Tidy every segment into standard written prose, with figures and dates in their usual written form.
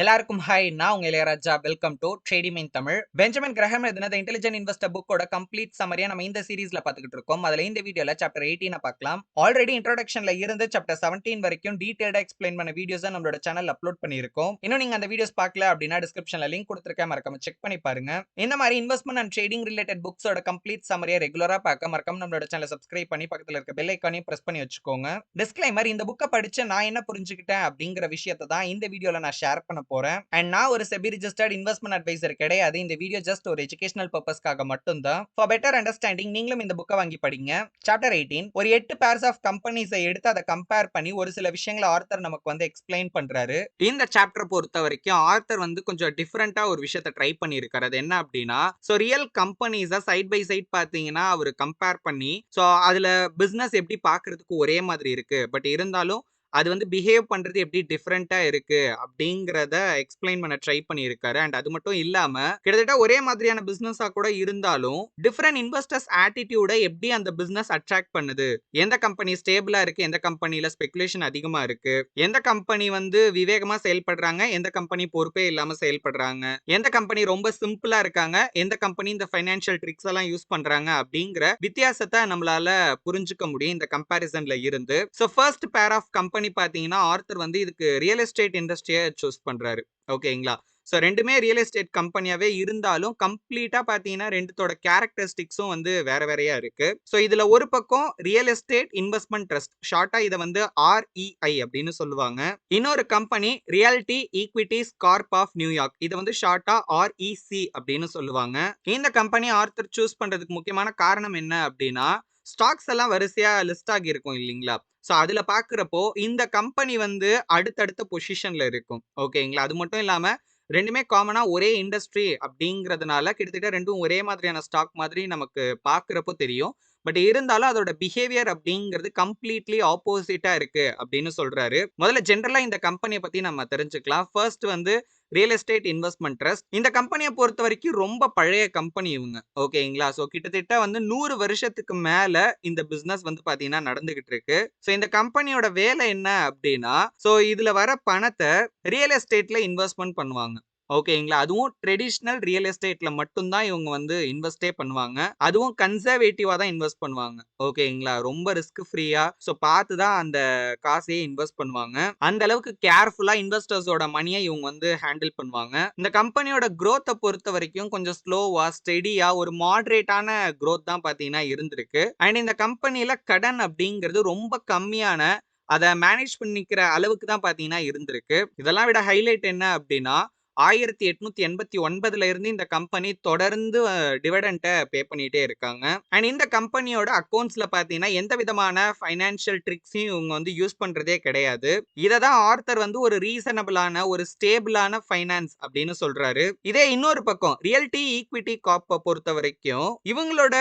எல்லாருக்கும் ஹாய். நான் உங்க Ilaiyaraaja. Welcome to trading in Tamil. Benjamin Graham எழுதின தி இன்டெலிஜென்ட் இன்வெஸ்டர் புக்கோட கம்ப்ளீட் சம்மரியா நம்ம இந்த சீரிஸ்ல பாத்துக்கிட்டு இருக்கோம். அதுல இந்த வீடியோல சாப்டர் 18 பார்க்கலாம். ஆல்ரெடி இன்ட்ரோடக்ஷன்ல இருந்து சாப்டர் 17 வரைக்கும் டீடைல்டா எக்ஸ்பிளைன் பண்ண வீடியோஸ் நம்மளோட சேனல்ல அப்லோட் பண்ணியிருக்கோம். இன்னும் நீங்க அந்த வீடியோஸ் பார்க்கல அப்படின்னா டிஸ்கிரிப்ஷன்ல லிங்க் கொடுத்திருக்கேன், மறக்காம செக் பண்ணி பாருங்க. இந்த மாதிரி இன்வெஸ்ட்மெண்ட் அண்ட் ட்ரேடிங் ரிலேட்டட் புக்ஸோட கம்ப்ளீட் சம்மரியா ரெகுலரா பார்க்க மறக்காம நம்மளோட சேனலை சப்ஸ்கிரைப் பண்ணி பக்கத்துல இருக்க பெல் ஐகானையும் பிரஸ் பண்ணி வச்சுக்கோங்க. டிஸ்க்ளைமர், இந்த புக்கை படிச்சு நான் என்ன புரிஞ்சுக்கிட்டேன் அப்படிங்கிற விஷயத்தை தான் இந்த வீடியோல நான் ஷேர் பண்ண போறேன். அண்ட் நான் ஒரு செபி ரிஜிஸ்டர்ட் இன்வெஸ்ட்மென்ட் அட்வைசர் கிடையாது. இந்த வீடியோ ஜஸ்ட் ஒரு எஜுகேஷனல் பர்பஸ்க்காக மட்டும் தான். ஃபார் பெட்டர் அண்டர்ஸ்டாண்டிங் நீங்களும் இந்த புக்கை வாங்கி படிங்க. சாப்டர் 18 ஒரு 8 பேர்ஸ் ஆஃப் கம்பெனிஸை எடுத்து அதை கம்பேர் பண்ணி ஒரு சில விஷயங்களை ஆர்த்தர் நமக்கு வந்து எக்ஸ்பிளைன் பண்றாரு. இந்த சாப்டர் பொறுத்த வரைக்கும் ஆர்த்தர் வந்து கொஞ்சம் டிஃபரெண்டா ஒரு விஷயத்தை ட்ரை பண்ணியிருக்காரு. அது என்ன அப்படின்னா, ஸோ ரியல் கம்பெனிஸை சைட் பை சைட் பார்த்தீங்கன்னா அவர் கம்பேர் பண்ணி, ஸோ அதுல பிசினஸ் எப்படி பார்க்கிறதுக்கு ஒரே மாதிரி இருக்கு, பட் இருந்தாலும் அது வந்து பிஹேவ் பண்றது எப்படி டிஃபரெண்டா இருக்கு அப்படிங்கறத எக்ஸ்பிளைன் பண்ண ட்ரை பண்ணியிருக்காரு. அண்ட் அது மட்டும் இல்லாம கிட்டத்தட்ட ஒரே மாதிரியான பிசினஸா கூட இருந்தாலும் டிஃபரெண்ட் இன்வெஸ்டர்ஸ் ஆட்டிடியூட எப்படி அந்த பிசினஸ் அட்ராக்ட் பண்ணுது, எந்த கம்பெனி ஸ்டேபிளா இருக்கு, எந்த கம்பெனில ஸ்பெகுலேஷன் அதிகமா இருக்கு, எந்த கம்பெனி வந்து விவேகமா செயல்படுறாங்க, எந்த கம்பெனி பொறுப்பே இல்லாம செயல்படுறாங்க, எந்த கம்பெனி ரொம்ப சிம்பிளா இருக்காங்க, எந்த கம்பெனி இந்த ஃபைனான்சியல் ட்ரிக்ஸ் எல்லாம் யூஸ் பண்றாங்க அப்படிங்கிற வித்தியாசத்தை நம்மளால புரிஞ்சுக்க முடியும் இந்த கம்பேரிசன்ல இருந்து. So first pair of company பாத்தீங்கன்னா ஆர்த்தர் வந்து இதுக்கு ரியல் எஸ்டேட் இண்டஸ்ட்ரியை சூஸ் பண்றாரு. ஓகேங்களா? ஸோ ரெண்டுமே ரியல் எஸ்டேட் கம்பெனியாவே இருந்தாலும் கம்ப்ளீட்டா பாத்தீங்கன்னா ரெண்டுத்தோட கேரக்டரிஸ்டிக்ஸும் வந்து வேற வேறையா இருக்கு. ஸோ இதுல ஒரு பக்கம் ரியல் எஸ்டேட் இன்வெஸ்ட்மெண்ட் ட்ரஸ்ட், ஷார்ட்டா இதை வந்து REI அப்படின்னு சொல்லுவாங்க. இன்னொரு company realty equities corp of New York, இதை வந்து ஷார்ட்டா REC அப்படின்னு சொல்லுவாங்க. இந்த கம்பெனி ஆர்த்தர் சூஸ் பண்றதுக்கு முக்கியமான காரணம் என்ன அப்படின்னா, ஸ்டாக்ஸ் எல்லாம் வரிசையா லிஸ்ட் ஆகி இருக்கும் இல்லைங்களா? ஸோ அதுல பாக்குறப்போ இந்த கம்பெனி வந்து அடுத்தடுத்த பொசிஷன்ல இருக்கும். ஓகேங்களா? அது மட்டும் இல்லாம ரெண்டுமே காமனா ஒரே இண்டஸ்ட்ரி அப்படிங்கிறதுனால கிட்டத்தட்ட ரெண்டும் ஒரே மாதிரியான ஸ்டாக் மாதிரி நமக்கு பாக்குறப்போ தெரியும். பட் இருந்தாலும் அதோட பிஹேவியர் அப்படிங்கிறது கம்ப்ளீட்லி ஆப்போசிட்டா இருக்கு அப்படின்னு சொல்றாரு. முதல்ல ஜென்ரலா இந்த கம்பெனியை பத்தி நம்ம தெரிஞ்சுக்கலாம். ஃபர்ஸ்ட் வந்து ரியல் எஸ்டேட் இன்வெஸ்ட்மெண்ட் ட்ரஸ்ட். இந்த கம்பெனியை பொறுத்த வரைக்கும் ரொம்ப பழைய கம்பெனி இவங்க. ஓகேங்களா? ஸோ கிட்டத்தட்ட வந்து 100 வருஷத்துக்கு மேல இந்த பிசினஸ் வந்து பாத்தீங்கன்னா நடந்துகிட்டு இருக்கு. ஸோ இந்த கம்பெனியோட வேலை என்ன அப்படின்னா, ஸோ இதுல வர பணத்தை ரியல் எஸ்டேட்ல இன்வெஸ்ட்மெண்ட் பண்ணுவாங்க. ஓகேங்களா? அதுவும் ட்ரெடிஷனல் ரியல் எஸ்டேட்ல மட்டும் தான் இவங்க வந்து இன்வெஸ்டே பண்ணுவாங்க. அதுவும் கன்சர்வேட்டிவா தான் இன்வெஸ்ட் பண்ணுவாங்க. ஓகேங்களா? ரொம்ப ரிஸ்க் ஃப்ரீயா ஸோ பார்த்து தான் அந்த காசையே இன்வெஸ்ட் பண்ணுவாங்க. அந்த அளவுக்கு கேர்ஃபுல்லா இன்வெஸ்டர்ஸோட மணியை இவங்க வந்து ஹேண்டில் பண்ணுவாங்க. இந்த கம்பெனியோட குரோத்தை பொறுத்த வரைக்கும் கொஞ்சம் ஸ்லோவா, ஸ்டெடியா ஒரு மாடரேட்டான குரோத் தான் பாத்தீங்கன்னா இருந்திருக்கு. அண்ட் இந்த கம்பெனில கடன் அப்படிங்கிறது ரொம்ப கம்மியான, அதை மேனேஜ் பண்ணிக்கிற அளவுக்கு தான் பாத்தீங்கன்னா இருந்திருக்கு. இதெல்லாம் விட ஹைலைட் என்ன அப்படின்னா, 1889ல இருந்து இந்த கம்பெனி தொடர்ந்து டிவிடெண்ட பே பண்ணிட்டே இருக்காங்க. அண்ட் இந்த கம்பெனியோட அக்கவுண்ட்ஸ்ல பாத்தீங்கன்னா எந்த விதமான ஃபைனான்சியல் ட்ரிக்ஸையும் இவங்க வந்து யூஸ் பண்றதே கிடையாது. இதை தான் ஆர்த்தர் வந்து ஒரு ரீசனபிளான ஒரு ஸ்டேபிளான ஃபைனான்ஸ் அப்படின்னு சொல்றாரு. இதே இன்னொரு பக்கம் ரியல்டி ஈக்விட்டி கார்ப்பை பொறுத்த வரைக்கும் இவங்களோட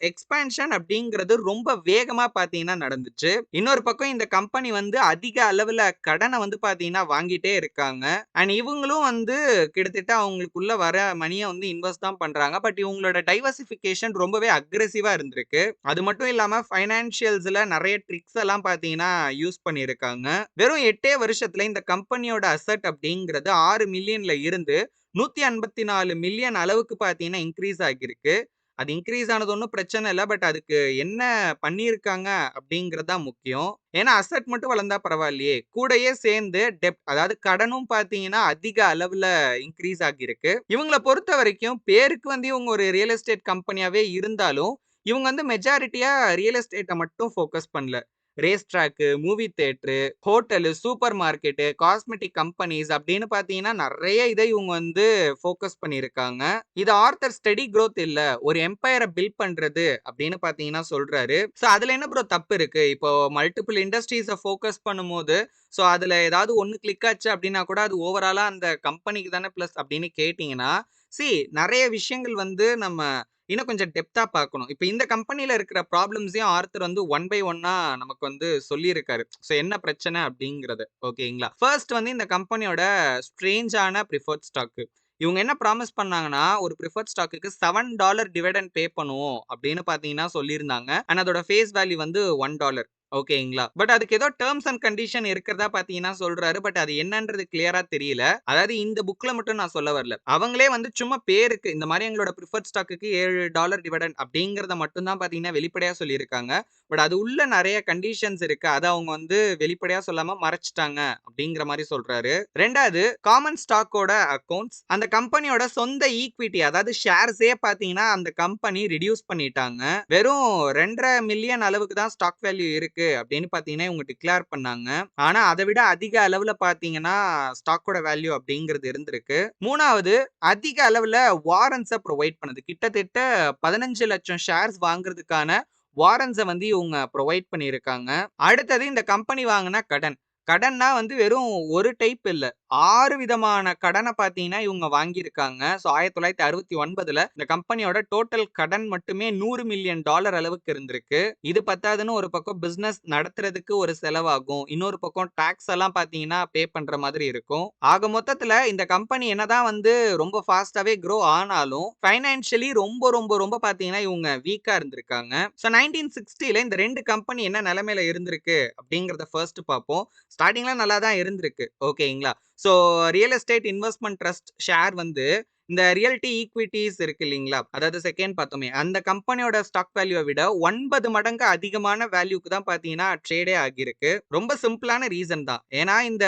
எக்ஸ்பான்ஷன் அப்படிங்கிறது ரொம்ப வேகமா பாத்தீங்கன்னா நடந்துச்சு. இன்னொரு பக்கம் இந்த கம்பெனி வந்து அதிக அளவுல கடனை வந்து பாத்தீங்கன்னா வாங்கிட்டே இருக்காங்க. அண்ட் இவங்களும் வந்து கிட்டத்தட்ட அவங்களுக்குள்ள வர மணியை வந்து இன்வெஸ்ட் தான் பண்றாங்க. பட் இவங்களோட டைவர்சிஃபிகேஷன் ரொம்பவே அக்ரெசிவா இருந்திருக்கு. அது மட்டும் இல்லாம ஃபைனான்சியல்ஸ்ல நிறைய ட்ரிக்ஸ் எல்லாம் பாத்தீங்கன்னா யூஸ் பண்ணியிருக்காங்க. வெறும் 8 வருஷத்துல இந்த கம்பெனியோட அசெட் அப்படிங்கிறது 6 மில்லியன்ல இருந்து 154 மில்லியன் அளவுக்கு பாத்தீங்கன்னா இன்க்ரீஸ் ஆகியிருக்கு. அது இன்க்ரீஸ் ஆனது ஒன்றும் பிரச்சனை இல்லை. பட் அதுக்கு என்ன பண்ணியிருக்காங்க அப்படிங்கிறது தான் முக்கியம். ஏன்னா அசெட் மட்டும் வளர்ந்தா பரவாயில்லையே, கூடயே சேர்ந்து டெப்ட் அதாவது கடனும் பாத்தீங்கன்னா அதிக அளவுல இன்க்ரீஸ் ஆகியிருக்கு. இவங்களை பொறுத்த வரைக்கும் பேருக்கு வந்து இவங்க ஒரு ரியல் எஸ்டேட் கம்பெனியாவே இருந்தாலும் இவங்க வந்து மெஜாரிட்டியா ரியல் எஸ்டேட்டை மட்டும் ஃபோக்கஸ் பண்ணல. Race track, movie theatre, hotel, super market, cosmetic companies அப்படின்னு பாத்தீங்கன்னா நிறைய இதை இவங்க வந்து ஃபோக்கஸ் பண்ணியிருக்காங்க. இது ஆர்த்தர் ஸ்டெடி growth இல்ல, ஒரு எம்பையரை பில்ட் பண்றது அப்படின்னு பாத்தீங்கன்னா சொல்றாரு. சோ அதுல என்ன ப்ரோ தப்பு இருக்கு? இப்போ மல்டிபிள் இண்டஸ்ட்ரீஸை ஃபோக்கஸ் பண்ணும்போது சோ அதுல ஏதாவது ஒண்ணு கிளிக் ஆச்சு அப்படின்னா கூட அது ஓவராலா அந்த கம்பெனிக்கு தானே பிளஸ் அப்படின்னு கேட்டீங்கன்னா, சி நிறைய விஷயங்கள் வந்து நம்ம இன்னும் கொஞ்சம் டெப்தா பார்க்கணும். இப்ப இந்த கம்பெனில இருக்கிற ப்ராப்ளம்ஸையும் ஆர்த்தர் வந்து ஒன் பை ஒன்னா நமக்கு வந்து சொல்லியிருக்காரு. சோ என்ன பிரச்சனை அப்படிங்கிறது. ஓகேங்களா? ஃபர்ஸ்ட் வந்து இந்த கம்பெனியோட ஸ்ட்ரேஞ்சான பிரிஃபர்ட் ஸ்டாக். இவங்க என்ன ப்ராமிஸ் பண்ணாங்கன்னா, ஒரு பிரிஃபர்ட் ஸ்டாக்குக்கு $7 டிவிடெண்ட் பே பண்ணுவோம் அப்படின்னு பாத்தீங்கன்னா சொல்லியிருந்தாங்க. அண்ட் அதோட ஃபேஸ் வேல்யூ வந்து $1. ஓகேங்களா. பட் அதுக்கு ஏதோ டெர்ம்ஸ் அண்ட் கண்டிஷன் இருக்கிறதா பார்த்தீங்கன்னா சொல்றாரு. பட் அது என்னன்றது கிளியரா தெரியல. அதாவது இந்த புக்ல மட்டும் நான் சொல்ல வரல. அவங்களே வந்து சும்மா பேருக்கு இந்த மாரி எங்களோட பிரிஃபர்ட் ஸ்டாக்குக்கு $7 டிவிடெண்ட் அப்படிங்கிறத மட்டும் தான் பார்த்தீங்கன்னா வெளிப்படையா சொல்லியிருக்காங்க. பட் அது உள்ள நெறைய கண்டிஷன்ஸ் இருக்கு. அத அவங்க வந்து வெளிப்படையா சொல்லாம மறைச்சுட்டாங்க அப்படிங்கிற மாரி சொல்றாரு. 2வது காமன் ஸ்டாக்கோட அக்கவுண்ட்ஸ். அந்த கம்பெனியோட சொந்த ஈக்விட்டி அதாவது ஷேர்ஸே பார்த்தீங்கன்னா அந்த கம்பெனி ரிட்யூஸ் பண்ணிட்டாங்க. வெறும் 2.5 மில்லியன் அளவுக்கு தான் ஸ்டாக் வேல்யூ இருக்கு அப்படின்னு பார்த்தீங்கன்னா இவங்க டிக்ளேர் பண்ணாங்க. ஆனா அத விட அதிக அளவுல பார்த்தீங்கன்னா ஸ்டாக்கோட வேல்யூ அப்படிங்கிறது இருந்திருக்கு. 3வது அதிக அளவுல வாரண்ட்ஸ புரொவைட் பண்ணுது. கிட்டத்தட்ட 15,00,000 ஷேர்ஸ் வாங்குறதுக்கான வாரண்ட்ஸ வந்து இவங்க புரொவைட் பண்ணியிருக்காங்க. அடுத்தது இந்த கம்பெனி வாங்குன கடன். கடன்னா வந்து வெறும் ஒரு டைப் இல்ல. 6 விதமான கடன பார்த்தீங்கன்னா இவங்க வாங்கியிருக்காங்க. ஸோ 1969ல இந்த கம்பெனியோட டோட்டல் கடன் மட்டுமே $100 மில்லியன் அளவுக்கு இருந்திருக்கு. இது பத்தாதுன்னு ஒரு பக்கம் பிசினஸ் நடத்துறதுக்கு ஒரு செலவாகும். இன்னொரு பக்கம் டாக்ஸ் எல்லாம் பார்த்தீங்கன்னா பே பண்ற மாதிரி இருக்கும். ஆக மொத்தத்துல இந்த கம்பெனி என்னதான் வந்து ரொம்ப ஃபாஸ்ட்டாவே குரோ ஆனாலும் ஃபைனான்ஷியலி ரொம்ப ரொம்ப ரொம்ப பார்த்தீங்கன்னா இவங்க வீக்கா இருந்திருக்காங்க. ஸோ 1960ல இந்த 2 கம்பெனி என்ன நிலைமையில இருந்திருக்கு அப்படிங்கிறத ஃபர்ஸ்ட் பார்ப்போம். ஸ்டார்டிங்ல நல்லா தான் இருந்திருக்கு. ஓகேங்களா. So real estate investment trust share வந்து இந்த ரியல்டி ஈக்விட்டீஸ் இருக்கு இல்லீங்களா? அதாவது செகண்ட் பார்த்தோமே. அந்த கம்பெனியோட ஸ்டாக் வேல்யூவ விட 9 மடங்கு அதிகமான வேல்யூக்கு தான் பார்த்தீங்கன்னா ட்ரேடே ஆகியிருக்கு. ரொம்ப சிம்பிளான ரீசன் தான். ஏன்னா இந்த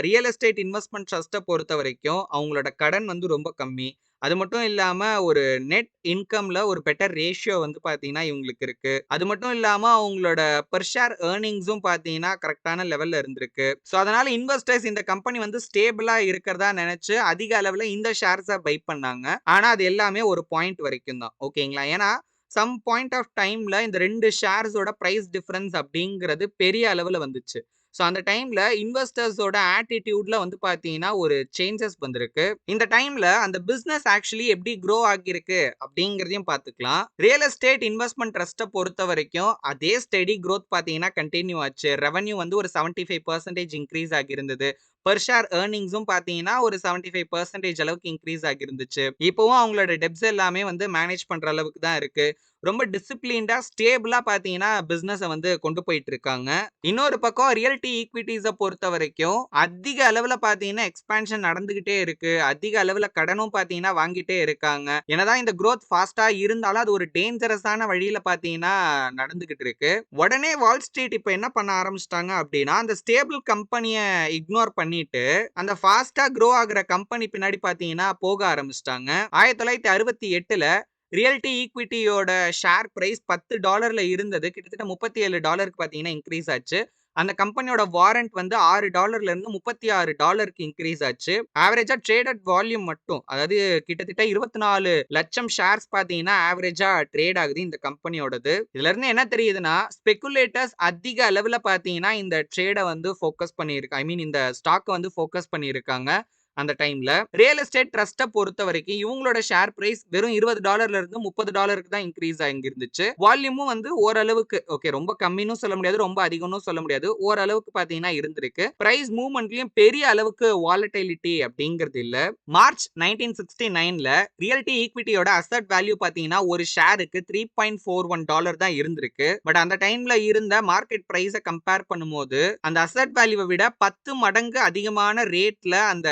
ரியல் எஸ்டேட் இன்வெஸ்ட்மென்ட் ட்ரஸ்ட்ட பொறுத்தவரைக்கும் அவங்களோட கடன் வந்து ரொம்ப கம்மி. அது மட்டும் இல்லாம ஒரு நெட் இன்கம்ல ஒரு பெட்டர் ரேஷியோ வந்து பார்த்தீங்கன்னா இவங்களுக்கு இருக்கு. அது மட்டும் இல்லாம அவங்களோட பெர் ஷேர் எர்னிங்ஸும் பார்த்தீங்கன்னா கரெக்ட்டான லெவல்ல இருந்திருக்கு. ஸோ அதனால இன்வெஸ்டர்ஸ் இந்த கம்பெனி வந்து ஸ்டேபிளா இருக்கிறதா நெனச்சு அதிக அளவுல இந்த ஷேர்ஸ பை பண்ணாங்க. ஆனா அது எல்லாமே ஒரு பாயிண்ட் வரைக்கும் தான். ஓகேங்களா. ஏன்னா சம் பாயிண்ட் ஆஃப் டைம்ல இந்த 2 ஷேர்ஸோட பிரைஸ் டிஃபரன்ஸ் அப்படிங்கிறது பெரிய அளவுல வந்துச்சு. ஸோ அந்த டைம்ல இன்வெஸ்டர்ஸோட ஆட்டிட்யூட்ல வந்து பார்த்தீங்கன்னா ஒரு சேஞ்சஸ் வந்திருக்கு. இந்த டைம்ல அந்த பிசினஸ் ஆக்சுவலி எப்படி குரோ ஆகியிருக்கு அப்படிங்கிறதையும் பார்த்துக்கலாம். ரியல் எஸ்டேட் இன்வெஸ்ட்மென்ட் ட்ரஸ்ட்ட பொறுத்தவரைக்கும் அதே ஸ்டெடி குரோத் பார்த்தீங்கன்னா கன்டின்யூ ஆச்சு. ரெவென்யூ வந்து ஒரு 75% இன்கிரீஸ் ஆகியிருந்தது. பெர் ஷேர் எர்னிங்ஸும் பார்த்தீங்கன்னா ஒரு 75% அளவுக்கு இன்கிரீஸ் ஆகியிருந்துச்சு. இப்பவும் அவங்களோட டெப்ட்ஸ் எல்லாமே வந்து மேனேஜ் பண்ற அளவுக்கு தான் இருக்கு. ரொம்ப டிசிப்ளின்டா, ஸ்டேபிளா பார்த்தீங்கன்னா பிசினஸ வந்து கொண்டு போயிட்டு இருக்காங்க. இன்னொரு பக்கம் ரியல்டி ஈக்விட்டீஸ பொறுத்தவரைக்கும் அதிக அளவுல பார்த்தீங்கன்னா எக்ஸ்பான்ஷன் நடந்துகிட்டே இருக்கு. அதிக அளவுல கடனும் பார்த்தீங்கன்னா வாங்கிட்டே இருக்காங்க. என்னதான் இந்த குரோத் ஃபாஸ்ட்டா இருந்தாலும் அது ஒரு டேஞ்சரஸான வழியில பார்த்தீங்கன்னா நடந்துகிட்டு இருக்கு. உடனே வால் ஸ்ட்ரீட் இப்ப என்ன பண்ண ஆரம்பிச்சுட்டாங்க அப்படின்னா, அந்த ஸ்டேபிள் கம்பெனிய இக்னோர் பண்ணிட்டு, அந்த ஃபாஸ்ட்டா குரோ ஆகுற கம்பெனி பின்னாடி பார்த்தீங்கன்னா போக ஆரம்பிச்சுட்டாங்க. 1968ல ரியல்டி ஈக்விட்டியோட ஷேர் பிரைஸ் $10ல இருந்தது. கிட்டத்தட்ட $37க்கு பார்த்தீங்கன்னா இன்கிரீஸ் ஆச்சு. அந்த கம்பெனியோட வாரண்ட் வந்து $6ல இருந்து $36க்கு இன்கிரீஸ் ஆச்சு. ஆவரேஜா ட்ரேடட் வால்யூம் மட்டும் அதாவது கிட்டத்தட்ட 24 லட்சம் ஷேர்ஸ் பார்த்தீங்கன்னா ஆவரேஜா ட்ரேட் ஆகுது இந்த கம்பெனியோடது. இதுல இருந்து என்ன தெரியுதுன்னா, ஸ்பெகுலேட்டர்ஸ் அதிக அளவுல பார்த்தீங்கன்னா இந்த ட்ரேட வந்து ஃபோக்கஸ் பண்ணியிருக்கு. ஐ மீன் இந்த ஸ்டாக்க வந்து ஃபோக்கஸ் பண்ணியிருக்காங்க. அந்த டைம்ல ரியல் எஸ்டேட் ட்ரஸ்ட்ட பொறுத்தவரைக்கும் இவங்களோட ஷேர் பிரைஸ் வெறும் $20ல இருந்து $30க்கு தான் இன்கிரீஸ் ஆகியிருந்துச்சு. வால்யூமும் வந்து ஓரளவுக்கு ஓகே ரொம்ப கம்மின்னு சொல்ல முடியாது. ரொம்ப அதிகம்னு சொல்ல முடியாது. ஓரளவுக்கு பார்த்தீங்கன்னா இருந்திருக்கு. பிரைஸ் மூவ்மெண்ட்லயும் பெரிய அளவுக்கு வாலட்டிலிட்டி அப்படிங்கிறது இல்ல. மார்ச் 1969ல ரியல்டி ஈக்விட்டியோட அசெட் வேல்யூ பார்த்தீங்கன்னா ஒரு ஷேருக்கு $3.41 தான் இருந்திருக்கு. பட் அந்த டைம்ல இருந்த மார்க்கெட் பிரைஸ கம்பேர் பண்ணும்போது அந்த அசெட் வேல்யூவ விட 10 மடங்கு அதிகமான ரேட்ல அந்த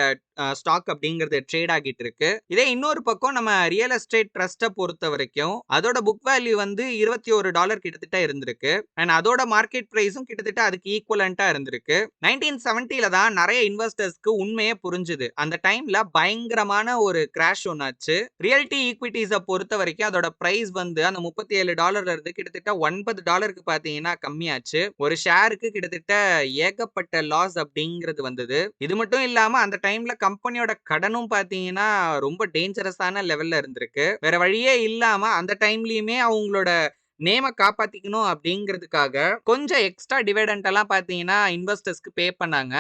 ஸ்டாக் அப்படிங்கிறது ட்ரேட் ஆகிட்டு இருக்கு. இதே இன்னொரு பக்கம் நம்ம ரியல் எஸ்டேட் ட்ரஸ்ட்ட பொறுத்தவரைக்கும் அதோட புக் வேல்யூ வந்து $21 கிட்டத்தட்ட இருந்திருக்கு. அண்ட் அதோட மார்க்கெட் பிரைஸும் கிட்டத்தட்ட அதுக்கு ஈக்குவலன்ட்டா இருந்திருக்கு. 1970ல தான் நெறைய இன்வெஸ்டர்ஸ்க்கு உண்மையே புரிஞ்சுது. அந்த டைம்ல பயங்கரமான ஒரு கிராஷ் ஒண்ணாச்சு. ரியல்டி ஈக்விட்டீஸ பொறுத்தவரைக்கும் அதோட பிரைஸ் வந்து அந்த $37ல இருந்து கிட்டத்தட்ட $9க்கு பார்த்தீங்கன்னா கம்மியாச்சு. ஒரு ஷேருக்கு கிட்டத்தட்ட ஏகப்பட்ட லாஸ் அப்படிங்கிறது வந்தது. இது மட்டும் இல்லாம அந்த டைம்ல கம்பெனியோட கடனும் பார்த்தீங்கன்னா ரொம்ப டேஞ்சரஸான லெவல்ல இருந்திருக்கு. வேற வழியே இல்லாம அந்த டைம்லயுமே அவங்களோட நேம காப்பாத்திக்கணும் அப்படிங்கிறதுக்காக கொஞ்சம் எக்ஸ்ட்ரா டிவிடெண்ட் எல்லாம் பார்த்தீங்கன்னா இன்வெஸ்டர்ஸ்க்கு பே பண்ணாங்க.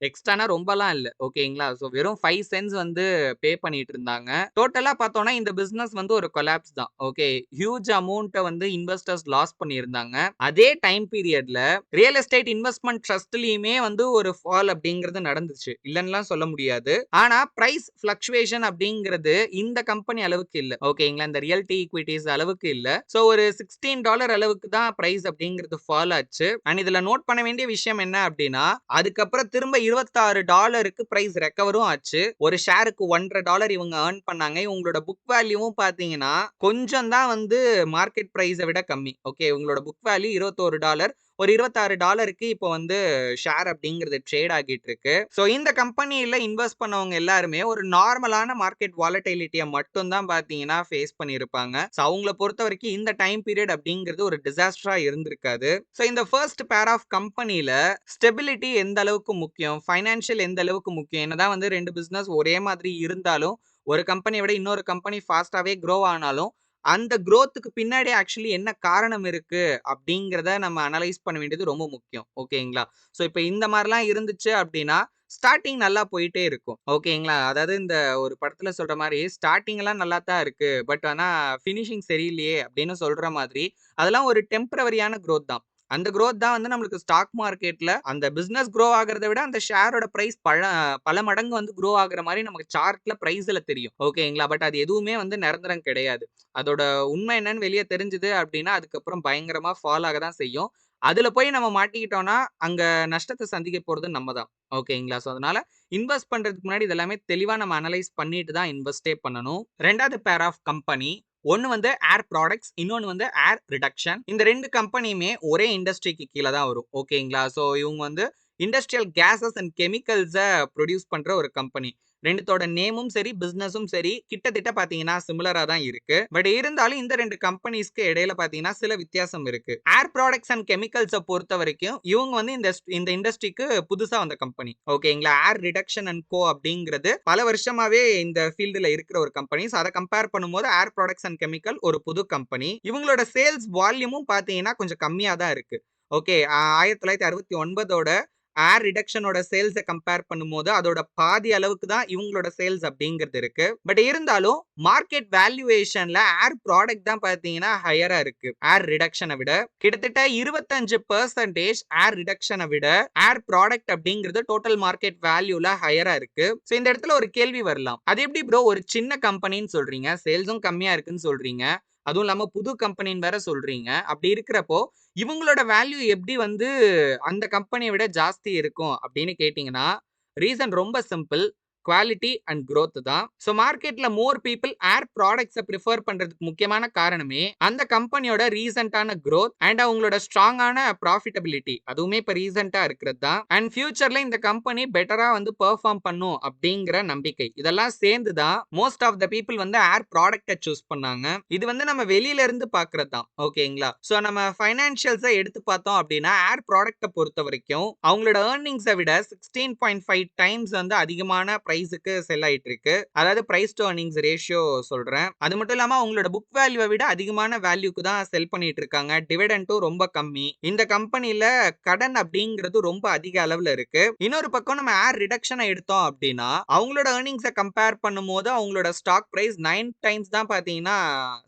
எக்ஸ்ட்ரானா ரொம்பலாம் இல்ல. ஓகேங்களா? ஸோ வெறும் 5 சென்ட்ஸ் வந்து பே பண்ணிட்டு இருந்தாங்க. டோட்டலா பார்த்தோம்னா இந்த பிசினஸ் வந்து ஒரு கொலாப்ஸ் தான். ஓகே. ஹியூஜ் அமௌண்ட்ட வந்து இன்வெஸ்டர்ஸ் லாஸ் பண்ணியிருந்தாங்க. அதே டைம் பீரியட்ல ரியல் எஸ்டேட் இன்வெஸ்ட்மென்ட் ட்ரஸ்ட்லயுமே வந்து ஒரு ஃபால் அப்படிங்கிறது நடந்துச்சு. இல்லன்னுலாம் சொல்ல முடியாது. ஆனா பிரைஸ் ஃப்ளக்சுவேஷன் அப்படிங்கிறது இந்த கம்பெனி அளவுக்கு இல்ல. ஓகேங்களா? இந்த ரியல்டி ஈக்விட்டீஸ் அளவுக்கு இல்ல. ஸோ ஒரு $16 அளவுக்கு தான் பிரைஸ் அப்படிங்கிறது ஃபால் ஆச்சு. அண்ட் இதுல நோட் பண்ண வேண்டிய விஷயம் என்ன அப்படின்னா, அதுக்கப்புறம் திரும்ப $26க்கு பிரைஸ் ரெக்கவரும் ஆச்சு. ஒரு ஷேருக்கு $1.50 இவங்க ஏர்ன் பண்ணாங்க. இவங்களோட புக் வேல்யூவும் பார்த்தீங்கன்னா, கொஞ்சம் தான் வந்து மார்க்கெட் பிரைஸ விட கம்மி. ஓகே. உங்களோட புக் வேல்யூ $21 ஒரு $26க்கு இப்போ வந்து ஷேர் அப்படிங்கிறது ட்ரேட் ஆகிட்டு இருக்கு. ஸோ இந்த கம்பெனியில இன்வெஸ்ட் பண்ணவங்க எல்லாருமே ஒரு நார்மலான மார்க்கெட் வாலடைலிட்டிய மட்டும் தான் பார்த்தீங்கன்னா ஃபேஸ் பண்ணியிருப்பாங்க. ஸோ அவங்கள பொறுத்தவரைக்கும் இந்த டைம் பீரியட் அப்படிங்கிறது ஒரு டிசாஸ்டரா இருந்திருக்காது. ஸோ இந்த ஃபர்ஸ்ட் பேர் ஆஃப் கம்பெனில ஸ்டெபிலிட்டி எந்த அளவுக்கு முக்கியம், ஃபைனான்ஷியல் எந்த அளவுக்கு முக்கியம், என்னதான் வந்து 2 பிசினஸ் ஒரே மாதிரி இருந்தாலும், ஒரு கம்பெனிய விட இன்னொரு கம்பெனி ஃபாஸ்ட்டாவே குரோ ஆனாலும், அந்த குரோத்துக்கு பின்னாடி ஆக்சுவலி என்ன காரணம் இருக்கு அப்படிங்கிறத நம்ம அனலைஸ் பண்ண வேண்டியது ரொம்ப முக்கியம். ஓகேங்களா? ஸோ இப்ப இந்த மாரிலாம் இருந்துச்சு அப்படின்னா, ஸ்டார்ட்டிங் நல்லா போயிட்டே இருக்கும். ஓகேங்களா? அதாவது இந்த ஒரு படத்துல சொல்ற மாரி ஸ்டார்ட்டிங் எல்லாம் நல்லா தான் இருக்கு. பட் ஆனா ஃபினிஷிங் சரியில்லையே அப்படின்னு சொல்ற மாதிரி, அதெல்லாம் ஒரு டெம்பரவரியான குரோத் தான். அந்த குரோத் தான் வந்து நம்மளுக்கு ஸ்டாக் மார்க்கெட்ல அந்த பிசினஸ் குரோ ஆகுறத விட அந்த ஷேரோட பிரைஸ் பல மடங்கு வந்து குரோ ஆகுற மாரி நமக்கு சார்ட்ல பிரைஸ்ல தெரியும். ஓகேங்களா? பட் அது எதுவுமே வந்து நிரந்தரம் கிடையாது. அதோட உண்மை என்னன்னு வெளிய தெரிஞ்சது அப்டின்னா, அதுக்கப்புறம் பயங்கரமா ஃபால் ஆக தான் செய்யும். அதுல போய் நம்ம மாட்டிக்கிட்டோம்னா, அங்க நஷ்டத்த சந்திக்க போறது நம்ம தான். ஓகேங்களா? ஸோ அதனால இன்வெஸ்ட் பண்றதுக்கு முன்னாடி இதெல்லாமே தெளிவா நம்ம அனலைஸ் பண்ணிட்டு தான் இன்வெஸ்ட்டே பண்ணணும். 2வது பேர் ஆஃப் கம்பெனி ஒண்ணு வந்து ஏர் ப்ராடக்ட்ஸ், இன்னொன்னு வந்து ஏர் ரிடக்ஷன். இந்த 2 கம்பெனியுமே ஒரே இண்டஸ்ட்ரிக்கு கீழ தான் வரும். ஓகேங்களா? ஸோ இவங்க வந்து industrial gases and chemicals produce பண்ற ஒரு கம்பெனி. 2த்தோட நேமும் சரி, பிசினஸும் சரி கிட்டத்தட்ட பார்த்தீங்கன்னா சிமிலரா தான் இருக்கு. பட் இருந்தாலும் இந்த 2 கம்பெனிஸ்க்கு இடையில பார்த்தீங்கன்னா சில வித்தியாசம் இருக்கு. ஏர் ப்ராடக்ட்ஸ் அண்ட் கெமிக்கல்ஸ பொறுத்தவரைக்கும் இவங்க வந்து இந்த இண்டஸ்ட்ரிக்கு புதுசா வந்த கம்பெனி. ஓகேங்களா? ஏர் ரிடக்ஷன் அண்ட் கோ அப்படிங்கிறது பல வருஷமாவே இந்த ஃபீல்டுல இருக்கிற ஒரு கம்பெனி. ஸோ அத கம்பேர் பண்ணும்போது ஏர் ப்ராடக்ட்ஸ் அண்ட் கெமிக்கல் ஒரு புது கம்பெனி. இவங்களோட சேல்ஸ் வால்யூமும் பார்த்தீங்கன்னா கொஞ்சம் கம்மியா தான் இருக்கு. ஓகே. 1969ஓட ஏர் ரிடக்ஷனோட சேல்ஸ கம்பேர் பண்ணும்போது அதோட பாதி அளவுக்கு தான் இவங்களோட சேல்ஸ் அப்படிங்கிறது இருக்கு. பட் இருந்தாலும் மார்க்கெட் வேல்யூவேஷன்ல ஏர் ப்ராடக்ட் தான் பார்த்தீங்கன்னா ஹையரா இருக்கு. ஏர் ரிடக்ஷன விட கிட்டத்தட்ட 25% ஏர் ரிடக்ஷன விட ஏர் ப்ராடக்ட் அப்படிங்கிறது டோட்டல் மார்க்கெட் வேல்யூல ஹையரா இருக்கு. சோ இந்த இடத்துல ஒரு கேள்வி வரலாம். அது எப்படி ப்ரோ ஒரு சின்ன கம்பெனின்னு சொல்றீங்க, சேல்ஸும் கம்மியா இருக்குன்னு சொல்றீங்க. அதுவும் இல்லாம புது கம்பெனின்னு வேற சொல்றீங்க. அப்படி இருக்கிறப்போ இவங்களோட வேல்யூ எப்படி வந்து அந்த கம்பெனிய விட ஜாஸ்தி இருக்கும் அப்படின்னு கேட்டீங்கன்னா, ரீசன் ரொம்ப சிம்பிள். குவாலிட்டி அண்ட் குரோத் தான். ஸோ மார்க்கெட்ல மோர் பீப்பிள் ஏர் ப்ராடக்ட்ஸ பிரிஃபர் பண்றதுக்கு முக்கியமான காரணமே, அந்த கம்பெனியோட ரீசென்ட்டான குரோத் அண்ட் அவங்களோட ஸ்ட்ராங்கான ப்ராஃபிட்டபிலிட்டி. அதுவுமே இப்ப ரீசென்ட்டா இருக்கிறது தான். அண்ட் ஃபியூச்சர்ல இந்த கம்பெனி பெட்டரா வந்து பெர்ஃபார்ம் பண்ணும் அப்படிங்கிற நம்பிக்கை. இதெல்லாம் சேர்ந்து தான் மோஸ்ட் ஆஃப் த பீப்பிள் வந்து ஏர் ப்ராடக்ட்ட சூஸ் பண்ணாங்க. இது வந்து நம்ம வெளியில இருந்து பார்க்கிறது தான். ஓகேங்களா? ஸோ நம்ம ஃபைனான்ஷியல்ஸ எடுத்து பார்த்தோம் அப்படின்னா, ஏர் ப்ராடக்ட்ட பொறுத்தவரைக்கும் அவங்களோட ஏர்னிங்ஸ விட 16.5 டைம்ஸ் வந்து அதிகமான பிரைஸ்க்கு செல் ஆயிட்டு இருக்கு. அதாவது பிரைஸ் டு ஏர்னிங்ஸ் ரேஷியோ சொல்றேன். அது மட்டும் இல்லாம அவங்களோட புக் வேல்யூவை விட அதிகமான வேல்யூக்கு தான் செல் பண்ணிட்டு இருக்காங்க. டிவிடெண்டும் ரொம்ப கம்மி. இந்த கம்பெனில கடன் அப்படிங்கிறது ரொம்ப அதிக அளவுல இருக்கு. இன்னொரு பக்கம் நம்ம ஏர் ரிடக்ஷனை எடுத்தோம் அப்படின்னா அவங்களோட ஏர்னிங்ஸை கம்பேர் பண்ணும்போது அவங்களோட ஸ்டாக் பிரைஸ் 9 டைம்ஸ் தான் பாத்தீங்கன்னா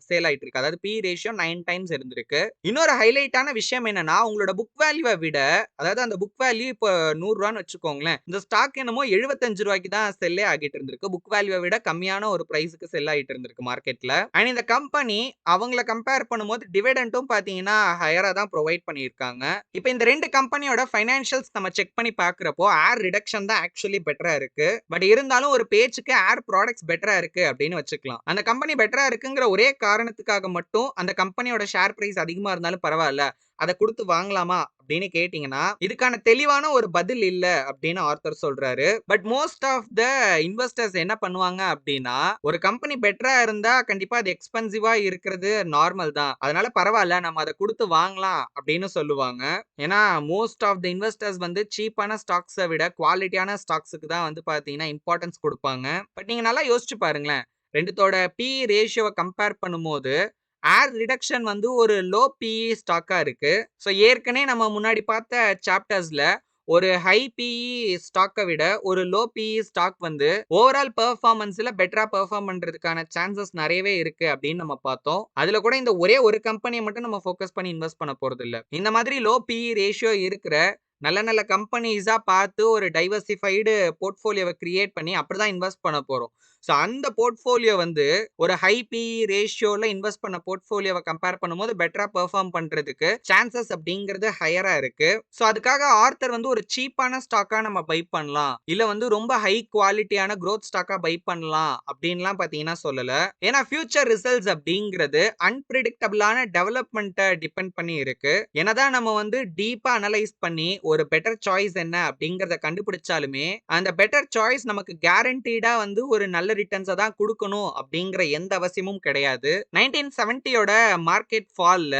சேல் ஆயிட்டு இருக்கு. அதாவது பி ரேஷியோ 9 டைம்ஸ் இருந்திருக்கு. இன்னொரு ஹைலைட்டான விஷயம் என்னன்னா அவங்களோட புக் வேல்யூவை விட அதாவது அந்த புக் வேல்யூ இப்போ ₹100 வச்சுக்கோங்களேன். இந்த ஸ்டாக் என்னமோ ₹75 தான் செல்லே ஆகிட்டு இருந்திருக்கு. புக் வேல்யூவை விட கம்மியான ஒரு பிரைஸ்க்கு செல் ஆகிட்டு இருந்திருக்கு மார்க்கெட்ல. அண்ட் இந்த கம்பெனி அவங்கள கம்பேர் பண்ணும்போது டிவிடெண்டும் பாத்தீங்கன்னா ஹையரா தான் ப்ரொவைட் பண்ணியிருக்காங்க. இப்போ இந்த 2 கம்பெனியோட ஃபைனான்ஷியல்ஸ் நம்ம செக் பண்ணி பார்க்கிறப்போ ஏர் ரிடக்ஷன் தான் ஆக்சுவலி பெட்டரா இருக்கு. பட் இருந்தாலும் ஒரு பேச்சுக்கு ஏர் ப்ராடக்ட்ஸ் பெட்டரா இருக்கு அப்படின்னு வச்சுக்கலாம். அந்த கம்பெனி பெட்டரா இருக்குங்கிற ஒரே காரணத்துக்காக மட்டும் அந்த கம்பெனியோட ஷேர் பிரைஸ் அதிகமா இருந்தாலும் பரவாயில்ல. அத குடுத்து வாங்கலாமா அப்படின்னு கேட்டீங்கன்னா, இதுக்கான தெளிவான ஒரு பதில் இல்ல அப்படின்னு ஆத்தர் சொல்றாரு. But most of the investors என்ன பண்ணுவாங்க அப்படின்னா, ஒரு கம்பெனி பெட்டரா இருந்தா கண்டிப்பா அது எக்ஸ்பென்சிவா இருக்கிறது நார்மல் தான். அதனால பரவால்ல நம்ம அத குடுத்து வாங்கலாம் அப்படின்னு சொல்லுவாங்க. ஏன்னா மோஸ்ட் ஆஃப் த இன்வெஸ்டர்ஸ் வந்து சீப்பான ஸ்டாக்ஸ விட குவாலிட்டியான ஸ்டாக்ஸ்க்கு தான் வந்து பார்த்தீங்கன்னா இம்பார்ட்டன்ஸ் குடுப்பாங்க. பட் நீங்க நல்லா யோசிச்சு பாருங்களேன். 2த்தோட பி/இ ரேஷியோவ கம்பேர் பண்ணும்போது ஏர் ரிடக்ஷன் வந்து ஒரு லோ பி/இ ஸ்டாக்கா இருக்கு. ஸோ ஏற்கனவே நம்ம முன்னாடி பார்த்த சாப்டர்ஸ்ல ஒரு ஹை பிஇ ஸ்டாக்க விட ஒரு லோ பிஇ ஸ்டாக் வந்து ஓவரால் பெர்ஃபார்மன்ஸ்ல பெட்டரா பெர்ஃபார்ம் பண்றதுக்கான சான்சஸ் நிறையவே இருக்கு அப்படின்னு நம்ம பார்த்தோம். அதுல கூட இந்த ஒரே ஒரு கம்பெனியை மட்டும் நம்ம ஃபோக்கஸ் பண்ணி இன்வெஸ்ட் பண்ண போறது இல்ல. இந்த மாதிரி லோ பிஇ ரேஷியோ இருக்கிற நல்ல நல்ல கம்பெனிஸா பார்த்து ஒரு டைவர்சிஃபைடு போர்ட்ஃபோலியோவை கிரியேட் பண்ணி அப்படிதான் இன்வெஸ்ட் பண்ண போறோம். ஸோ அந்த போர்ட்ஃபோலியோ வந்து ஒரு ஹை பிஇ ரேஷியோல இன்வெஸ்ட் பண்ண போர்ட்ஃபோலியோவை கம்பேர் பண்ணும்போது பெட்டரா பெர்ஃபார்ம் பண்றதுக்கு சான்சஸ் அப்படிங்கிறது ஹையரா இருக்கு. ஸோ அதுக்காக ஆர்த்தர் வந்து ஒரு சீப்பான ஸ்டாக்கா நம்ம பை பண்ணலாம், இல்ல வந்து ரொம்ப ஹை குவாலிட்டியான growth ஸ்டாக்கா பை பண்ணலாம் அப்படின்லாம் பாத்தீங்கன்னா சொல்லல. ஏன்னா ஃபியூச்சர் ரிசல்ட்ஸ் அப்படிங்கிறது அன்பிரிடிக்டபிளான டெவலப்மெண்ட்டை டிபெண்ட் பண்ணி இருக்கு. என்னதான் நம்ம வந்து டீப்பா அனலைஸ் பண்ணி ஒரு பெட்டர் சாய்ஸ் என்ன அப்படிங்கறத கண்டுபிடிச்சாலுமே அந்த பெட்டர் சாய்ஸ் நமக்கு கேரண்டீடா வந்து ஒரு நல்ல ரிட்டர்ன்ஸை தான் கொடுக்கணும் அப்படிங்கிற எந்த அவசியமும் கிடையாது. 1970யோட மார்க்கெட் ஃபால்ல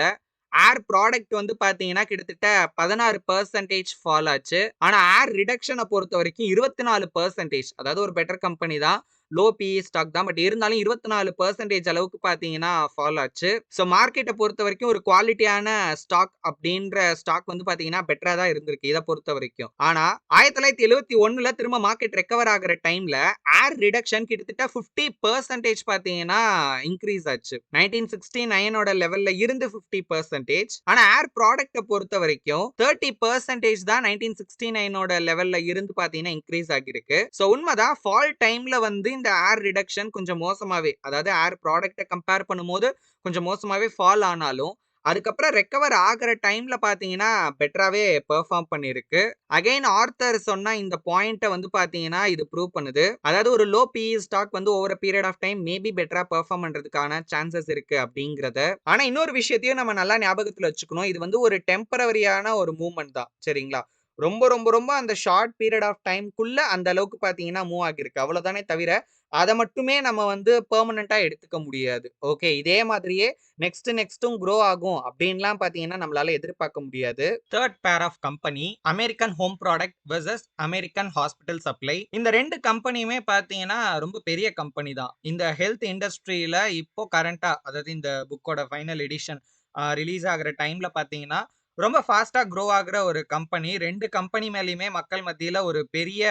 ஏர் ப்ராடக்ட் வந்து பாத்தீங்கன்னா கிட்டத்தட்ட 16% ஃபால் ஆச்சு. ஆனா ஏர் ரிடக்ஷனை பொறுத்த வரைக்கும் 24%, அதாவது ஒரு பெட்டர் கம்பெனி தான், லோ பிஇ ஸ்டாக் தான், பட் இருந்தாலும் 24% அளவுக்கு பாத்தீங்கன்னா ஃபால் ஆச்சு. ஸோ மார்க்கெட்டை பொறுத்த வரைக்கும் ஒரு குவாலிட்டியான ஸ்டாக் அப்படின்ற ஸ்டாக் வந்து பாத்தீங்கன்னா பெட்டரா தான் இருந்திருக்கு இதை பொறுத்த வரைக்கும். ஆனா 1971ல திரும்ப மார்க்கெட் ரெக்கவர் ஆகிற டைம்ல ஏர் ரிடக்ஷன் கிட்டத்தட்ட 50% பாத்தீங்கன்னா இன்க்ரீஸ் ஆச்சு. 1969ஓட லெவல்ல இருந்து 50%. ஆனா ஏர் ப்ராடக்ட்டை பொறுத்த வரைக்கும் 30% தான் 1969ஓட லெவல்ல இருந்து பாத்தீங்கன்னா இன்க்ரீஸ் ஆகிருக்கு. ஸோ உண்மைதான், ஃபால் டைம்ல வந்து இந்த ஏர் ரிடக்ஷன் கொஞ்சம் மோசமாவே, அதாவது ஏர் ப்ராடக்ட்டை கம்பேர் பண்ணும்போது கொஞ்சம் மோசமாவே ஃபால் ஆனாலும் அதுக்கப்புறம் ரெக்கவர் ஆகிற டைம்ல பாத்தீங்கன்னா பெட்டராவே பெர்ஃபார்ம் பண்ணிருக்கு. அகைன் ஆர்த்தர் சொன்ன இந்த பாயிண்ட்டை வந்து பாத்தீங்கன்னா இது ப்ரூவ் பண்ணுது. அதாவது ஒரு லோ பிஇ ஸ்டாக் வந்து over period of time maybe பெட்டரா பெர்ஃபார்ம் பண்றதுக்கான சான்சஸ் இருக்கு அப்படிங்கறத. ஆனா இன்னொரு விஷயத்தையும் நம்ம நல்லா ஞாபகத்துல வச்சுக்கணும், இது வந்து ஒரு டெம்பரவரியான ஒரு மூவ்மெண்ட் தான், சரிங்களா? ரொம்ப ரொம்ப ரொம்ப அந்த ஷார்ட் பீரியட் ஆஃப் டைம்க்குள்ள அந்த அளவுக்கு பாத்தீங்கன்னா மூவ் ஆகிருக்கு, அவ்வளவுதானே தவிர அதை மட்டுமே நம்ம வந்து பெர்மனண்டா எடுத்துக்க முடியாது. ஓகே, இதே மாதிரியே நெக்ஸ்ட்டும் க்ரோ ஆகும் அப்படின்லாம் பாத்தீங்கன்னா நம்மளால எதிர்பார்க்க முடியாது. Third pair of company American home product versus American hospital supply. இந்த ரெண்டு கம்பெனியுமே பாத்தீங்கன்னா ரொம்ப பெரிய கம்பெனி தான் இந்த ஹெல்த் இண்டஸ்ட்ரியில. இப்போ கரண்டா, அதாவது இந்த புக்கோட ஃபைனல் எடிஷன் ரிலீஸ் ஆகிற டைம்ல பாத்தீங்கன்னா ரொம்ப ஃபாஸ்டா க்ரோ ஆகுற ஒரு கம்பெனி. ரெண்டு கம்பெனி மேலேயுமே மக்கள் மத்தியில ஒரு பெரிய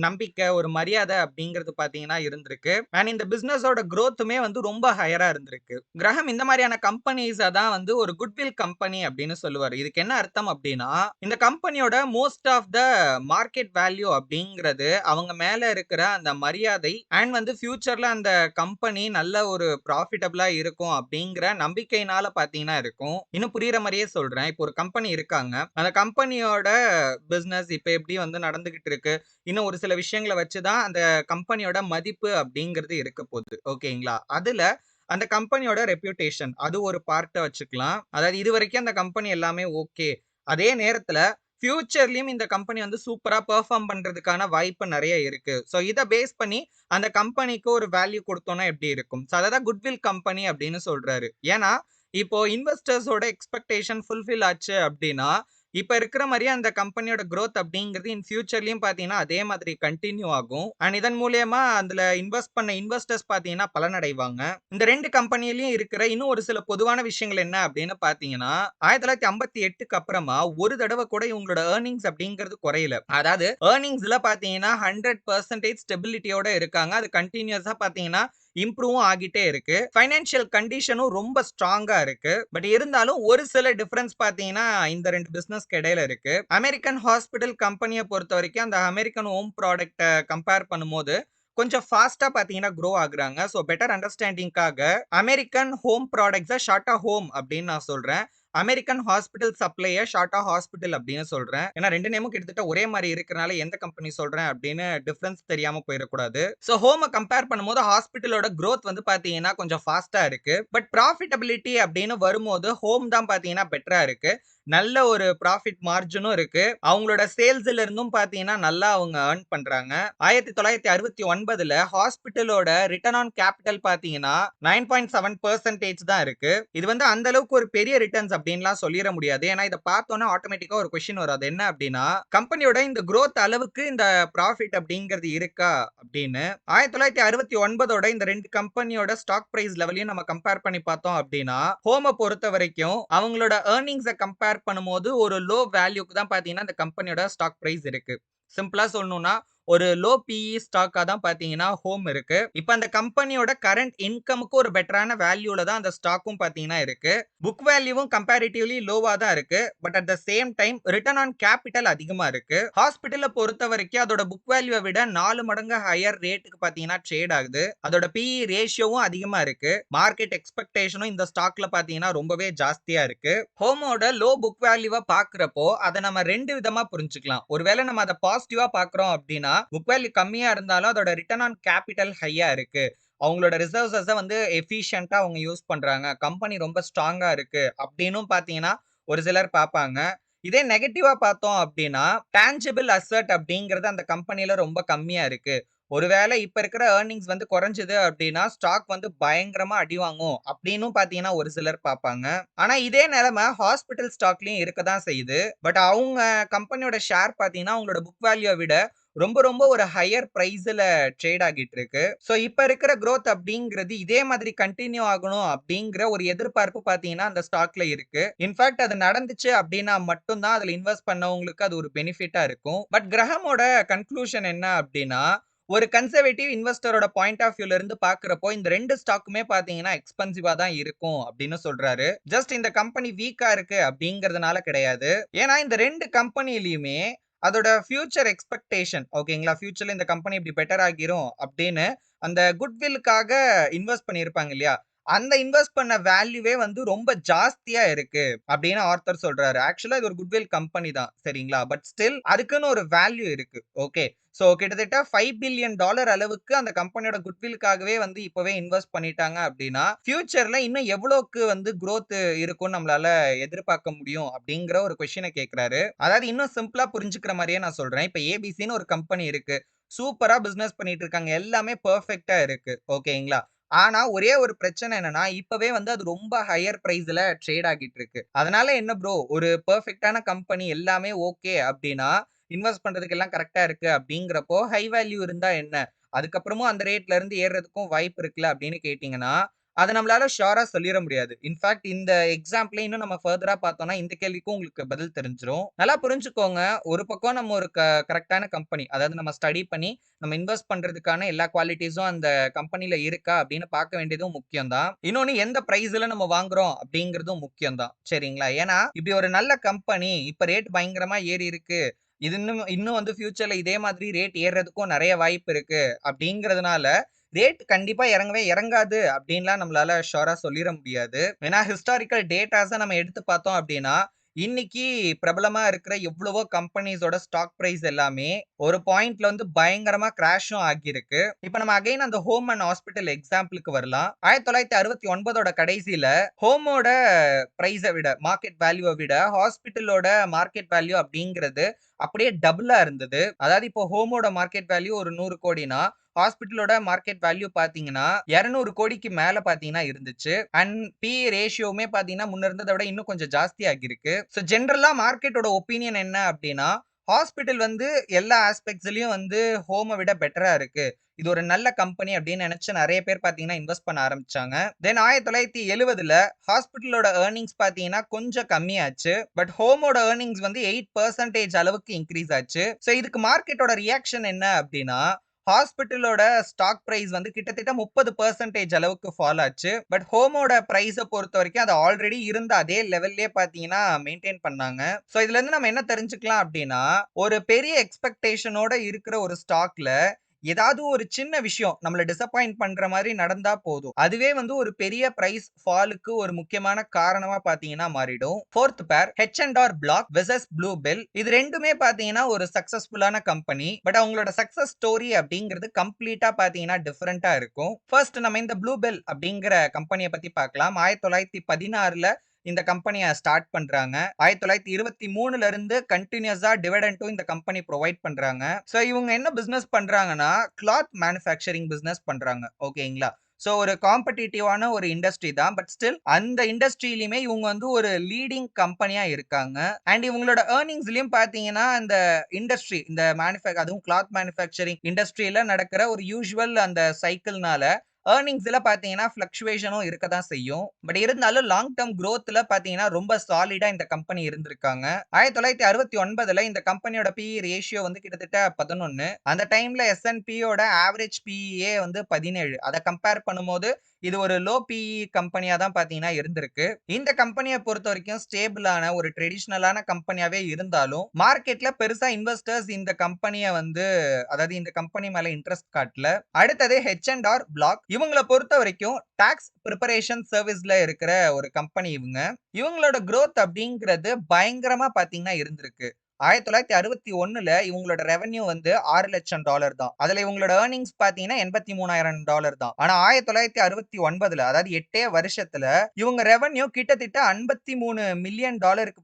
நம்பிக்கை, ஒரு மரியாதை அப்படிங்கிறது பாத்தீங்கன்னா இருந்திருக்கு. அண்ட் இந்த பிசினஸோட growthமே வந்து ரொம்ப ஹையரா இருந்திருக்கு. கிரஹம் இந்த மாதிரியான கம்பெனிஸ் தான் வந்து ஒரு குட்வில் கம்பெனி அப்படின்னு சொல்லுவாரு. இதுக்கு என்ன அர்த்தம் அப்படின்னா, இந்த கம்பெனியோட most of the market value அப்படிங்கிறது அவங்க மேல இருக்கிற அந்த மரியாதை அண்ட் வந்து ஃபியூச்சர்ல அந்த கம்பெனி நல்ல ஒரு ப்ராஃபிட்டபிளா இருக்கும் அப்படிங்கிற நம்பிக்கையினால பாத்தீங்கன்னா இருக்கும். இன்னும் புரியுற மாதிரியே சொல்றேன். இப்போ ஒரு கம்பெனி இருக்காங்க, அந்த கம்பெனியோட பிசினஸ் இப்ப எப்படி வந்து நடந்துகிட்டு இருக்கு, இன்னும் ஒரு சில விஷயங்களை வச்சுதான் அந்த கம்பெனியோட மதிப்பு அப்படிங்கிறது இருக்க போகுது. ஓகேங்களா? அதுல அந்த கம்பெனியோட ரெப்யூட்டேஷன் அது ஒரு பார்ட்டை வச்சுக்கலாம். அதாவது இது வரைக்கும் அந்த கம்பெனி எல்லாமே ஓகே, அதே நேரத்துல ஃபியூச்சர்லயும் இந்த கம்பெனி வந்து சூப்பரா பெர்ஃபார்ம் பண்றதுக்கான வாய்ப்பு நிறைய இருக்கு. ஸோ இதை பேஸ் பண்ணி அந்த கம்பெனிக்கு ஒரு வேல்யூ கொடுத்தோம்னா எப்படி இருக்கும்? ஸோ அதான் குட்வில் கம்பெனி அப்படின்னு சொல்றாரு. ஏன்னா இப்போ இன்வெஸ்டர்ஸோட எக்ஸ்பெக்டேஷன் ஃபுல்ஃபில் ஆச்சு அப்படின்னா இப்ப இருக்கிற மாதிரியே அந்த கம்பெனியோட growth அப்படிங்கிறது இன் ஃபியூச்சர்லயும் பாத்தீங்கன்னா அதே மாதிரி கண்டினியூ ஆகும். அண்ட் இதன் மூலியமா அதுல இன்வெஸ்ட் பண்ண இன்வெஸ்டர்ஸ் பாத்தீங்கன்னா பலனடைவாங்க. இந்த ரெண்டு கம்பெனிலயும் இருக்கிற இன்னும் ஒரு சில பொதுவான விஷயங்கள் என்ன அப்படின்னு பாத்தீங்கன்னா, 1958க்கு அப்புறமா ஒரு தடவை கூட இவங்களோட ஏர்னிங்ஸ் அப்படிங்கிறது குறையல. அதாவது ஏர்னிங்ஸ்ல பாத்தீங்கன்னா 100% ஸ்டெபிலிட்டியோட இருக்காங்க. அது கண்டினியூஸா பாத்தீங்கன்னா இம்ப்ரூவும் ஆகிட்டே இருக்கு. ஃபைனான்சியல் கண்டிஷனும் ரொம்ப ஸ்ட்ராங்கா இருக்கு. பட் இருந்தாலும் ஒரு சில டிஃபரன்ஸ் பாத்தீங்கன்னா இந்த ரெண்டு பிசினஸ்க்கு இடையில இருக்கு. அமெரிக்கன் ஹாஸ்பிட்டல் கம்பெனியை பொறுத்த வரைக்கும் அந்த அமெரிக்கன் ஹோம் ப்ராடக்ட்டை கம்பேர் பண்ணும்போது கொஞ்சம் ஃபாஸ்டா பாத்தீங்கன்னா க்ரோ ஆகுறாங்க. ஸோ பெட்டர் அண்டர்ஸ்டாண்டிங்காக அமெரிக்கன் ஹோம் ப்ராடக்ட்ஸை ஷார்ட்டா ஹோம் அப்படின்னு நான் சொல்றேன். அமெரிக்கன் ஹாஸ்பிட்டல் சப்ளையை ஷார்ட்டா ஹாஸ்பிட்டல் அப்படின்னு சொல்றேன். ஏன்னா ரெண்டு நேமும் கிட்டத்தட்ட ஒரே மாதிரி இருக்கிறனால எந்த கம்பெனி சொல்றேன் அப்படின்னு டிஃபரன்ஸ் தெரியாம போயிடக்கூடாது. ஸோ ஹோமை கம்பேர் பண்ணும்போது ஹாஸ்பிட்டலோட growth வந்து பாத்தீங்கன்னா கொஞ்சம் ஃபாஸ்டா இருக்கு. பட் ப்ராஃபிட்டபிலிட்டி அப்படின்னு வரும்போது ஹோம் தான் பாத்தீங்கன்னா பெட்டரா இருக்கு. நல்ல ஒரு ப்ராஃபிட் மார்ஜினும் இருக்கு. அவங்களோட சேல்ஸ்ல இருந்தும் பாத்தீங்கன்னா நல்லா அவங்க earn பண்றாங்க. 1969ல ஹாஸ்பிட்டலோட ரிட்டர்ன் ஆன் கேபிட்டல் பாத்தீங்கன்னா 9.7% தான் இருக்கு. இது வந்து அந்த அளவுக்கு ஒரு பெரிய ரிட்டர்ன்ஸ் அப்படின்லாம் சொல்லிற முடியாது. ஏன்னா இத பார்த்தோனே ஆட்டோமேட்டிக்கா ஒரு கொஸ்டின் வரும். அது என்ன அப்படின்னா, கம்பெனியோட இந்த குரோத் அளவுக்கு இந்த ப்ராஃபிட் அப்படிங்கிறது இருக்கா அப்படின்னு. 1969ஓட இந்த 2 கம்பெனியோட ஸ்டாக் பிரைஸ் லெவலையும் நம்ம கம்பேர் பண்ணி பார்த்தோம் அப்படின்னா, ஹோம பொறுத்தவரைக்கும் அவங்களோட எர்னிங்ஸ கம்பேர் பண்ணும்போது ஒரு லோ வேல்யூக்கு தான் பார்த்தீங்கன்னா, இந்த கம்பெனியோட ஸ்டாக் பிரைஸ் இருக்கு. சிம்பிளா சொல்லணும்னா, ஒரு லோ பிஇ ஸ்டாக்கா தான் பார்த்தீங்கன்னா ஹோம் இருக்கு. இப்ப அந்த கம்பெனியோட கரண்ட் இன்கம்க்கு ஒரு பெட்டரான வேல்யூல தான் அந்த ஸ்டாக்கும் பார்த்தீங்கன்னா இருக்கு. புக் வேல்யூவும் கம்பேரிட்டிவ்லி லோவா தான் இருக்கு. But at the same time return on capital அதிகமா இருக்கு. ஹாஸ்பிடல்ல பொறுத்தவரைக்கும் அதோட புக் வேல்யூவை விட 4 மடங்கு ஹையர் ரேட்டுக்கு பார்த்தீங்கன்னா ட்ரேட் ஆகுது. அதோட பிஇ ரேஷியோவும் அதிகமா இருக்கு. மார்க்கெட் எக்ஸ்பெக்டேஷனும் இந்த ஸ்டாக்ல பார்த்தீங்கன்னா ரொம்பவே ஜாஸ்தியா இருக்கு. ஹோமோட லோ புக் வேல்யூவ பார்க்கிறப்போ அத நம்ம 2 விதமா புரிஞ்சுக்கலாம். ஒருவேளை நம்ம அத பாசிட்டிவா பார்க்கிறோம் அப்படின்னா, புக் வேல்யூ கம்மியா இருந்தாலும் அதோட ரிட்டர்ன் ஆன் கேபிட்டல் ஹையா இருக்கு. அவங்களோட ரிசர்வ்ஸ வந்து எஃபிஷியன்ட்டா அவங்க யூஸ் பண்றாங்க. கம்பெனி ரொம்ப ஸ்ட்ராங்கா இருக்கு அப்படின்னும் பார்த்தீங்கன்னா, ஒரு சிலர் பார்ப்பாங்க. இதே நெகட்டிவா பார்த்தோம் அப்படின்னா, டான்ஜிபிள் அசெட் அப்படிங்கிறது அந்த கம்பெனில ரொம்ப கம்மியா இருக்கு. ஒருவேளை இப்ப இருக்கிற எர்னிங்ஸ் வந்து குறைஞ்சது அப்படின்னா, ஸ்டாக் வந்து பயங்கரமா அடி வாங்கும் அப்படின்னும் பார்த்தீங்கன்னா, ஒரு சிலர் பார்ப்பாங்க. ஆனா இதே நிலைமை ஹாஸ்பிட்டல் ஸ்டாக்லயும் இருக்க தான் செய்யுது. பட் அவங்க கம்பெனியோட ஷேர் பார்த்தீங்கன்னா, அவங்களோட புக் வேல்யூவ விட ரொம்ப ரொம்ப ஒரு ஹையர் பிரைஸ்ல ட்ரேட் ஆகிட்டு இருக்கு. சோ இப்ப இருக்கிற குரோத் அப்படிங்கிறது இதே மாதிரி கன்டின்யூ ஆகணும் அப்படிங்கிற ஒரு எதிர்பார்ப்பு பார்த்தீங்கன்னா, அந்த ஸ்டாக்ல இருக்கு. இன்ஃபாக்ட் அது நடந்துச்சு அப்படின்னா மட்டும் தான் அதுல இன்வெஸ்ட் பண்ணவங்களுக்கு அது ஒரு பெனிஃபிட்டா இருக்கும். பட் கிரஹமோட கன்க்ளூஷன் என்ன அப்படின்னா, ஒரு கன்சர்வேட்டிவ் இன்வெஸ்டரோட பாயிண்ட் ஆஃப் வியூல இருந்து பார்க்கிறப்போ, இந்த 2 ஸ்டாக்குமே பார்த்தீங்கன்னா எக்ஸ்பென்சிவா தான் இருக்கும் அப்படின்னு சொல்றாரு. ஜஸ்ட் இந்த கம்பெனி வீக்கா இருக்கு அப்படிங்கிறதுனால கிடையாது. ஏன்னா இந்த 2 கம்பெனிலயுமே அதோட ஃபியூச்சர் எக்ஸ்பெக்டேஷன் ஓகேங்களா? ஃபியூச்சர்ல இந்த கம்பெனி இப்படி பெட்டர் ஆகிரும் அப்படின்னு அந்த குட்வில்லுக்காக இன்வெஸ்ட் பண்ணியிருப்பாங்க இல்லையா? அந்த இன்வெஸ்ட் பண்ண வேல்யூவே வந்து ரொம்ப ஜாஸ்தியா இருக்கு அப்படின்னு ஆர்த்தர் சொல்றாரு. ஆக்சுவலா இது ஒரு குட்வில் கம்பெனி தான். சரிங்களா? பட் ஸ்டில் அதுக்குன்னு ஒரு வேல்யூ இருக்கு. ஓகே. சோ கிட்டத்தட்ட $5 பில்லியன் அளவுக்கு அந்த கம்பெனியோட குட்வில்லுக்காகவே வந்து இப்பவே இன்வெஸ்ட் பண்ணிட்டாங்க அப்படின்னா, ஃபியூச்சர்ல இன்னும் எவ்வளோக்கு வந்து குரோத் இருக்கும்னு நம்மளால எதிர்பார்க்க முடியும் அப்படிங்கிற ஒரு கொஸ்டின கேட்கிறாரு. அதாவது இன்னும் சிம்பிளா புரிஞ்சுக்கிற மாரியே நான் சொல்றேன். இப்ப ஏபிசின்னு ஒரு கம்பெனி இருக்கு. சூப்பரா பிசினஸ் பண்ணிட்டு இருக்காங்க. எல்லாமே பெர்ஃபெக்ட்டா இருக்கு. ஓகேங்களா? ஆனா, ஒரே ஒரு பிரச்சனை என்னன்னா, இப்பவே வந்து அது ரொம்ப ஹையர் பிரைஸ்ல ட்ரேட் ஆகிட்டு இருக்கு. அதனால என்ன ப்ரோ, ஒரு பெர்ஃபெக்ட்டான கம்பெனி எல்லாமே ஓகே அப்டின்னா, இன்வெஸ்ட் பண்றதுக்கு எல்லாம் கரெக்ட்டா இருக்கு அப்டிங்கிறப்போ, ஹை வேல்யூ இருந்தா என்ன? அதுக்கப்புறமும் அந்த ரேட்ல இருந்து ஏறுறதுக்கும் வாய்ப்பு இருக்குல்ல அப்டின்னு கேட்டீங்கன்னா, அத நம்மளால ஷூரா சொல்லிற முடியாது. இன்ஃபாக்ட் இந்த எக்ஸாம்பிளே இன்னும் நம்ம ஃபர்தரா பார்த்தோம்னா, இந்த கேள்விக்கும் உங்களுக்கு பதில் தெரிஞ்சிரும். நல்லா புரிஞ்சுக்கோங்க. ஒரு பக்கம் நம்ம ஒரு கரெக்ட்டான கம்பெனி, அதாவது நம்ம ஸ்டடி பண்ணி நம்ம இன்வெஸ்ட் பண்றதுக்கான எல்லா குவாலிட்டீஸும் அந்த கம்பெனில இருக்கா அப்படின்னு பார்க்க வேண்டியதும் முக்கியம் தான். இன்னொன்னு எந்த பிரைஸ்ல நம்ம வாங்குறோம் அப்படிங்கிறதும் முக்கியம் தான். சரிங்களா? ஏன்னா, இப்படி ஒரு நல்ல கம்பெனி இப்ப ரேட் பயங்கரமா ஏறி இருக்கு. இது இன்னும் இன்னும் வந்து ஃபியூச்சர்ல இதே மாதிரி ரேட் ஏறுறதுக்கும் நெறைய வாய்ப்பு இருக்கு அப்படிங்கிறதுனால, ரேட் கண்டிப்பா இறங்கவே இறங்காது அப்படின்லாம் நம்மளால ஷூரா சொல்லிற முடியாது. ஏன்னா ஹிஸ்டாரிக்கல் டேட்டாஸ நம்ம எடுத்து பார்த்தோம் அப்படின்னா, இன்னைக்கு பிரபலமா இருக்கிற எவ்வளவோ கம்பெனிஸோட ஸ்டாக் பிரைஸ் எல்லாமே ஒரு பாயிண்ட்ல வந்து பயங்கரமா கிராஷும் ஆகியிருக்கு. இப்ப நம்ம அகைன் அந்த ஹோம் அண்ட் ஹாஸ்பிட்டல் எக்ஸாம்பிளுக்கு வரலாம். 1969ஓட கடைசியில ஹோமோட பிரைஸ விட, மார்க்கெட் வேல்யூவ விட ஹாஸ்பிட்டலோட மார்க்கெட் வேல்யூ அப்படிங்கிறது அப்படியே டபுளா இருந்தது. அதாவது இப்போ ஹோமோட மார்க்கெட் வேல்யூ ஒரு 100 கோடினா, ஹாஸ்பிட்டலோட மார்க்கெட் வேல்யூ பார்த்தீங்கன்னா, 200 கோடிக்கு மேல பார்த்தீங்கன்னா இருந்துச்சு. அண்ட் பிஇ ரேஷியோவுமே பார்த்தீங்கன்னா, முன்ன இருந்தத விட இன்னும் கொஞ்சம் ஜாஸ்தி ஆகியிருக்கு. ஸோ ஜெனரலா மார்க்கெட்டோட ஒப்பீனியன் என்ன அப்டின்னா, ஹாஸ்பிட்டல் வந்து எல்லா ஆஸ்பெக்ட்ஸ்லயும் வந்து ஹோம விட பெட்டரா இருக்கு. இது ஒரு நல்ல கம்பெனி அப்டின்னு நெனச்சு நெறைய பேர் பார்த்தீங்கன்னா, இன்வெஸ்ட் பண்ண ஆரம்பிச்சாங்க. தென் 1970ல ஹாஸ்பிட்டலோட எர்னிங்ஸ் பார்த்தீங்கன்னா, கொஞ்சம் கம்மியாச்சு. பட் ஹோமோட எர்னிங்ஸ் வந்து 8% அளவுக்கு இன்கிரீஸ் ஆச்சு. ஸோ இதுக்கு மார்க்கெட்டோட ரியாக்ஷன் என்ன அப்டின்னா, ஹாஸ்பிட்டலோட ஸ்டாக் பிரைஸ் வந்து கிட்டத்தட்ட 30% அளவுக்கு ஃபால் ஆச்சு. பட் ஹோமோட பிரைஸ பொறுத்தவரைக்கும் அது ஆல்ரெடி இருந்த அதே லெவல்லயே பார்த்தீங்கன்னா மெயின்டெயின் பண்ணாங்க. சோ இதுல இருந்து நம்ம என்ன தெரிஞ்சுக்கலாம் அப்டின்னா, ஒரு பெரிய எக்ஸ்பெக்டேஷனோட இருக்கிற ஒரு ஸ்டாக்ல ஏதாவது ஒரு சின்ன விஷயம் நம்மள டிசப்பாயிண்ட் பண்ற மாரி நடந்தா போதும். அதுவே வந்து ஒரு பெரிய பிரைஸ் ஃபாலுக்கு ஒரு முக்கியமான காரணமா பார்த்தீங்கன்னா மாறிடும். 4த் பேர் H&R Block versus Blue Bell. இது 2மே பார்த்தீங்கன்னா ஒரு சக்சஸ்ஃபுல்லான கம்பெனி. பட் அவங்களோட சக்சஸ் ஸ்டோரி அப்படிங்கிறது கம்ப்ளீட்டா பார்த்தீங்கன்னா டிஃபரெண்ட்டா இருக்கும். ஃபர்ஸ்ட் நம்ம இந்த Blue Bell அப்படிங்கிற கம்பெனிய பத்தி பார்க்கலாம். 1916ல இந்த கம்பெனிய ஸ்டார்ட் பண்றாங்க. 1923ல இருந்து கன்டினியூஸா டிவிடெண்டும் இந்த கம்பெனி புரொவைட் பண்றாங்க. சோ இவங்க என்ன பிசினஸ் பண்றாங்கன்னா, கிளாத் மேனுஃபேக்சரிங் பிசினஸ் பண்றாங்க. ஓகேங்களா? சோ ஒரு காம்படிட்டிவான ஒரு இண்டஸ்ட்ரி தான். பட் ஸ்டில் அந்த இண்டஸ்ட்ரியிலுமே இவங்க வந்து ஒரு லீடிங் கம்பெனியா இருக்காங்க. அண்ட் இவங்களோட ஏர்னிங்ஸ்லயும் பார்த்தீங்கன்னா, இந்த இண்டஸ்ட்ரி இந்த அதுவும் கிளாத் மேனுஃபேக்சரிங் இண்டஸ்ட்ரியில நடக்கிற ஒரு யூசுவல் அந்த சைக்கிள்னால ஏர்னிங்ஸ்ல பார்த்தீங்கன்னா, ஃப்ளக்சுவேஷனும் இருக்க தான் செய்யும். பட் இருந்தாலும் லாங் டெர்ம் குரோத்ல பார்த்தீங்கன்னா, ரொம்ப சாலிடா இந்த கம்பெனி இருந்திருக்காங்க. 1969ல இந்த கம்பெனியோட பிஇ ரேஷியோ வந்து கிட்டத்தட்ட 11. அந்த டைம்ல S&P யோட ஆவரேஜ் பிஇயே வந்து 17. அத கம்பேர் பண்ணும்போது இது ஒரு லோ பிஇ கம்பெனியா தான் பார்த்தீங்கன்னா இருந்திருக்கு. இந்த கம்பெனிய பொறுத்தவரைக்கும் ஸ்டேபிளான ஒரு ட்ரெடிஷனலான கம்பெனியாவே இருந்தாலும், மார்க்கெட்ல பெருசா இன்வெஸ்டர்ஸ் இந்த கம்பெனிய வந்து அதாவது இந்த கம்பெனி மேல இன்ட்ரெஸ்ட் காட்டல. அடுத்தது H&R Block. இவங்கள பொறுத்தவரைக்கும் டாக்ஸ் பிரிப்பரேஷன் சர்வீஸ்ல இருக்கிற ஒரு கம்பெனி இவங்க. இவங்களோட குரோத் அப்படிங்கிறது பயங்கரமா பார்த்தீங்கன்னா இருந்திருக்கு. 1961ல இவங்களோட ரெவென்யூ வந்து $6,00,000 தான். அதுல இவங்களோட ஏர்னிங்ஸ் பார்த்தீங்கன்னா $83,000 தான். ஆனா 1969ல அதாவது 8 வருஷத்துல இவங்க ரெவென்யூ கிட்டத்தட்ட $53 மில்லியன்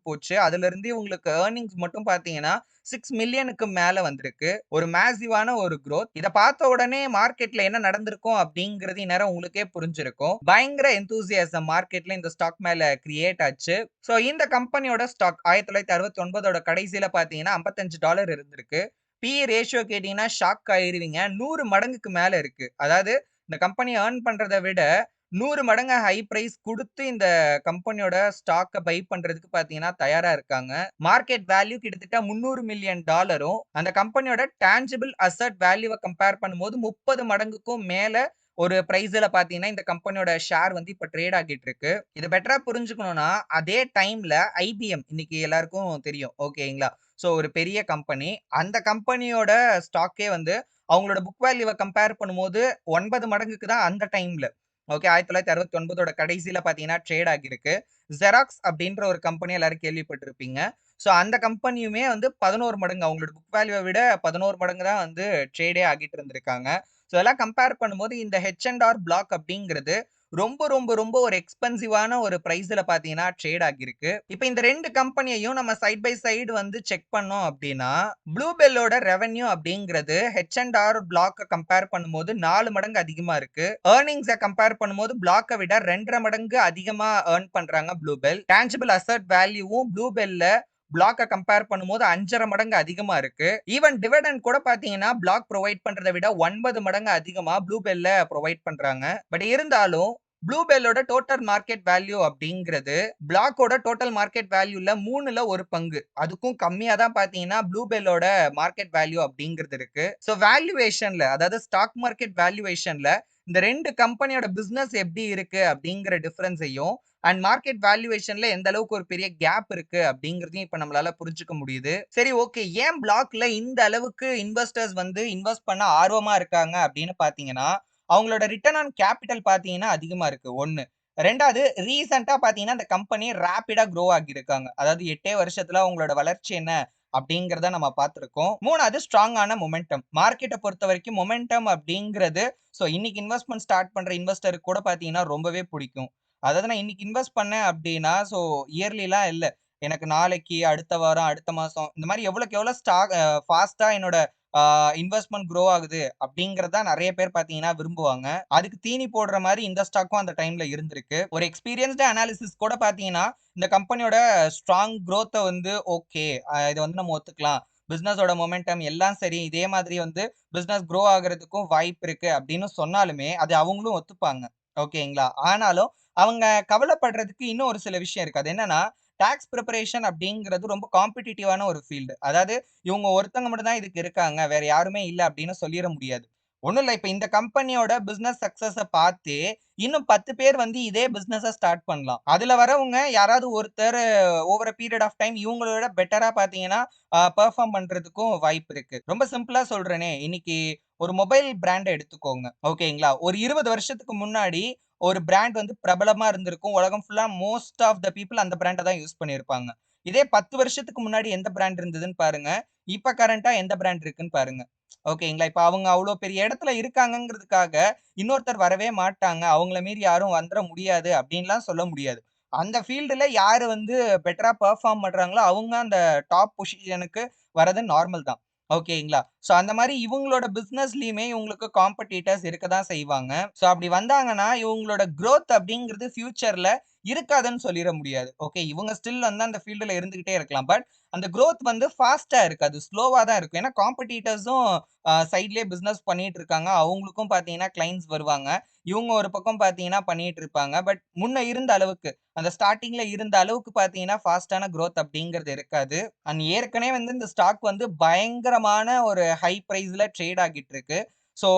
போச்சு. அதிலிருந்து இவங்களுக்கு ஏர்னிங்ஸ் மட்டும் பார்த்தீங்கன்னா 6 மில்லியனுக்கு மேல வந்திருக்கு. ஒரு மேசிவான ஒரு குரோத். இத பார்த்த உடனே மார்க்கெட்ல என்ன நடந்திருக்கும் அப்படிங்கிறது இந்நேரம் உங்களுக்கே புரிஞ்சிருக்கும். பயங்கர எந்தூசியாசம் மார்க்கெட்ல இந்த ஸ்டாக் மேல கிரியேட் ஆச்சு. சோ இந்த கம்பெனியோட ஸ்டாக் 1969ஓட கடைசியில பார்த்தீங்கன்னா $55 இருந்திருக்கு. பிஇ ரேஷியோ கேட்டீங்கன்னா ஷாக் ஆயிருவீங்க. 100 மடங்குக்கு மேல இருக்கு. அதாவது இந்த கம்பெனி ஏர்ன் பண்றத விட 100 மடங்கு ஹை பிரைஸ் குடுத்து இந்த கம்பெனியோட ஸ்டாக்க பை பண்றதுக்கு பார்த்தீங்கன்னா தயாரா இருக்காங்க. மார்க்கெட் வேல்யூ கிட்டத்தட்ட $300 மில்லியன் அந்த கம்பெனியோட டான்ஜிபிள் அசெட் வேல்யூவ கம்பேர் பண்ணும்போது 30 மடங்குக்கும் மேல ஒரு பிரைஸ்ல பார்த்தீங்கன்னா, இந்த கம்பெனியோட ஷேர் வந்து இப்ப ட்ரேட் ஆகிட்டு இருக்கு. இத பெட்டரா புரிஞ்சுக்கணும்னா, அதே டைம்ல ஐபிஎம் இன்னைக்கு எல்லாருக்கும் தெரியும். ஓகேங்களா? சோ ஒரு பெரிய கம்பெனி. அந்த கம்பெனியோட ஸ்டாக்கே வந்து அவங்களோட புக் வேல்யூவ கம்பேர் பண்ணும்போது 9 மடங்குக்கு தான் அந்த டைம்ல. ஓகே 1969ஓட கடைசியில பார்த்தீங்கன்னா ட்ரேட் ஆகியிருக்கு. ஜெராக்ஸ் அப்படின்ற ஒரு கம்பெனி எல்லாரும் கேள்விப்பட்டிருப்பீங்க. சோ அந்த கம்பெனியுமே வந்து 11 மடங்கு அவங்களோட புக் வேல்யூவ விட 11 மடங்கு தான் வந்து ட்ரேடே ஆகிட்டு இருந்திருக்காங்க. சோ இதெல்லாம் கம்பேர் பண்ணும்போது இந்த H&R Block அப்படிங்கிறது ரொம்ப ரொம்ப ரொம்ப ஒரு எக்ஸ்பென்சிவான ஒரு பிரைஸ்ல பார்த்தீங்கன்னா ட்ரேட் ஆகியிருக்கு. இப்ப இந்த 2 கம்பெனியையும் நம்ம சைட் பை சைடு வந்து செக் பண்ணோம் அப்படின்னா, ப்ளூ பெல்லோட ரெவென்யூ அப்படிங்கிறது H&R Block கம்பேர் பண்ணும்போது 4 மடங்கு அதிகமா இருக்கு. ஏர்னிங்ஸ கம்பேர் பண்ணும்போது Blockஅ விட 2 1/2 மடங்கு அதிகமா ஏர்ன் பண்றாங்க ப்ளூ பெல். டான்ஜிபிள் அசெட் வேல்யூவும் ப்ளூ பெல்ல பிளாக்க கம்பேர் பண்ணும்போது 5 1/2 மடங்கு அதிகமா இருக்கு. ஈவன் டிவிடெண்ட் கூட பார்த்தீங்கன்னா, பிளாக் புரொவைட் பண்றத விட 9 மடங்கு அதிகமா ப்ளூ பெல்ல புரொவைட் பண்றாங்க. பட் இருந்தாலும் ப்ளூ பெல்லோட டோட்டல் மார்க்கெட் வேல்யூ அப்படிங்கிறது பிளாக்கோட டோட்டல் மார்க்கெட் வேல்யூல 3ல 1 பங்கு. அதுக்கும் கம்மியா தான் பார்த்தீங்கன்னா, ப்ளூ பெல்லோட மார்க்கெட் வேல்யூ அப்படிங்கிறது இருக்கு. சோ வேல்யூவேஷன்ல அதாவது ஸ்டாக் மார்க்கெட் வேல்யூவேஷன்ல இந்த 2 கம்பெனியோட பிசினஸ் எப்படி இருக்கு அப்படிங்கிற டிஃபரன்ஸையும் அண்ட் மார்க்கெட் வேல்யூவேஷன்ல எந்த அளவுக்கு ஒரு பெரிய கேப் இருக்கு அப்படிங்கிறதையும் இப்ப நம்மளால புரிஞ்சுக்க முடியுது. சரி ஓகே. ஏன் பிளாக்ல இந்த அளவுக்கு இன்வெஸ்டர்ஸ் வந்து இன்வெஸ்ட் பண்ண ஆர்வமா இருக்காங்க அப்படின்னு பார்த்தீங்கன்னா, அவங்களோட ரிட்டர்ன் ஆன் கேப்பிட்டல் பார்த்தீங்கன்னா அதிகமா இருக்கு 1. 2வது ரீசென்ட்டா பார்த்தீங்கன்னா, இந்த கம்பெனி ராபிடா குரோ ஆகியிருக்காங்க. அதாவது 8 வருஷத்துல அவங்களோட வளர்ச்சி என்ன அப்படிங்கிறத நம்ம பார்த்திருக்கோம். 3வது ஸ்ட்ராங்கான மொமெண்டம். மார்க்கெட்ட பொறுத்தவரைக்கும் மொமெண்டம் அப்படிங்கிறது இன்னைக்கு இன்வெஸ்ட்மென்ட் ஸ்டார்ட் பண்ற இன்வெஸ்டருக்கு கூட பார்த்தீங்கன்னா ரொம்பவே பிடிக்கும். அதாவது நான் இன்னைக்கு இன்வெஸ்ட் பண்ணேன் அப்படின்னா, இயர்லிலாம் இல்ல. எனக்கு நாளைக்கு, அடுத்த வாரம், அடுத்த மாசம் இந்த மாரி எவ்வளோக்கு எவ்வளோ ஃபாஸ்ட்டா என்னோட ஆ இன்வெஸ்ட்மென்ட் குரோ ஆகுது அப்படிங்கிறது தான் நெறைய பேர் பார்த்தீங்கன்னா விரும்புவாங்க. அதுக்கு தீனி போடுற மாரி இந்த ஸ்டாக்கும் அந்த டைம்ல இருந்திருக்கு. ஒரு எக்ஸ்பீரியன்ஸ்டு அனாலிசிஸ் கூட பார்த்தீங்கன்னா, இந்த கம்பெனியோட ஸ்ட்ராங் குரோத்த வந்து ஓகே. இத வந்து நம்ம ஒத்துக்கலாம். பிசினஸோட மொமெண்டம் எல்லாம் சரி. இதே மாதிரி வந்து பிசினஸ் குரோ ஆகுறதுக்கும் வாய்ப்பு இருக்கு அப்படின்னு சொன்னாலுமே, அது அவங்களும் ஒத்துப்பாங்க. ஓகேங்களா? ஆனாலும் அவங்க கவலைப்படுறதுக்கு இன்னும் ஒரு சில விஷயம் இருக்கு. அது என்னன்னா, டாக்ஸ் பிரிப்பரேஷன் அப்படிங்கிறது ரொம்ப காம்படிட்டிவான ஒரு ஃபீல்டு. அதாவது இவங்க ஒருத்தவங்க மட்டும் தான் இதுக்கு இருக்காங்க. வேற யாருமே இல்ல அப்படின்னு சொல்லிற முடியாது. ஒண்ணும் இல்ல. இப்ப இந்த கம்பெனியோட பிசினஸ் சக்சஸ பார்த்தே, இன்னும் 10 பேர் வந்து இதே பிசினஸ ஸ்டார்ட் பண்ணலாம். அதுல வரவங்க யாராவது ஒருத்தர் over a period of time இவங்கள விட பெட்டரா பார்த்தீங்கன்னா, பெர்ஃபார்ம் பண்றதுக்கும் வாய்ப்பு இருக்கு. ரொம்ப சிம்பிளா சொல்றேனே, இன்னைக்கு ஒரு மொபைல் பிராண்ட எடுத்துக்கோங்க. ஓகேங்களா? ஒரு 20 வருஷத்துக்கு முன்னாடி ஒரு பிராண்ட் வந்து பிரபலமா இருந்திருக்கும். உலகம் ஃபுல்லா மோஸ்ட் ஆஃப் த பீப்பிள் அந்த பிராண்ட தான் யூஸ் பண்ணியிருப்பாங்க. இதே 10 வருஷத்துக்கு முன்னாடி எந்த பிராண்ட் இருந்ததுன்னு பாருங்க. இப்ப கரண்ட்டா எந்த பிராண்ட் இருக்குன்னு பாருங்க. ஓகேங்களா? இப்ப அவங்க அவ்ளோ பெரிய இடத்துல இருக்காங்கங்கிறதுக்காக, இன்னொருத்தர் வரவே மாட்டாங்க. அவங்கள மீறி யாரும் வந்துர முடியாது அப்டின்லாம் சொல்ல முடியாது. அந்த ஃபீல்டுல யாரு வந்து பெட்டரா பெர்ஃபார்ம் பண்றாங்களோ, அவங்க அந்த டாப் பொசிஷனுக்கு வரது நார்மல் தான். ஓகேங்களா? சோ அந்த மாரி இவங்களோட பிசினஸ்லயுமே இவங்களுக்கு காம்படிட்டர்ஸ் இருக்க தான் செய்வாங்க. சோ அப்படி வந்தாங்கன்னா, இவங்களோட குரோத் அப்படிங்கிறது ஃபியூச்சர்ல இருக்காதுன்னு சொல்லிற முடியாது. ஓகே, இவங்க ஸ்டில் வந்து அந்த ஃபீல்டுல இருந்துகிட்டே இருக்கலாம். பட் அந்த குரோத் வந்து ஃபாஸ்ட்டா இருக்காது. ஸ்லோவா தான் இருக்கும். ஏன்னா காம்படிட்டர்ஸும் சைட்லயே பிசினஸ் பண்ணிட்டு இருக்காங்க. அவங்களுக்கும் பார்த்தீங்கன்னா கிளையன்ட்ஸ் வருவாங்க. இவங்க ஒரு பக்கம் பார்த்தீங்கன்னா பண்ணிட்டு இருப்பாங்க. பட் முன்ன இருந்த அளவுக்கு, அந்த ஸ்டார்ட்டிங்ல இருந்த அளவுக்கு பார்த்தீங்கன்னா ஃபாஸ்ட்டான குரோத் அப்படிங்கிறது இருக்காது. அண்ட் ஏற்கனவே வந்து இந்த ஸ்டாக் வந்து பயங்கரமான ஒரு ஹை பிரைஸ்ல ட்ரேட் ஆகிட்டு இருக்கு. ஸோ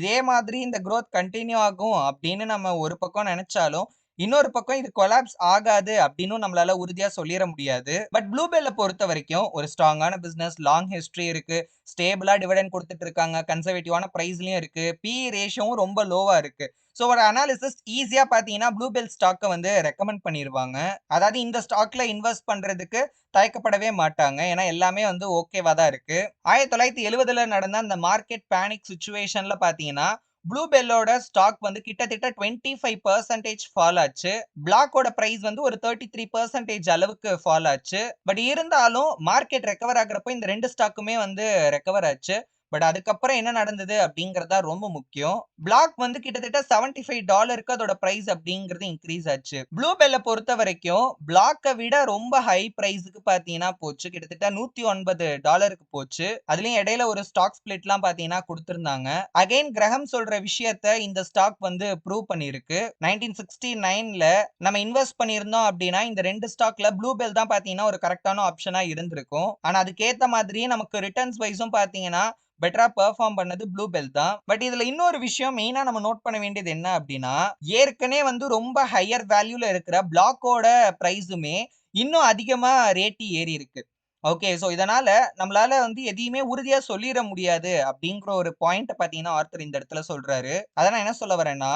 இதே மாதிரி இந்த குரோத் கன்டின்யூ ஆகும் அப்படின்னு நம்ம ஒரு பக்கம் நெனச்சாலும், இன்னொரு பக்கம் இது கொலாப்ஸ் ஆகாது அப்படின்னும் நம்மளால உறுதியா சொல்லிற முடியாது. பட் ப்ளூ பெல்ல பொறுத்தவரைக்கும் ஒரு ஸ்ட்ராங்கான பிசினஸ், லாங் ஹிஸ்டரி இருக்கு. ஸ்டேபிளா டிவிடெண்ட் குடுத்துட்டு இருக்காங்க. கன்சர்வேட்டிவான பிரைஸ்லயும் இருக்கு. பிஇ ரேஷியோவும் ரொம்ப லோவா இருக்கு. சோ ஒரு அனாலிசிஸ் ஈஸியா பார்த்தீங்கன்னா, ப்ளூ பெல் ஸ்டாக்க வந்து ரெக்கமெண்ட் பண்ணிருவாங்க. அதாவது இந்த ஸ்டாக்ல இன்வெஸ்ட் பண்றதுக்கு தயக்கப்படவே மாட்டாங்க. ஏன்னா எல்லாமே வந்து ஓகேவா தான் இருக்கு. 1970ல நடந்த அந்த மார்க்கெட் பேனிக் சிச்சுவேஷன்ல பார்த்தீங்கன்னா, ப்ளூ பெல்லோட ஸ்டாக் வந்து கிட்டத்தட்ட 25% ஃபால் ஆச்சு. பிளாக்கோட பிரைஸ் வந்து ஒரு 33% அளவுக்கு ஃபால் ஆச்சு. பட் இருந்தாலும் மார்க்கெட் ரெக்கவர் ஆகுறப்போ இந்த 2 ஸ்டாக்குமே வந்து ரெக்கவர் ஆச்சு. பட் அதுக்கப்புறம் என்ன நடந்தது அப்படிங்கிறது தான் ரொம்ப முக்கியம். பிளாக் வந்து கிட்டத்தட்ட $75க்கு அதோட பிரைஸ் அப்படிங்கிறது இன்கிரீஸ் ஆச்சு. ப்ளூ பெல்ல பொறுத்தவரைக்கும் பிளாக்க விட ரொம்ப ஹை பிரைஸ்க்கு பார்த்தீங்கன்னா போச்சு. கிட்டத்தட்ட $109க்கு போச்சு. அதுலயும் இடையில ஒரு ஸ்டாக் ஸ்பிளிட்லாம் பார்த்தீங்கன்னா குடுத்திருந்தாங்க. அகைன் கிரஹம் சொல்ற விஷயத்த இந்த ஸ்டாக் வந்து ப்ரூவ் பண்ணியிருக்கு. 1969ல நம்ம இன்வெஸ்ட் பண்ணியிருந்தோம் அப்படின்னா, இந்த 2 ஸ்டாக்ல ப்ளூ பெல் தான் பார்த்தீங்கன்னா ஒரு கரெக்ட்டான ஆப்ஷனா இருந்திருக்கும். ஆனா அதுக்கேத்த மாதிரியே நமக்கு ரிட்டர்ன்ஸ் வைஸும் பார்த்தீங்கன்னா, பெட்டரா பெர்ஃபார்ம் பண்ணது ப்ளூ பெல் தான். பட் இதுல இன்னொரு விஷயம் மெயினா நம்ம நோட் பண்ண வேண்டியது என்ன அப்படின்னா, ஏற்கனவே வந்து ரொம்ப ஹையர் வேல்யூல இருக்கிற பிளாக்கோட பிரைஸுமே இன்னும் அதிகமா ரேட் ஏறி இருக்கு. ஓகே. சோ இதனால நம்மளால வந்து எதையுமே உறுதியா சொல்லிற முடியாது அப்படிங்கிற ஒரு பாயிண்ட்ட பார்த்தீங்கன்னா, ஆர்தர் இந்த இடத்துல சொல்றாரு. அத நான் என்ன சொல்ல வரேன்னா,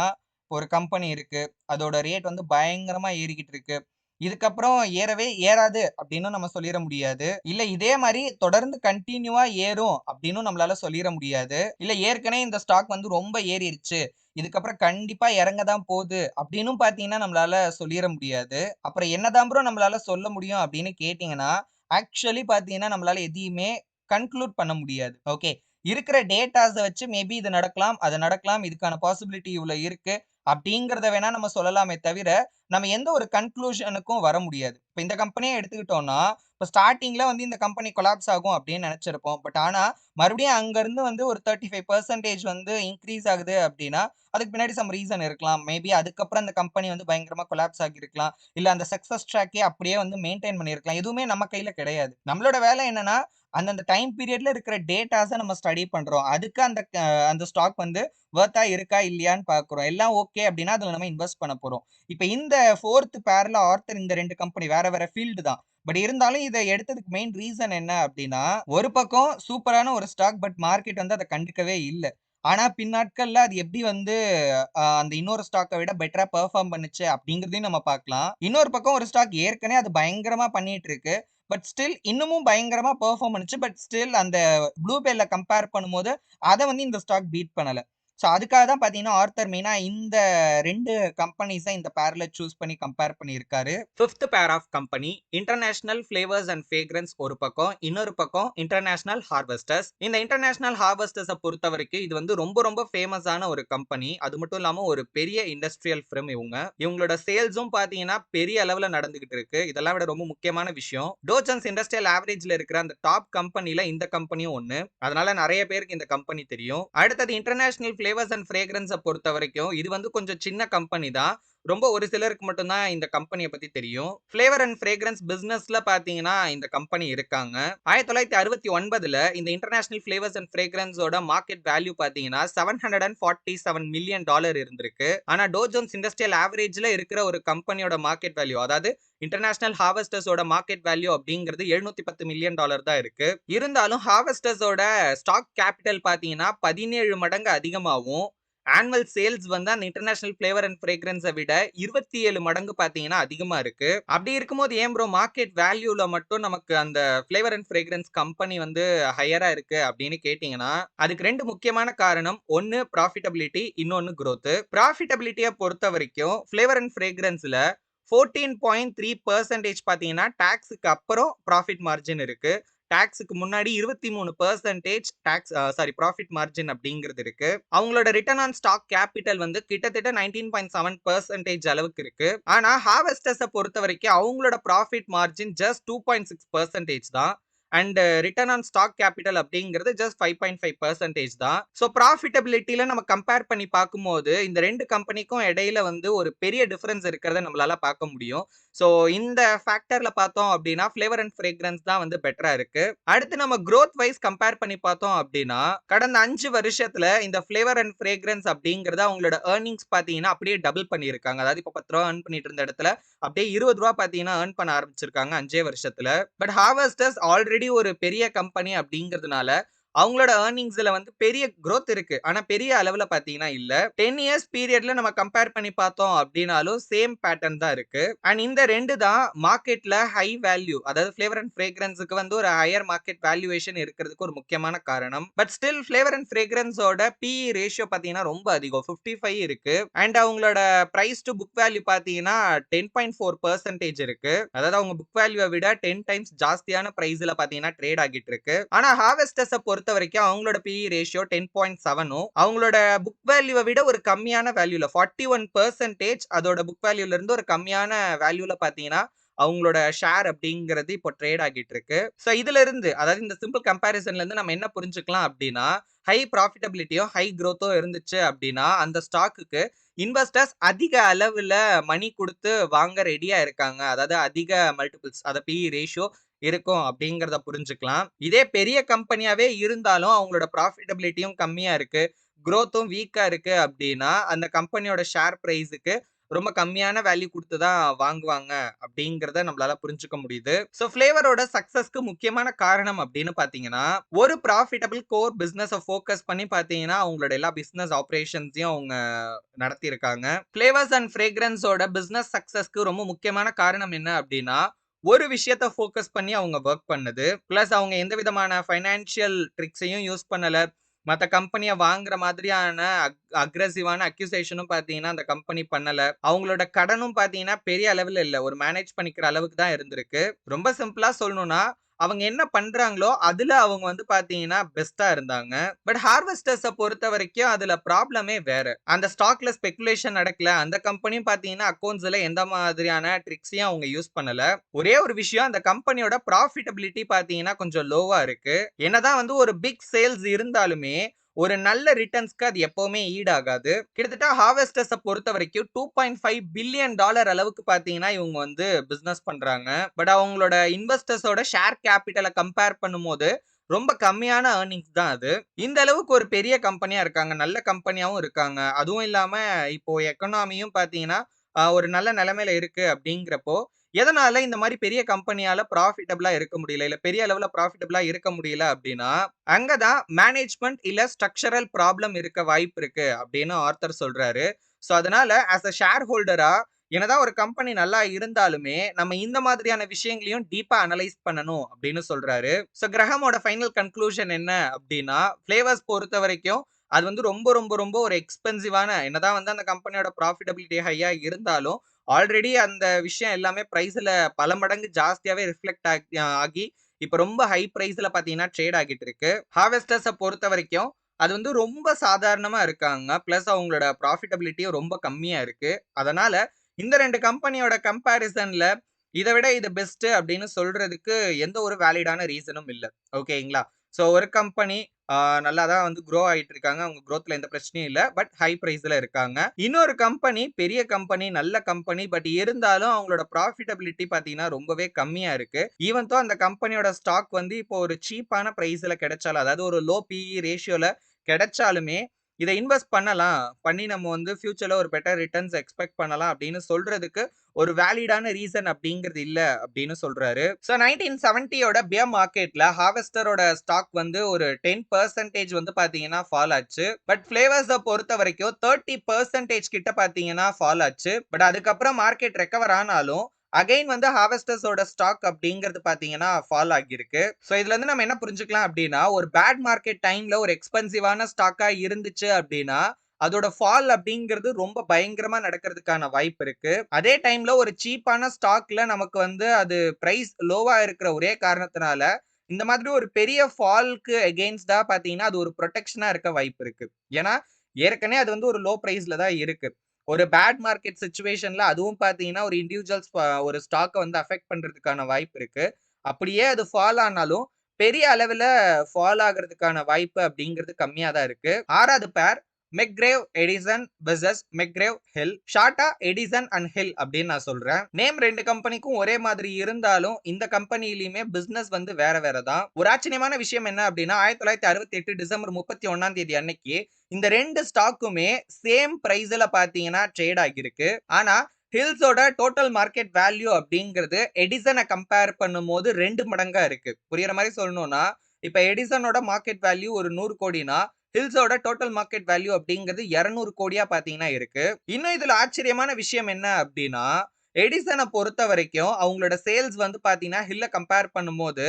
ஒரு கம்பெனி இருக்கு. அதோட ரேட் வந்து பயங்கரமா ஏறிக்கிட்டு இருக்கு. இதுக்கப்புறம் ஏறவே ஏறாது அப்படின்னும் நம்ம சொல்லிற முடியாது. இல்ல இதே மாரி தொடர்ந்து கன்டினியூவா ஏறும் அப்படின்னும் நம்மளால சொல்லிற முடியாது. இல்ல ஏற்கனவே இந்த ஸ்டாக் வந்து ரொம்ப ஏறிருச்சு. இதுக்கப்புறம் கண்டிப்பா இறங்க தான் போது அப்படின்னும் பார்த்தீங்கன்னா, நம்மளால சொல்லிற முடியாது. அப்புறம் என்னதான் ப்ரோ நம்மளால சொல்ல முடியும் அப்படின்னு கேட்டீங்கன்னா, ஆக்சுவலி பார்த்தீங்கன்னா, நம்மளால எதையுமே கன்க்ளூட் பண்ண முடியாது. ஓகே. இருக்கிற டேட்டாஸ வச்சு மேபி இது நடக்கலாம், அது நடக்கலாம், இதுக்கான பாசிபிலிட்டி இவ்வளோ இருக்கு அப்படிங்கிறத வேணா நம்ம சொல்லலாமே தவிர, நம்ம எந்த ஒரு கன்க்ளூஷனுக்கும் வர முடியாது. இப்ப இந்த கம்பெனியே எடுத்துக்கிட்டோம்னா, இப்ப ஸ்டார்ட்டிங்ல வந்து இந்த கம்பெனி கொலாப்ஸ் ஆகும் அப்படின்னு நெனச்சிருப்போம். பட் ஆனா, மறுபடியும் அங்கருந்து வந்து ஒரு 35% வந்து இன்கிரீஸ் ஆகுது அப்படின்னா, அதுக்கு பின்னாடி சம் ரீசன் இருக்கலாம். மேபி அதுக்கப்புறம் அந்த கம்பெனி வந்து பயங்கரமா கொலாப்ஸ் ஆகியிருக்கலாம். இல்ல அந்த சக்சஸ் ட்ராக்கே அப்படியே வந்து மெயின்டெயின் பண்ணியிருக்கலாம். எதுவுமே நம்ம கையில கிடையாது. நம்மளோட வேலை என்னன்னா, அந்தந்த டைம் பீரியட்ல இருக்கிற டேட்டாஸ நம்ம ஸ்டடி பண்றோம். அதுக்கு அந்த ஸ்டாக் வந்து வொர்த்தா இருக்கா இல்லையான்னு பார்க்குறோம். எல்லாம் ஓகே அப்படின்னா, அதுல நம்ம இன்வெஸ்ட் பண்ண போறோம். இப்ப இந்த 4த் பேர்ல ஆர்த்தர் இந்த 2 கம்பெனி வேற வேற ஃபீல்டு தான். பட் இருந்தாலும் இத எடுத்ததுக்கு மெயின் ரீசன் என்ன அப்டின்னா, ஒரு பக்கம் சூப்பரான ஒரு ஸ்டாக் பட் மார்க்கெட் வந்து அத கண்டுக்கவே இல்ல. ஆனா பின்னாட்கள்ல அது எப்படி வந்து அந்த இன்னொரு ஸ்டாக்க விட பெட்டரா பெர்ஃபார்ம் பண்ணுச்சு அப்படிங்கிறதையும் நம்ம பார்க்கலாம். இன்னொரு பக்கம் ஒரு ஸ்டாக் ஏற்கனவே அது பயங்கரமா பண்ணிட்டு இருக்கு. பட் ஸ்டில் இன்னமும் பயங்கரமா பெர்ஃபார்ம் பண்ணுச்சு. பட் ஸ்டில் அந்த ப்ளூ பெல்ல கம்பேர் பண்ணும்போது, அத வந்து இந்த ஸ்டாக் பீட் பண்ணல. சோ அதுக்காக தான் பார்த்தீங்கன்னா, ஆர்த்தர் மெயினா இந்த 2 கம்பெனிஸ இந்த பேர்ல சூஸ் பண்ணி கம்பேர் பண்ணியிருக்காரு. 5த் pair of company International Flavors and Fragrances ஒரு பக்கம், இன்னொரு பக்கம் இன்டர்நேஷனல் ஹார்வெஸ்டர்ஸ். இந்த இன்டர்நேஷனல் ஹார்வெஸ்டர்ஸ பொறுத்தவரைக்கும் இது வந்து ரொம்ப ரொம்ப ஃபேமஸான ஒரு கம்பெனி. அது மட்டும் இல்லாம ஒரு பெரிய இண்டஸ்ட்ரியல் ஃபிர்ம் இவங்க. இவங்களோட சேல்ஸும் பார்த்தீங்கன்னா, பெரிய அளவுல நடந்துகிட்டு இருக்கு. இதெல்லாம் விட ரொம்ப முக்கியமான விஷயம், டோ ஜோன்ஸ் இண்டஸ்ட்ரியல் ஆவரேஜ்ல இருக்கிற அந்த டாப் கம்பெனில இந்த கம்பெனியும் ஒண்ணு. அதனால நெறைய பேருக்கு இந்த கம்பெனி தெரியும். அடுத்தது இன்டர்நேஷனல் ஃபிளேவர்ஸ் அண்ட் ஃபிரேக்ரன்ஸ பொறுத்தவரைக்கும் இது வந்து கொஞ்சம் சின்ன கம்பெனி தான். ரொம்ப ஒரு சிலருக்கு மட்டும் தான் இந்த கம்பெனிய பத்தி தெரியும். ஃபிளேவர் அண்ட் ஃபிரேக்ரன்ஸ் பிசினஸ்ல பார்த்தீங்கன்னா, இந்த கம்பெனி இருக்காங்க. 1969ல இந்த இன்டர்நேஷனல் ஃபிளேவர்ஸ் அண்ட் ஃபிரேக்ரன்ஸோட மார்க்கெட் வேல்யூ பார்த்தீங்கன்னா, $747 மில்லியன் இருந்திருக்கு. ஆனா டோ ஜோன்ஸ் இண்டஸ்ட்ரியல் ஆவரேஜ்ல இருக்கிற ஒரு கம்பெனியோட மார்க்கெட் வேல்யூ, அதாவது இன்டர்நேஷனல் ஹார்வெஸ்டர்ஸோட மார்க்கெட் வேல்யூ அப்படிங்கிறது $710 மில்லியன் தான் இருக்கு. இருந்தாலும் ஹார்வெஸ்டர்ஸோட ஸ்டாக் கேபிட்டல் பார்த்தீங்கன்னா, 17 மடங்கு அதிகமாவும், ஆனுவல் சேல்ஸ் வந்து அந்த இன்டர்நேஷனல் ஃபிளேவர் அண்ட் ஃபிரேக்ரன்ஸ விட 27 மடங்கு பார்த்தீங்கன்னா அதிகமா இருக்கு. அப்படி இருக்கும்போது ஏன் ப்ரோ மார்க்கெட் வேல்யூல மட்டும் நமக்கு அந்த ஃபிளேவர் அண்ட் ஃபிரேக்ரன்ஸ் கம்பெனி வந்து ஹையரா இருக்கு அப்படின்னு கேட்டீங்கன்னா, அதுக்கு 2 முக்கியமான காரணம். ஒண்ணு ப்ராஃபிட்டபிலிட்டி, இன்னொன்னு குரோத். ப்ராஃபிட்டபிலிட்டிய பொறுத்தவரைக்கும் ஃபிளேவர் அண்ட் ஃபிரேக்ரன்ஸ்ல 14.3% பார்த்தீங்கன்னா டாக்ஸ்க்கு அப்புறம் ப்ராஃபிட் மார்ஜின் இருக்கு. டாக்ஸ்க்கு முன்னாடி 23% டாக்ஸ் ப்ராஃபிட் மார்ஜின் அப்படிங்கிறது இருக்கு. அவங்களோட ரிட்டர்ன் ஆன் ஸ்டாக் கேபிட்டல் வந்து கிட்டத்தட்ட 19.7% அளவுக்கு இருக்கு. ஆனா ஹார்வெஸ்டர்ஸ பொறுத்தவரைக்கும் அவங்களோட ப்ராஃபிட் மார்ஜின் ஜஸ்ட் 2.6% தான். And return on stock capital அப்படிங்கிறது ஜஸ்ட் 5.5% தான். ஸோ ப்ராஃபிட்டபிலிட்டியில நம்ம கம்பேர் பண்ணி பார்க்கும்போது இந்த 2 கம்பெனிக்கும் இடையில வந்து ஒரு பெரிய டிஃபரன்ஸ் இருக்கிறத நம்மளால பார்க்க முடியும். ஸோ இந்த ஃபேக்டர்ல பார்த்தோம் அப்படின்னா ஃப்ளேவர் அண்ட் ஃப்ரேக்ரன்ஸ் தான் வந்து பெட்டரா இருக்கு. அடுத்து நம்ம growth வைஸ் கம்பேர் பண்ணி பார்த்தோம் அப்படின்னா கடந்த 5 வருஷத்துல இந்த ஃப்ளேவர் அண்ட் ஃப்ரேக்ரன்ஸ் அப்படிங்கறது அவங்களோட ஏர்னிங்ஸ் பாத்தீங்கன்னா அப்படியே டபுள் பண்ணியிருக்காங்க. அதாவது இப்ப ₹10 earn பண்ணிட்டு இருந்த இடத்துல அப்படியே ₹20 பாத்தீங்கன்னா earn பண்ண ஆரம்பிச்சிருக்காங்க 5 வருஷத்துல. பட் ஹார்வெஸ்டர்ஸ் ஆல்ரெடி ஒரு பெரிய கம்பெனி அப்படிங்கிறதுனால அவங்களோட ஏர்னிங்ஸ்ல வந்து பெரிய growth இருக்கு. ஆனா பெரிய அளவுல பாத்தீங்கன்னா இல்ல. 10 இயர்ஸ் பீரியட்ல நம்ம கம்பேர் பண்ணி பார்த்தோம் அப்படின்னாலும் சேம் பேட்டர்ன் தான் இருக்கு. அண்ட் இந்த 2 தான் மார்க்கெட்ல ஹை வேல்யூ, அதாவது ஃப்ளேவர் அண்ட் ஃப்ரேக்ரன்ஸ்க்கு வந்து ஒரு ஹையர் மார்க்கெட் வேல்யூவேஷன் இருக்கிறதுக்கு ஒரு முக்கியமான காரணம். பட் ஸ்டில் ஃப்ளேவர் அண்ட் ஃப்ரேக்ரன்ஸோட PE ரேஷியோ பாத்தீங்கன்னா ரொம்ப அதிகம், 55 இருக்கு. அண்ட் அவங்களோட பிரைஸ் டு புக் வேல்யூ பாத்தீங்கன்னா 10.4% இருக்கு. அதாவது அவங்க புக் வேல்யூவை விட 10 டைம்ஸ் ஜாஸ்தியான பிரைஸ்ல பாத்தீங்கன்னா ட்ரேட் ஆகிட்டு இருக்கு. ஆனா ஹார்வெஸ்டர்ஸை பொறுத்த வரைக்கும் அவங்களோட PE ரேஷியோ 10.7ம் அவங்களோட புக் வேல்யூவை விட ஒரு கம்மியான வேல்யூல 41% அதோட புக் வேல்யூல இருந்து ஒரு கம்மியான வேல்யூல பாத்தீங்கன்னா அவங்களோட ஷேர் அப்படிங்கிறது இப்போ ட்ரேட் ஆகிட்டு இருக்கு. ஸோ இதுல இருந்து, அதாவது இந்த சிம்பிள் கம்பேரிசன்ல இருந்து நம்ம என்ன புரிஞ்சுக்கலாம் அப்படின்னா ஹை ப்ராஃபிட்டபிலிட்டியோ ஹை growthஓ இருந்துச்சு அப்படின்னா அந்த ஸ்டாக்குக்கு இன்வெஸ்டர்ஸ் அதிக அளவுல மணி கொடுத்து வாங்க ரெடியா இருக்காங்க. அதாவது அதிக மல்டிபிள்ஸ், அத PE ரேஷியோ இருக்கும் அப்படிங்கிறத புரிஞ்சுக்கலாம். இதே பெரிய கம்பெனியாவே இருந்தாலும் அவங்களோட ப்ராஃபிட்டபிலிட்டியும் கம்மியா இருக்கு, growthம் வீக்கா இருக்கு அப்படின்னா அந்த கம்பெனியோட ஷேர் பிரைஸுக்கு ரொம்ப கம்மியான வேல்யூ கொடுத்து தான் வாங்குவாங்க அப்படிங்கிறத நம்மளால புரிஞ்சுக்க முடியுது. ஸோ ஃப்ளேவரோட சக்சஸ்க்கு முக்கியமான காரணம் அப்படின்னு பாத்தீங்கன்னா ஒரு ப்ராஃபிட்டபிள் கோர் பிசினஸை ஃபோக்கஸ் பண்ணி பாத்தீங்கன்னா அவங்களோட எல்லா பிசினஸ் ஆபரேஷன்ஸையும் அவங்க நடத்தியிருக்காங்க. ஃப்ளேவர்ஸ் அண்ட் ஃப்ரேக்ரன்ஸோட பிசினஸ் சக்சஸ்க்கு ரொம்ப முக்கியமான காரணம் என்ன அப்படின்னா ஒரு விஷயத்த ஃபோக்கஸ் பண்ணி அவங்க ஒர்க் பண்ணது. பிளஸ் அவங்க எந்த விதமான ஃபைனான்சியல் ட்ரிக்ஸையும் யூஸ் பண்ணல. மத்த கம்பெனிய வாங்குற மாதிரியான அக்ரெசிவான அக்யூசேஷனும் பாத்தீங்கன்னா அந்த கம்பெனி பண்ணல. அவங்களோட கடனும் பாத்தீங்கன்னா பெரிய அளவுல இல்ல. ஒரு மேனேஜ் பண்ணிக்கிற அளவுக்கு தான் இருந்திருக்கு. ரொம்ப சிம்பிளா சொல்லணும்னா அவங்க என்ன பண்றாங்களோ அதுல அவங்க வந்து பாத்தீங்கன்னா பெஸ்டா இருந்தாங்க. பட் ஹார்வெஸ்டர்ஸ பொறுத்த வரைக்கும் அதுல ப்ராப்ளமே வேற. அந்த ஸ்டாக்ல ஸ்பெகுலேஷன் நடக்கல. அந்த கம்பெனியும் பாத்தீங்கன்னா அக்கவுண்ட்ஸ்ல எந்த மாதிரியான ட்ரிக்ஸையும் அவங்க யூஸ் பண்ணல. ஒரே ஒரு விஷயம், அந்த கம்பெனியோட ப்ராஃபிட்டபிலிட்டி பாத்தீங்கன்னா கொஞ்சம் லோவா இருக்கு. என்னதான் வந்து ஒரு பிக் சேல்ஸ் இருந்தாலுமே ஒரு நல்ல ரிட்டர்ன்ஸ்க்கு அது எப்பவுமே ஈடாகாது. கிட்டத்தட்ட ஹார்வெஸ்டர்ஸ பொறுத்த வரைக்கும் $2.5 பில்லியன் அளவுக்கு பாத்தீங்கன்னா இவங்க வந்து பிசினஸ் பண்றாங்க. பட் அவங்களோட இன்வெஸ்டர்ஸோட ஷேர் கேபிட்டலை கம்பேர் பண்ணும்போது ரொம்ப கம்மியான ஏர்னிங்ஸ் தான் அது. இந்த அளவுக்கு ஒரு பெரிய கம்பெனியா இருக்காங்க, நல்ல கம்பெனியாவும் இருக்காங்க. அதுவும் இல்லாம இப்போ எக்கனாமியும் பாத்தீங்கன்னா ஒரு நல்ல நிலைமையில இருக்கு அப்படிங்கிறப்போ எதனால இந்த மாதிரி பெரிய கம்பெனியால ப்ராஃபிட்டபிளா இருக்க முடியல, இல்ல பெரிய அளவுல ப்ராஃபிட்டபிளா இருக்க முடியல அப்படின்னா அங்கதான் மேனேஜ்மெண்ட் இல்ல ஸ்ட்ரக்சரல் ப்ராப்ளம் இருக்க வாய்ப்பு இருக்கு அப்படின்னு ஆர்த்தர் சொல்றாரு. சோ அதனால ஆஸ் அ ஷேர் ஹோல்டரா என்னதான் ஒரு கம்பெனி நல்லா இருந்தாலுமே நம்ம இந்த மாதிரியான விஷயங்களையும் டீப்பா அனலைஸ் பண்ணணும் அப்படின்னு சொல்றாரு. சோ கிரஹமோட ஃபைனல் கன்க்ளூஷன் என்ன அப்படின்னா ஃப்ளேவர்ஸ் பொறுத்த வரைக்கும் அது வந்து ரொம்ப ரொம்ப ரொம்ப ஒரு எக்ஸ்பென்சிவான, என்னதான் வந்து அந்த கம்பெனியோட ப்ராஃபிட்டபிலிட்டி ஹையா இருந்தாலும் ஆல்ரெடி அந்த விஷயம் எல்லாமே பிரைஸ்ல பல மடங்கு ஜாஸ்தியாவே ரிஃப்ளெக்ட் ஆகி இப்ப ரொம்ப ஹை பிரைஸ்ல பாத்தீங்கன்னா ட்ரேட் ஆகிட்டு இருக்கு. ஹார்வெஸ்டர்ஸ பொறுத்த வரைக்கும் அது வந்து ரொம்ப சாதாரணமா இருக்காங்க. பிளஸ் அவங்களோட ப்ராஃபிட்டபிலிட்டியும் ரொம்ப கம்மியா இருக்கு. அதனால இந்த 2 கம்பெனியோட கம்பேரிசன்ல இத விட இது பெஸ்ட் அப்படின்னு சொல்றதுக்கு எந்த ஒரு வேலிடான ரீசனும் இல்ல. ஓகேங்களா? சோ ஒரு கம்பெனி நல்லா தான் வந்து க்ரோ ஆயிட்டு இருக்காங்க. அவங்க குரோத்ல எந்த பிரச்சனையும் இல்ல. பட் ஹை பிரைஸ்ல இருக்காங்க. இன்னொரு கம்பெனி பெரிய கம்பெனி, நல்ல கம்பெனி. பட் இருந்தாலும் அவங்களோட ப்ராஃபிட்டபிலிட்டி பாத்தீங்கன்னா ரொம்பவே கம்மியா இருக்கு. ஈவன் தோ அந்த கம்பெனியோட ஸ்டாக் வந்து இப்போ ஒரு சீப்பான பிரைஸ்ல கிடைச்சாலும், அதாவது ஒரு லோ PE ரேஷியோல கிடைச்சாலுமே இத இன்வெஸ்ட் பண்ணலாம். பண்ணி நம்ம வந்து ஃபியூச்சர்ல ஒரு பெட்டர் ரிட்டர்ன்ஸ் எக்ஸ்பெக்ட் பண்ணலாம் அப்படின்னு சொல்றதுக்கு ஒரு வேலிடான ரீசன் அப்படிங்கிறது இல்ல அப்படின்னு சொல்றாரு. சோ 1970யோட பியர் மார்க்கெட்ல ஹார்வெஸ்டரோட ஸ்டாக் வந்து ஒரு 10% வந்து பாத்தீங்கன்னா ஃபால் ஆச்சு. பட் ஃப்ளேவர்ஸ பொறுத்த வரைக்கும் 30% கிட்ட பாத்தீங்கன்னா ஃபால் ஆச்சு. பட் அதுக்கப்புறம் மார்க்கெட் ரெக்கவர் ஆனாலும் அகைன் வந்து ஹார்வெஸ்டர்ஸோட ஸ்டாக் அப்படிங்கிறது பாத்தீங்கன்னா ஃபால் ஆகியிருக்கு. சோ இதுல இருந்து நம்ம என்ன புரிஞ்சுக்கலாம் அப்படின்னா ஒரு பேட் மார்க்கெட் டைம்ல ஒரு எக்ஸ்பென்சிவான ஸ்டாக்கா இருந்துச்சு அப்படின்னா அதோட ஃபால் அப்படிங்கிறது ரொம்ப பயங்கரமா நடக்கிறதுக்கான வாய்ப்பு இருக்கு. அதே டைம்ல ஒரு சீப்பான ஸ்டாக்ல நமக்கு வந்து அது பிரைஸ் லோவா இருக்கிற ஒரே காரணத்தினால இந்த மாதிரி ஒரு பெரிய ஃபால்க்கு எகெயின்ஸ்டா பார்த்தீங்கன்னா, அது ஒரு புரொடெக்ஷனா இருக்க வாய்ப்பு இருக்கு. ஏன்னா, ஏற்கனவே அது வந்து ஒரு லோ பிரைஸ்ல தான் இருக்கு. ஒரு பேட் மார்க்கெட் சிச்சுவேஷன்ல அதுவும் பார்த்தீங்கன்னா, ஒரு இண்டிவிஜுவல்ஸ் ஒரு ஸ்டாக்க வந்து அஃபெக்ட் பண்றதுக்கான வாய்ப்பு இருக்கு. அப்படியே அது ஃபால் ஆனாலும், பெரிய அளவுல ஃபால் ஆகுறதுக்கான வாய்ப்பு அப்படிங்கிறது கம்மியா தான் இருக்கு. 6வது பேர் மெக்ரேவ் எடிசன் வெர்சஸ் மெக்ரேவ் ஹில். ஷார்ட்டா எடிசன் அண்ட் ஹில் அப்படின்னு நான் சொல்றேன். நேம் 2 கம்பெனிக்கும் ஒரே மாதிரி இருந்தாலும், இந்த கம்பெனியிலயுமே பிசினஸ் வந்து வேற வேற தான். ஒரு ஆச்சரியமான விஷயம் என்ன அப்படின்னா, 1968 டிசம்பர் 31ஆம் தேதி அன்னைக்கு இந்த 2 ஸ்டாக்குமே சேம் பிரைஸ்ல பார்த்தீங்கன்னா ட்ரேட் ஆகியிருக்கு. ஆனா ஹில்ஸோட டோட்டல் மார்க்கெட் வேல்யூ அப்படிங்கிறது எடிசன கம்பேர் பண்ணும்போது 2 மடங்கா இருக்கு. புரியிற மாரி சொல்லணும்னா, இப்ப எடிசனோட மார்க்கெட் வேல்யூ ஒரு 100 கோடினா, ஹில்ஸோட டோட்டல் மார்க்கெட் வேல்யூ அப்படிங்கிறது 200 கோடியா பார்த்தீங்கன்னா இருக்கு. இன்னும் இதுல ஆச்சரியமான விஷயம் என்ன அப்படின்னா, எடிசன பொறுத்தவரைக்கும் அவங்களோட சேல்ஸ் வந்து பார்த்தீங்கன்னா, ஹில்ல கம்பேர் பண்ணும்போது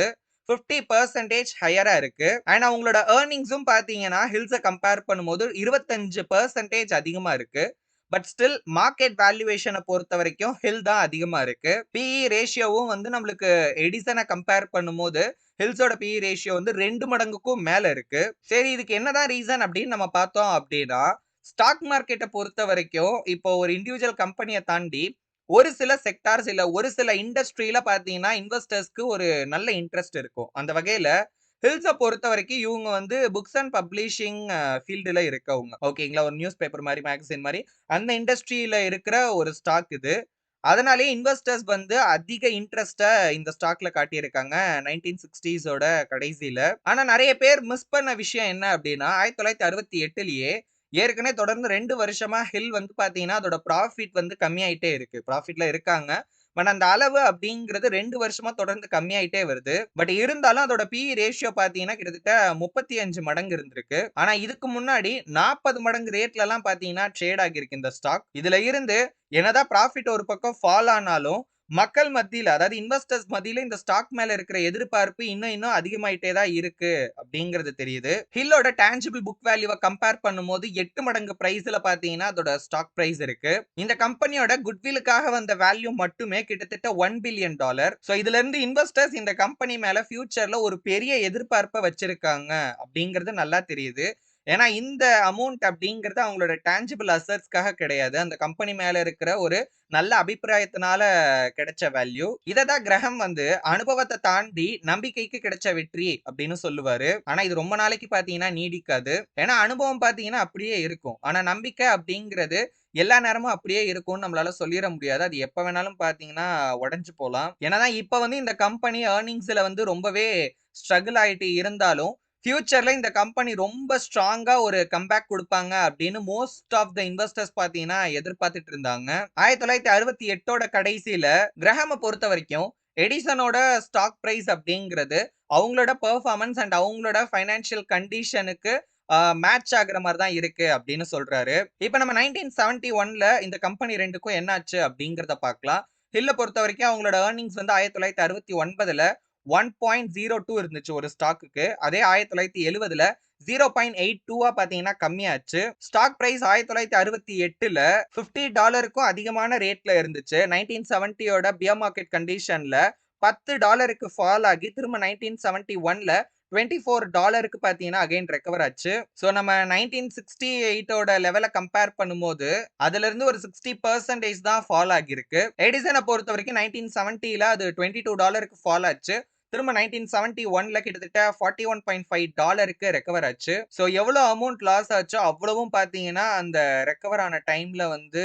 50% ஹையரா இருக்கு. அண்ட் அவங்களோட எர்னிங்ஸும் பார்த்தீங்கன்னா, ஹில்ஸ கம்பேர் பண்ணும்போது 25% அதிகமா இருக்கு. பட் ஸ்டில் மார்க்கெட் வேல்யூவேஷன பொறுத்தவரைக்கும் ஹில் தான் அதிகமா இருக்கு. பிஇ ரேஷியோவும் வந்து நம்மளுக்கு எடிசன கம்பேர் பண்ணும்போது, ஹில்ஸோட பிஇ ரேஷியோ வந்து 2 மடங்குக்கும் மேல இருக்கு. சரி இதுக்கு என்னதான் ரீசன் அப்படின்னு நம்ம பார்த்தோம் அப்படின்னா, ஸ்டாக் மார்க்கெட்ட பொறுத்தவரைக்கும் இப்போ ஒரு இண்டிவிஜுவல் கம்பெனிய தாண்டி ஒரு சில செக்டார்ஸ் இல்ல ஒரு சில இண்டஸ்ட்ரியில பார்த்தீங்கன்னா, இன்வெஸ்டர்ஸ்க்கு ஒரு நல்ல இன்ட்ரெஸ்ட் இருக்கும். அந்த வகையில ஹில்ஸ பொறுத்தவரைக்கும் இவங்க வந்து புக்ஸ் அண்ட் பப்ளிஷிங் ஃபீல்டுல இருக்கவங்க. ஓகேங்களா. ஒரு நியூஸ் பேப்பர் மாரி, மேகசின் மாரி அந்த இண்டஸ்ட்ரியில இருக்கிற ஒரு ஸ்டாக் இது. அதனாலேயே இன்வெஸ்டர்ஸ் வந்து அதிக இன்ட்ரெஸ்ட்ட இந்த ஸ்டாக்ல காட்டியிருக்காங்க 1960ஸோட கடைசியில. ஆனா நெறைய பேர் மிஸ் பண்ண விஷயம் என்ன அப்டின்னா, 1968லயே ஏற்கனவே தொடர்ந்து 2 வருஷமா ஹில் வந்து பார்த்தீங்கன்னா, அதோட ப்ராஃபிட் வந்து கம்மியாயிட்டே இருக்கு. ப்ராஃபிட்ல இருக்காங்க. பட் அந்த அளவு அப்டிங்கிறது 2 வருஷமா தொடர்ந்து கம்மியாயிட்டே வருது. பட் இருந்தாலும் அதோட பிஇ ரேஷியோ பார்த்தீங்கன்னா, கிட்டத்தட்ட 35 மடங்கு இருந்திருக்கு. ஆனா இதுக்கு முன்னாடி 40 மடங்கு ரேட்லலாம் பார்த்தீங்கன்னா, ட்ரேட் ஆகியிருக்கு இந்த ஸ்டாக். இதுல இருந்து என்னதான் ப்ராஃபிட் ஒரு பக்கம் ஃபால் ஆனாலும், மக்கள் மத்தியில அதாவது இன்வெஸ்டர்ஸ் மத்தியில இந்த ஸ்டாக் மேல இருக்கிற எதிர்பார்ப்பு இன்னும் அதிகமாயிட்டே தான் இருக்கு அப்படிங்கிறது தெரியுது. ஹில்லோட டான்ஜிபிள் புக் வேல்யூவ கம்பேர் பண்ணும்போது 8 மடங்கு பிரைஸ்ல பார்த்தீங்கன்னா, அதோட ஸ்டாக் பிரைஸ் இருக்கு. இந்த கம்பெனியோட குட்வில்லுக்காக வந்த வேல்யூ மட்டுமே கிட்டத்தட்ட $1 பில்லியன். சோ இதுல இருந்து இன்வெஸ்டர்ஸ் இந்த கம்பெனி மேல ஃபியூச்சர்ல ஒரு பெரிய எதிர்பார்ப்ப வச்சிருக்காங்க அப்படிங்கிறது நல்லா தெரியுது. ஏன்னா இந்த அமௌண்ட் அப்படிங்கிறது அவங்களோட டான்ஜிபிள் அசெட்ஸ்க்காக கிடையாது. அந்த கம்பெனி மேல இருக்கிற ஒரு நல்ல அபிப்பிராயத்தினால கிடைச்ச வேல்யூ. இத தான் கிரஹாம் வந்து அனுபவத்த தாண்டி நம்பிக்கைக்கு கிடைச்ச வெற்றி அப்படின்னு சொல்லுவாரு. ஆனா இது ரொம்ப நாளைக்கு பார்த்தீங்கன்னா நீடிக்காது. ஏன்னா அனுபவம் பார்த்தீங்கன்னா அப்படியே இருக்கும். ஆனா நம்பிக்கை அப்படிங்கிறது எல்லா நேரமும் அப்படியே இருக்கும்னு நம்மளால சொல்லிற முடியாது. அது எப்ப வேணாலும் பார்த்தீங்கன்னா உடைஞ்சு போலாம். என்னதான் இப்ப வந்து இந்த கம்பெனி எர்னிங்ஸ்ல வந்து ரொம்பவே ஸ்ட்ரகிள் ஆயிட்டு இருந்தாலும், ஃபியூச்சர்ல இந்த கம்பெனி ரொம்ப ஸ்ட்ராங்கா ஒரு கம்பேக் குடுப்பாங்க அப்படின்னு மோஸ்ட் ஆஃப் த இன்வெஸ்டர்ஸ் பார்த்தீங்கன்னா எதிர்பார்த்துட்டு இருந்தாங்க. 1968ஓட கடைசியில கிரஹாம பொறுத்தவரைக்கும் எடிசனோட ஸ்டாக் பிரைஸ் அப்படிங்கிறது அவங்களோட பெர்ஃபார்மன்ஸ் அண்ட் அவங்களோட ஃபைனான்சியல் கண்டிஷனுக்கு மேட்ச் ஆகுற மாரி தான் இருக்கு அப்படின்னு சொல்றாரு. இப்ப நம்ம 1971ல இந்த கம்பெனி 2க்கும் என்ன ஆச்சு அப்படிங்கிறத பார்க்கலாம். ஹில்ல பொறுத்தவரைக்கும் அவங்களோட எர்னிங்ஸ் வந்து 1969ல 1.02 இருந்துச்சு ஒரு ஸ்டாக்குக்கு. அதே 1970ல 0.82வா பார்த்தீங்கன்னா கம்மியாச்சு. ஸ்டாக் பிரைஸ் 1968ல $50க்கும் அதிகமான ரேட்ல இருந்துச்சு. 1970யோட பியர் மார்க்கெட் கண்டிஷன்ல $10க்கு ஃபால் ஆகி திரும்ப 1971ல $24க்கு பார்த்தீங்கன்னா அகைன் ரெக்கவர் ஆச்சு. சோ நம்ம 1968ஓட லெவல கம்பேர் பண்ணும்போது, அதிலிருந்து ஒரு 60% தான் ஃபால் ஆகியிருக்கு. எடிசன பொறுத்தவரைக்கும் 1970ல அது $22க்கு ஃபால் ஆச்சு. திரும்ப 1971ல கிட்டத்தட்ட $41.5க்கு ரெக்கவர் ஆச்சு. சோ எவ்வளோ அமௌண்ட் லாஸ் ஆச்சோ அவ்வளவும் பார்த்தீங்கன்னா, அந்த ரெக்கவர் ஆன டைம்ல வந்து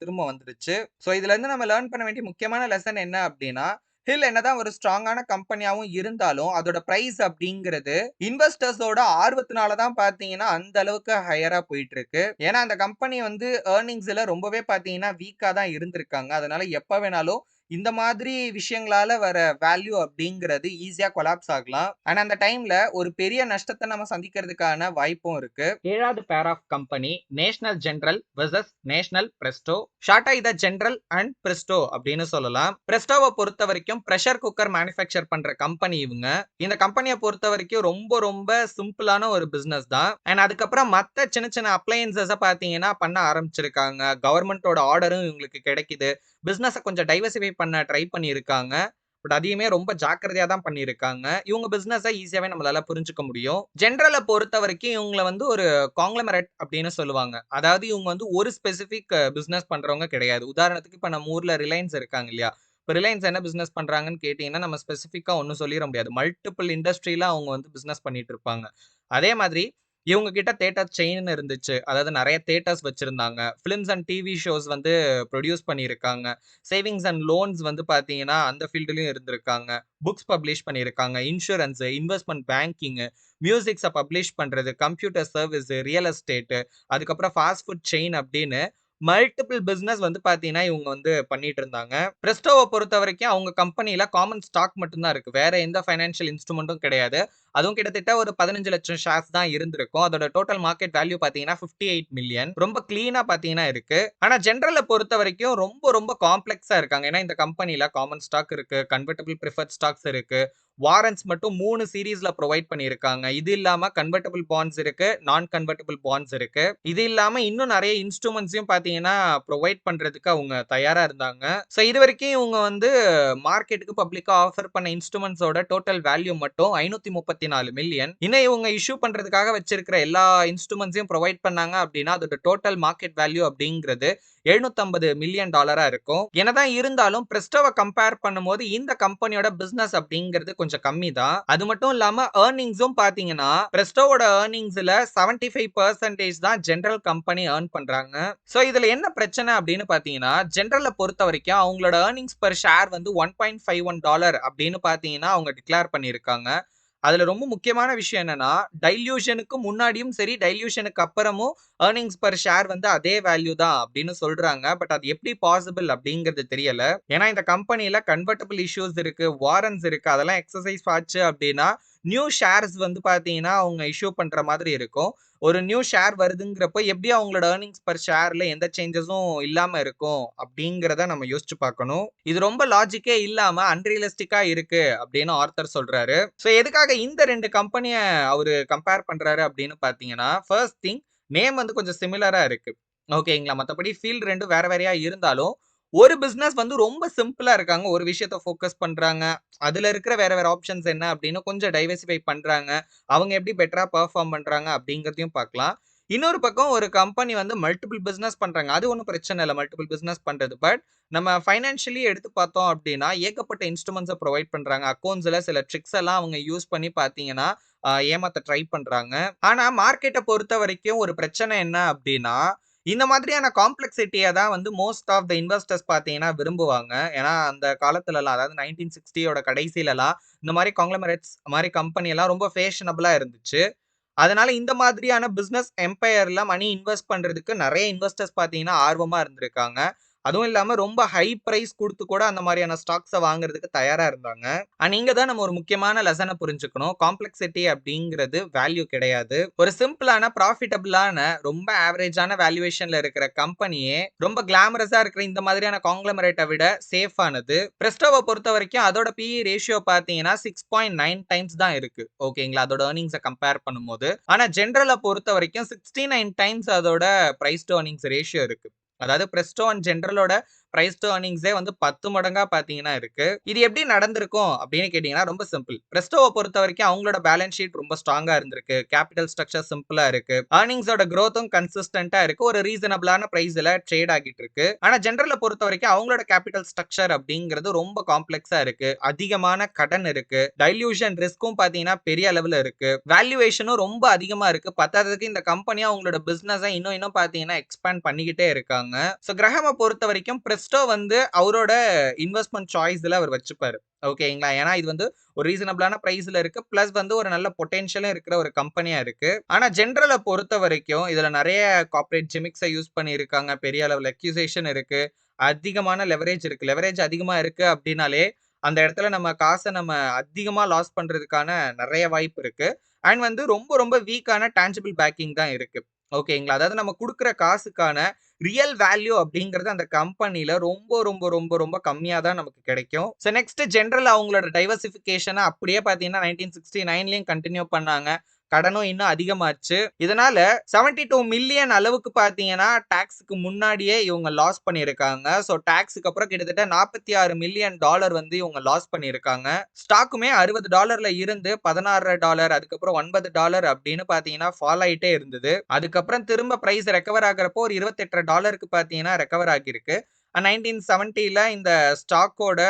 திரும்ப வந்துருச்சு. சோ இதுல இருந்து நம்ம லேர்ன் பண்ண வேண்டிய முக்கியமான லெசன் என்ன அப்டின்னா, ஹில் என்னதான் ஒரு ஸ்ட்ராங்கான கம்பெனியாவும் இருந்தாலும், அதோட பிரைஸ் அப்படிங்கிறது இன்வெஸ்டர்ஸோட ஆர்வத்தினால தான் பார்த்தீங்கன்னா, அந்த அளவுக்கு ஹையரா போயிட்டு இருக்கு. ஏன்னா, அந்த கம்பெனி வந்து எர்னிங்ஸ்ல ரொம்பவே பார்த்தீங்கன்னா, வீக்கா தான் இருந்திருக்காங்க. அதனால எப்ப வேணாலும் இந்த மாதிரி விஷயங்களால வர வேல்யூ அப்படிங்கிறது ஈஸியா கொலாப்ஸ் ஆகலாம். ஆனா அந்த டைம்ல ஒரு பெரிய நஷ்டத்த நம்ம சந்திக்கிறதுக்கான வாய்ப்பும் இருக்கு. 7வது pair of company National General versus National Presto. ஷார்ட்டா இத ஜெனரல் அண்ட் பிரெஸ்டோ அப்படின்னு சொல்லலாம். பிரெஸ்டோவ பொறுத்தவரைக்கும் பிரஷர் குக்கர் மேனுஃபேக்சர் பண்ற கம்பெனி இவங்க. இந்த கம்பெனிய பொறுத்தவரைக்கும் ரொம்ப சிம்பிளான ஒரு பிசினஸ் தான். அண்ட் அதுக்கப்புறம் மத்த சின்ன அப்ளையன்சஸ பார்த்தீங்கன்னா பண்ண ஆரம்பிச்சிருக்காங்க. கவர்மெண்டோட ஆர்டரும் இவங்களுக்கு கிடைக்குது. பிசினஸ கொஞ்சம் டைவர்சிஃபை பண்ண ட்ரை பண்ணியிருக்காங்க. பட் அதையுமே ரொம்ப ஜாக்கிரதையா தான் பண்ணியிருக்காங்க. இவங்க பிசினஸ ஈஸியாவே நம்மளால புரிஞ்சுக்க முடியும். ஜெனரல பொறுத்தவரைக்கும் இவங்கள வந்து ஒரு காங்க்ளமெரேட் அப்படின்னு சொல்லுவாங்க. அதாவது இவங்க வந்து ஒரு ஸ்பெசிபிக் பிசினஸ் பண்றவங்க கிடையாது. உதாரணத்துக்கு இப்ப நம்ம ஊர்ல ரிலையன்ஸ் இருக்காங்க இல்லையா? இப்ப ரிலையன்ஸ் என்ன பிசினஸ் பண்றாங்கன்னு கேட்டீங்கன்னா, நம்ம ஸ்பெசிஃபிக்கா ஒண்ணும் சொல்லிற முடியாது. மல்டிபிள் இண்டஸ்ட்ரில அவங்க வந்து பிசினஸ் பண்ணிட்டு இருப்பாங்க. அதே மாதிரி இவங்க கிட்ட தியேட்டர் செயின்னு இருந்துச்சு. அதாவது நெறைய தியேட்டர்ஸ் வச்சிருந்தாங்க. ஃபிலிம்ஸ் அண்ட் டிவி ஷோஸ் வந்து புரொடியூஸ் பண்ணியிருக்காங்க. சேவிங்ஸ் அண்ட் லோன்ஸ் வந்து பார்த்தீங்கன்னா, அந்த ஃபீல்டுலயும் இருந்திருக்காங்க. புக்ஸ் பப்ளிஷ் பண்ணியிருக்காங்க. இன்சூரன்ஸ், இன்வெஸ்ட்மென்ட் பேங்கிங், மியூசிக்ஸ பப்ளிஷ் பண்றது, கம்ப்யூட்டர் சர்விஸ், ரியல் எஸ்டேட், அதுக்கப்புறம் ஃபாஸ்ட் ஃபுட் செயின் அப்படின்னு மல்டிபிள் பிசினஸ் வந்து பார்த்தீங்கன்னா, இவங்க வந்து பண்ணிட்டு இருந்தாங்க. Prestoவ பொறுத்தவரைக்கும் அவங்க கம்பெனில காமன் ஸ்டாக் மட்டும் தான் இருக்கு. வேற எந்த பைனான்சியல் இன்ஸ்ட்ருமென்டும் கிடையாது. அதுவும் கிட்டத்தட்ட ஒரு 15,00,000 ஷேர்ஸ் தான் இருந்திருக்கும். அதோட டோட்டல் மார்க்கெட் வேல்யூ பார்த்தீங்கன்னா 58 மில்லியன். ரொம்ப கிளீனா பார்த்தீங்கன்னா இருக்கு. ஆனா ஜெனரல பொறுத்தவரைக்கும் ரொம்ப ரொம்ப காம்ப்ளெக்ஸா இருக்காங்க. ஏன்னா இந்த கம்பெனில காமன் ஸ்டாக் இருக்கு, கன்வெர்ட்டிபிள் பிரெஃபர்ட் ஸ்டாக்ஸ் இருக்கு, வாரண்ட்ஸ் மட்டும் 3 சீரிஸ்ல புரொவைட் பண்ணியிருக்காங்க. இது இல்லாம கன்வெர்ட்டிபிள் பாண்ட்ஸ் இருக்கு, நான் கன்வெர்ட்டிபிள் பாண்ட்ஸ் இருக்கு. இது இல்லாம இன்னும் நெறைய இன்ஸ்ட்ருமென்ட்ஸையும் பார்த்தீங்கன்னா, புரொவைட் பண்றதுக்கு அவங்க தயாரா இருந்தாங்க. சோ இதுவரைக்கும் இவங்க வந்து மார்க்கெட்டுக்கு பப்ளிக்கா ஆஃபர் பண்ண இன்ஸ்ட்ருமென்ட்ஸோட டோட்டல் வேல்யூ மட்டும் 534 மில்லியன். இன்னும் இவங்க இஷ்யூ பண்றதுக்காக வச்சிருக்கிற எல்லா இன்ஸ்ட்ருமென்ட்ஸையும் புரொவைட் பண்ணாங்க அப்படின்னா, அதோட டோட்டல் மார்க்கெட் வேல்யூ அப்படிங்கிறது $750 மில்லியன் இருக்கும். என்னதான் இருந்தாலும் Prestoவ கம்பேர் பண்ணும்போது இந்த கம்பெனியோட பிசினஸ் அப்படிங்கிறது கொஞ்சம் கம்மி தான். அது மட்டும் இல்லாம ஏர்னிங்ஸும் பார்த்தீங்கன்னா, Prestoவோட ஏர்னிங்ஸ்ல 75% தான் ஜெனரல் கம்பெனி ஏர்ன் பண்றாங்க. சோ இதுல என்ன பிரச்சனை அப்படின்னு பார்த்தீங்கன்னா, ஜெனரல பொறுத்தவரைக்கும் அவங்களோட ஏர்னிங்ஸ் பெர் ஷேர் வந்து $1.51 அப்படின்னு பார்த்தீங்கன்னா, அவங்க டிக்ளேர் பண்ணியிருக்காங்க. அதுல ரொம்ப முக்கியமான விஷயம் என்னன்னா, டைல்யூஷனுக்கு முன்னாடியும் சரி, டைல்யூஷனுக்கு அப்புறமும் ஏர்னிங்ஸ் பெர் ஷேர் வந்து அதே வேல்யூ தான் அப்படின்னு சொல்றாங்க. பட் அது எப்படி பாசிபிள் அப்படிங்கிறது தெரியல. ஏன்னா இந்த கம்பெனில கன்வெர்ட்டிபிள் இஷ்யூஸ் இருக்கு, வாரண்ட்ஸ் இருக்கு. அதெல்லாம் எக்ஸர்சைஸ் ஆச்சு அப்படின்னா, நியூ ஷேர்ஸ் வந்து பார்த்தீங்கன்னா, அவங்க இஷ்யூ பண்ற மாதிரி இருக்கும். ஒரு நியூ ஷேர் வருதுங்கிறப்போ எப்படி அவங்களோட ஏர்னிங்ஸ் பெர் ஷேர்ல எந்த சேஞ்சஸும் இல்லாம இருக்கும் அப்படிங்கிறத நம்ம யோசிச்சு பார்க்கணும். இது ரொம்ப லாஜிக்கே இல்லாம அன்ரியலிஸ்டிக்கா இருக்கு அப்படின்னு ஆர்த்தர் சொல்றாரு. சோ எதுக்காக இந்த 2 கம்பெனிய அவரு கம்பேர் பண்றாரு அப்படின்னு பார்த்தீங்கன்னா, ஃபர்ஸ்ட் திங் நேம் வந்து கொஞ்சம் சிமிலரா இருக்கு. ஓகேங்களா? மத்தபடி ஃபீல்ட் 2 வேற வேறயா இருந்தாலும், ஒரு பிசினஸ் வந்து ரொம்ப சிம்பிளா இருக்காங்க. ஒரு விஷயத்த ஃபோக்கஸ் பண்றாங்க. அதுல இருக்கிற வேற வேற ஆப்ஷன்ஸ் என்ன அப்படின்னு கொஞ்சம் டைவர்சிஃபை பண்றாங்க. அவங்க எப்படி பெட்டரா பெர்ஃபார்ம் பண்றாங்க அப்படிங்கிறதையும் பார்க்கலாம். இன்னொரு பக்கம் ஒரு கம்பெனி வந்து மல்டிபிள் பிசினஸ் பண்றாங்க. அது ஒண்ணும் பிரச்சனை இல்ல. மல்டிபிள் பிசினஸ் பண்றது. பட் நம்ம ஃபைனான்ஷியலி எடுத்து பார்த்தோம் அப்படின்னா, ஏகப்பட்ட இன்ஸ்ட்ருமென்ட்ஸ புரொவைட் பண்றாங்க. அக்கவுண்ட்ஸ்ல சில ட்ரிக்ஸ் எல்லாம் அவங்க யூஸ் பண்ணி பார்த்தீங்கன்னா, ஏமாத்த ட்ரை பண்றாங்க. ஆனா மார்க்கெட்ட பொறுத்தவரைக்கும் ஒரு பிரச்சனை என்ன அப்படின்னா, இந்த மாதிரியான காம்ப்ளெக்ஸிட்டிய தான் வந்து மோஸ்ட் ஆஃப் த இன்வெஸ்டர்ஸ் பார்த்தீங்கன்னா விரும்புவாங்க. ஏன்னா அந்த காலத்துலலாம் அதாவது 1960யோட கடைசிலலாம் இந்த மாரி காங்க்ளமரேட்ஸ் மாரி கம்பெனி எல்லாம் ரொம்ப ஃபேஷனபிளா இருந்துச்சு. அதனால இந்த மாதிரியான பிசினஸ் எம்பயர்ல மணி இன்வெஸ்ட் பண்றதுக்கு நெறைய இன்வெஸ்டர்ஸ் பார்த்தீங்கன்னா ஆர்வமா இருந்திருக்காங்க. அதுவும் இல்லாம ரொம்ப ஹை பிரைஸ் குடுத்து கூட அந்த மாரியான ஸ்டாக்ஸ வாங்குறதுக்கு தயாரா இருந்தாங்க. இங்க தான் நம்ம ஒரு முக்கியமான லெசன புரிஞ்சுக்கணும். காம்ப்ளெக்ஸிட்டி அப்படிங்கிறது வேல்யூ கிடையாது. ஒரு சிம்பிளான ப்ராஃபிட்டபிளான ரொம்ப ஆவரேஜான வேல்யூவேஷன்ல இருக்கிற கம்பெனியே ரொம்ப கிளாமரஸா இருக்கிற இந்த மாதிரியான காங்க்ளமரேட்ட விட சேஃபானது. Prestoவ பொறுத்தவரைக்கும் அதோட PE ரேஷியோ பார்த்தீங்கன்னா 6.9 டைம்ஸ் தான் இருக்கு. ஓகேங்களா? அதோட ஏர்னிங்ஸ கம்பேர் பண்ணும்போது. ஆனா ஜெனரல பொறுத்தவரைக்கும் 69 டைம்ஸ் அதோட பிரைஸ் டூ ஏர்னிங்ஸ் ரேஷியோ இருக்கு. அதாவது Presto அண்ட் ஜெனரலோட பிரைஸ் டூ ஏர்னிங்ஸே வந்து 10 மடங்கா பார்த்தீங்கன்னா இருக்கு. இது எப்படி நடந்திருக்கும் அப்படின்னு கேட்டீங்கன்னா ரொம்ப சிம்பிள். Prestoவ பொறுத்தவரைக்கும் அவங்களோட பேலன்ஸ் ஷீட் ரொம்ப ஸ்ட்ராங்கா இருந்திருக்கு. கேப்பிட்டல் ஸ்ட்ரக்சர் சிம்பிளா இருக்கு. ஏர்னிங்ஸோட குரோத்தும் கன்சிஸ்டன்ட்டா இருக்கு. ஒரு ரீசனபிளான பிரைஸ்ல ட்ரேட் ஆகிட்டு இருக்கு. ஆனா ஜெனரல பொறுத்தவரைக்கும் அவங்களோட கேப்பிட்டல் ஸ்ட்ரக்சர் அப்படிங்கிறது ரொம்ப காம்ப்ளெக்ஸா இருக்கு. அதிகமான கடன் இருக்கு. டைல்யூஷன் ரிஸ்க்கும் பார்த்தீங்கன்னா பெரிய அளவுல இருக்கு. வேல்யூவேஷனும் ரொம்ப அதிகமா இருக்கு. பத்தாததுக்கு இந்த கம்பெனி அவங்களோட பிசினஸ இன்னும் பார்த்தீங்கன்னா எக்ஸ்பேண்ட் பண்ணிக்கிட்டே இருக்காங்க. சோ கிரஹாம பொறுத்தவரைக்கும் Presto வந்து அவரோட இன்வெஸ்ட்மென்ட் சாய்ஸ்ல அவர் வச்சுப்பாரு. ஓகேங்களா? ஏன்னா இது வந்து ஒரு ரீசனபிளான பிரைஸ்ல இருக்கு. பிளஸ் வந்து ஒரு நல்ல பொட்டன்ஷியலும் இருக்கிற ஒரு கம்பெனியா இருக்கு. ஆனா ஜெனரல பொறுத்தவரைக்கும் இதுல நெறைய கார்ப்பரேட் ஜிமிக்ஸ யூஸ் பண்ணியிருக்காங்க. பெரிய அளவுல அக்யூசேஷன் இருக்கு. அதிகமான லெவரேஜ் இருக்கு. லெவரேஜ் அதிகமா இருக்கு அப்படின்னாலே, அந்த இடத்துல நம்ம காச நம்ம அதிகமா லாஸ் பண்றதுக்கான நெறைய வாய்ப்பு இருக்கு. அண்ட் வந்து ரொம்ப ரொம்ப வீக்கான டான்ஜிபிள் பேக்கிங் தான் இருக்கு. ஓகேங்களா? அதாவது நம்ம குடுக்குற காசுக்கான ரியல் வேல்யூ அப்படிங்கிறது அந்த கம்பெனில ரொம்ப கம்மியா தான் நமக்கு கிடைக்கும். சோ நெக்ஸ்ட் ஜெனரல் அவங்களோட டைவர்சிஃபிகேஷன அப்படியே பார்த்தீங்கன்னா 1969லயும் கன்டின்யூ பண்ணாங்க. கடனும் இன்னும் அதிகமாச்சு. இதனால 72 மில்லியன் அளவுக்கு பார்த்தீங்கன்னா, டாக்ஸ்க்கு முன்னாடியே இவங்க லாஸ் பண்ணியிருக்காங்க. ஸோ டாக்ஸ்க்கு அப்புறம் கிட்டத்தட்ட $46 மில்லியன் வந்து இவங்க லாஸ் பண்ணியிருக்காங்க. ஸ்டாக்குமே $60ல இருந்து $16 அதுக்கப்புறம் $9 அப்படின்னு பார்த்தீங்கன்னா ஃபால் ஆயிட்டே இருந்தது. அதுக்கப்புறம் திரும்ப பிரைஸ் ரெக்கவர் ஆகுறப்போ ஒரு $28க்கு பார்த்தீங்கன்னா ரெக்கவர் ஆகியிருக்கு. 1970ல இந்த ஸ்டாக்கோட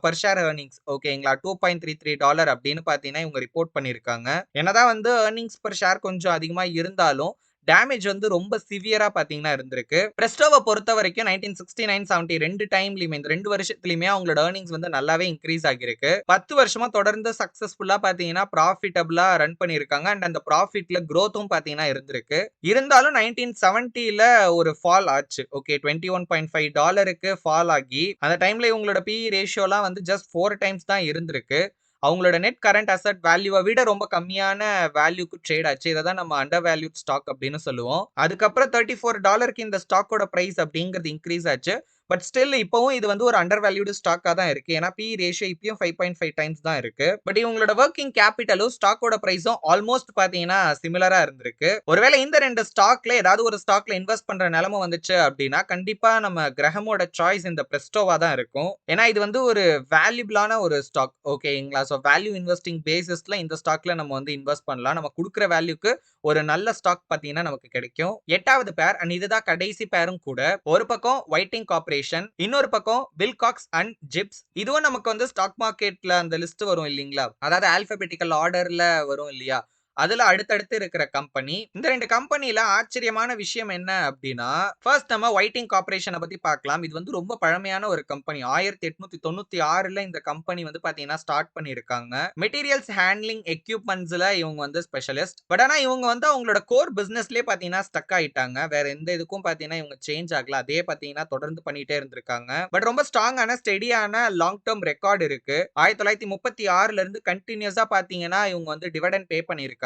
பெர் ஷேர் ஏர்னிங்ஸ் ஓகேங்களா $2.33 அப்படின்னு பார்த்தீங்கன்னா இவங்க ரிப்போர்ட் பண்ணியிருக்காங்க. என்னதான் வந்து ஏர்னிங்ஸ் பெர் ஷேர் கொஞ்சம் அதிகமா இருந்தாலும் டேமேஜ் வந்து ரொம்ப சிவியரா பாத்தீங்கன்னா இருந்திருக்கு. பிரஸ்டோவை பொறுத்த வரைக்கும் 1969, 70 2 டைம்லயுமே இந்த 2 வருஷத்துலயுமே அவங்களோட ஏர்னிங்ஸ் வந்து நல்லாவே இன்க்ரீஸ் ஆகியிருக்கு. 10 வருஷமா தொடர்ந்து சக்சஸ்ஃபுல்லா பாத்தீங்கன்னா ப்ராஃபிட்டபிளா ரன் பண்ணியிருக்காங்க. அண்ட் அந்த ப்ராஃபிட்ல growthம் பாத்தீங்கன்னா இருந்திருக்கு. இருந்தாலும் 1970ல ஒரு ஃபால் ஆச்சு. ஓகே $21.5க்கு ஃபால் ஆகி அந்த டைம்ல இவங்களோட PE ரேஷியோலாம் வந்து ஜஸ்ட் 4 டைம்ஸ் தான் இருந்திருக்கு. அவங்களோட நெட் கரண்ட் அசெட் வேல்யூவை விட ரொம்ப கம்மியான வேல்யூக்கு ட்ரேட் ஆச்சு. இதை தான் நம்ம அண்டர் வேல்யூட் ஸ்டாக் அப்படின்னு சொல்லுவோம். அதுக்கப்புறம் $34க்கு இந்த ஸ்டாக்கோட பிரைஸ் அப்படிங்கிறது இன்க்ரீஸ் ஆச்சு. பட் ஸ்டில் இப்பவும் இது வந்து ஒரு அண்டர் வேல்யூடு ஸ்டாக்கா தான் இருக்கு. ஏன்னா PE ரேஷியோ இப்பயும் 5.5 டைம்ஸ் தான் இருக்கு. பட் இவங்களோட ஒர்க்கிங் கேபிட்டலும் ஸ்டாக்கோட பிரைஸும் ஆல்மோஸ்ட் பாத்தீங்கன்னா சிமிலரா இருந்திருக்கு. ஒருவேளை இந்த 2 ஸ்டாக்ல ஏதாவது ஒரு ஸ்டாக்ல இன்வெஸ்ட் பண்ற நிலைமை வந்துச்சு அப்படின்னா கண்டிப்பா நம்ம கிரஹமோட சாய்ஸ் இந்த பிரெஸ்டோவா தான் இருக்கும். ஏன்னா இது வந்து ஒரு வேல்யூபிளான ஒரு ஸ்டாக் ஓகேங்களா. ஸோ வேல்யூ இன்வெஸ்டிங் பேசிஸ்ல இந்த ஸ்டாக்ல நம்ம வந்து இன்வெஸ்ட் பண்ணலாம். நம்ம கொடுக்குற வேல்யூக்கு ஒரு நல்ல ஸ்டாக் பாத்தீங்கன்னா நமக்கு கிடைக்கும். 8வது பேர் அண்ட் இதுதான் கடைசி பேரும் கூட. ஒரு பக்கம் வைட்டிங் கார்ப்பரேஷன், இன்னொரு பக்கம் வில்காக்ஸ் அண்ட் ஜிப்ஸ். இதுவும் நமக்கு வந்து ஸ்டாக் மார்க்கெட்ல அந்த லிஸ்ட் வரும் இல்லீங்களா, அதாவது ஆல்பபெட்டிக்கல் ஆர்டர்ல வரும் இல்லையா, அதுல அடுத்தடுத்து இருக்கிற கம்பெனி. இந்த 2 கம்பெனில ஆச்சரியமான விஷயம் என்ன அப்படின்னா, ஃபர்ஸ்ட் நம்ம வைட்டிங் கார்ப்பரேஷனை பத்தி பார்க்கலாம். இது வந்து ரொம்ப பழமையான ஒரு கம்பெனி. 1896ல இந்த கம்பெனி வந்து பாத்தீங்கன்னா ஸ்டார்ட் பண்ணியிருக்காங்க. மெட்டீரியல்ஸ் ஹேண்ட்லிங் எக்யூப்மெண்ட்ஸ்ல இவங்க வந்து ஸ்பெஷலிஸ்ட். பட் ஆனா இவங்க வந்து அவங்களோட கோர் பிசினஸ்லயே பாத்தீங்கன்னா ஸ்டக் ஆயிட்டாங்க. வேற எந்த இதுக்கும் பாத்தீங்கன்னா இவங்க சேஞ்ச் ஆகல. அதே பாத்தீங்கன்னா தொடர்ந்து பண்ணிட்டே இருந்திருக்காங்க. பட் ரொம்ப ஸ்ட்ராங்கான ஸ்டெடியான லாங் டேர்ம் ரெக்கார்டு இருக்கு. 1936ல இருந்து கண்டினியூஸா பாத்தீங்கன்னா இவங்க வந்து டிவிடெண்ட் பே பண்ணியிருக்காங்க.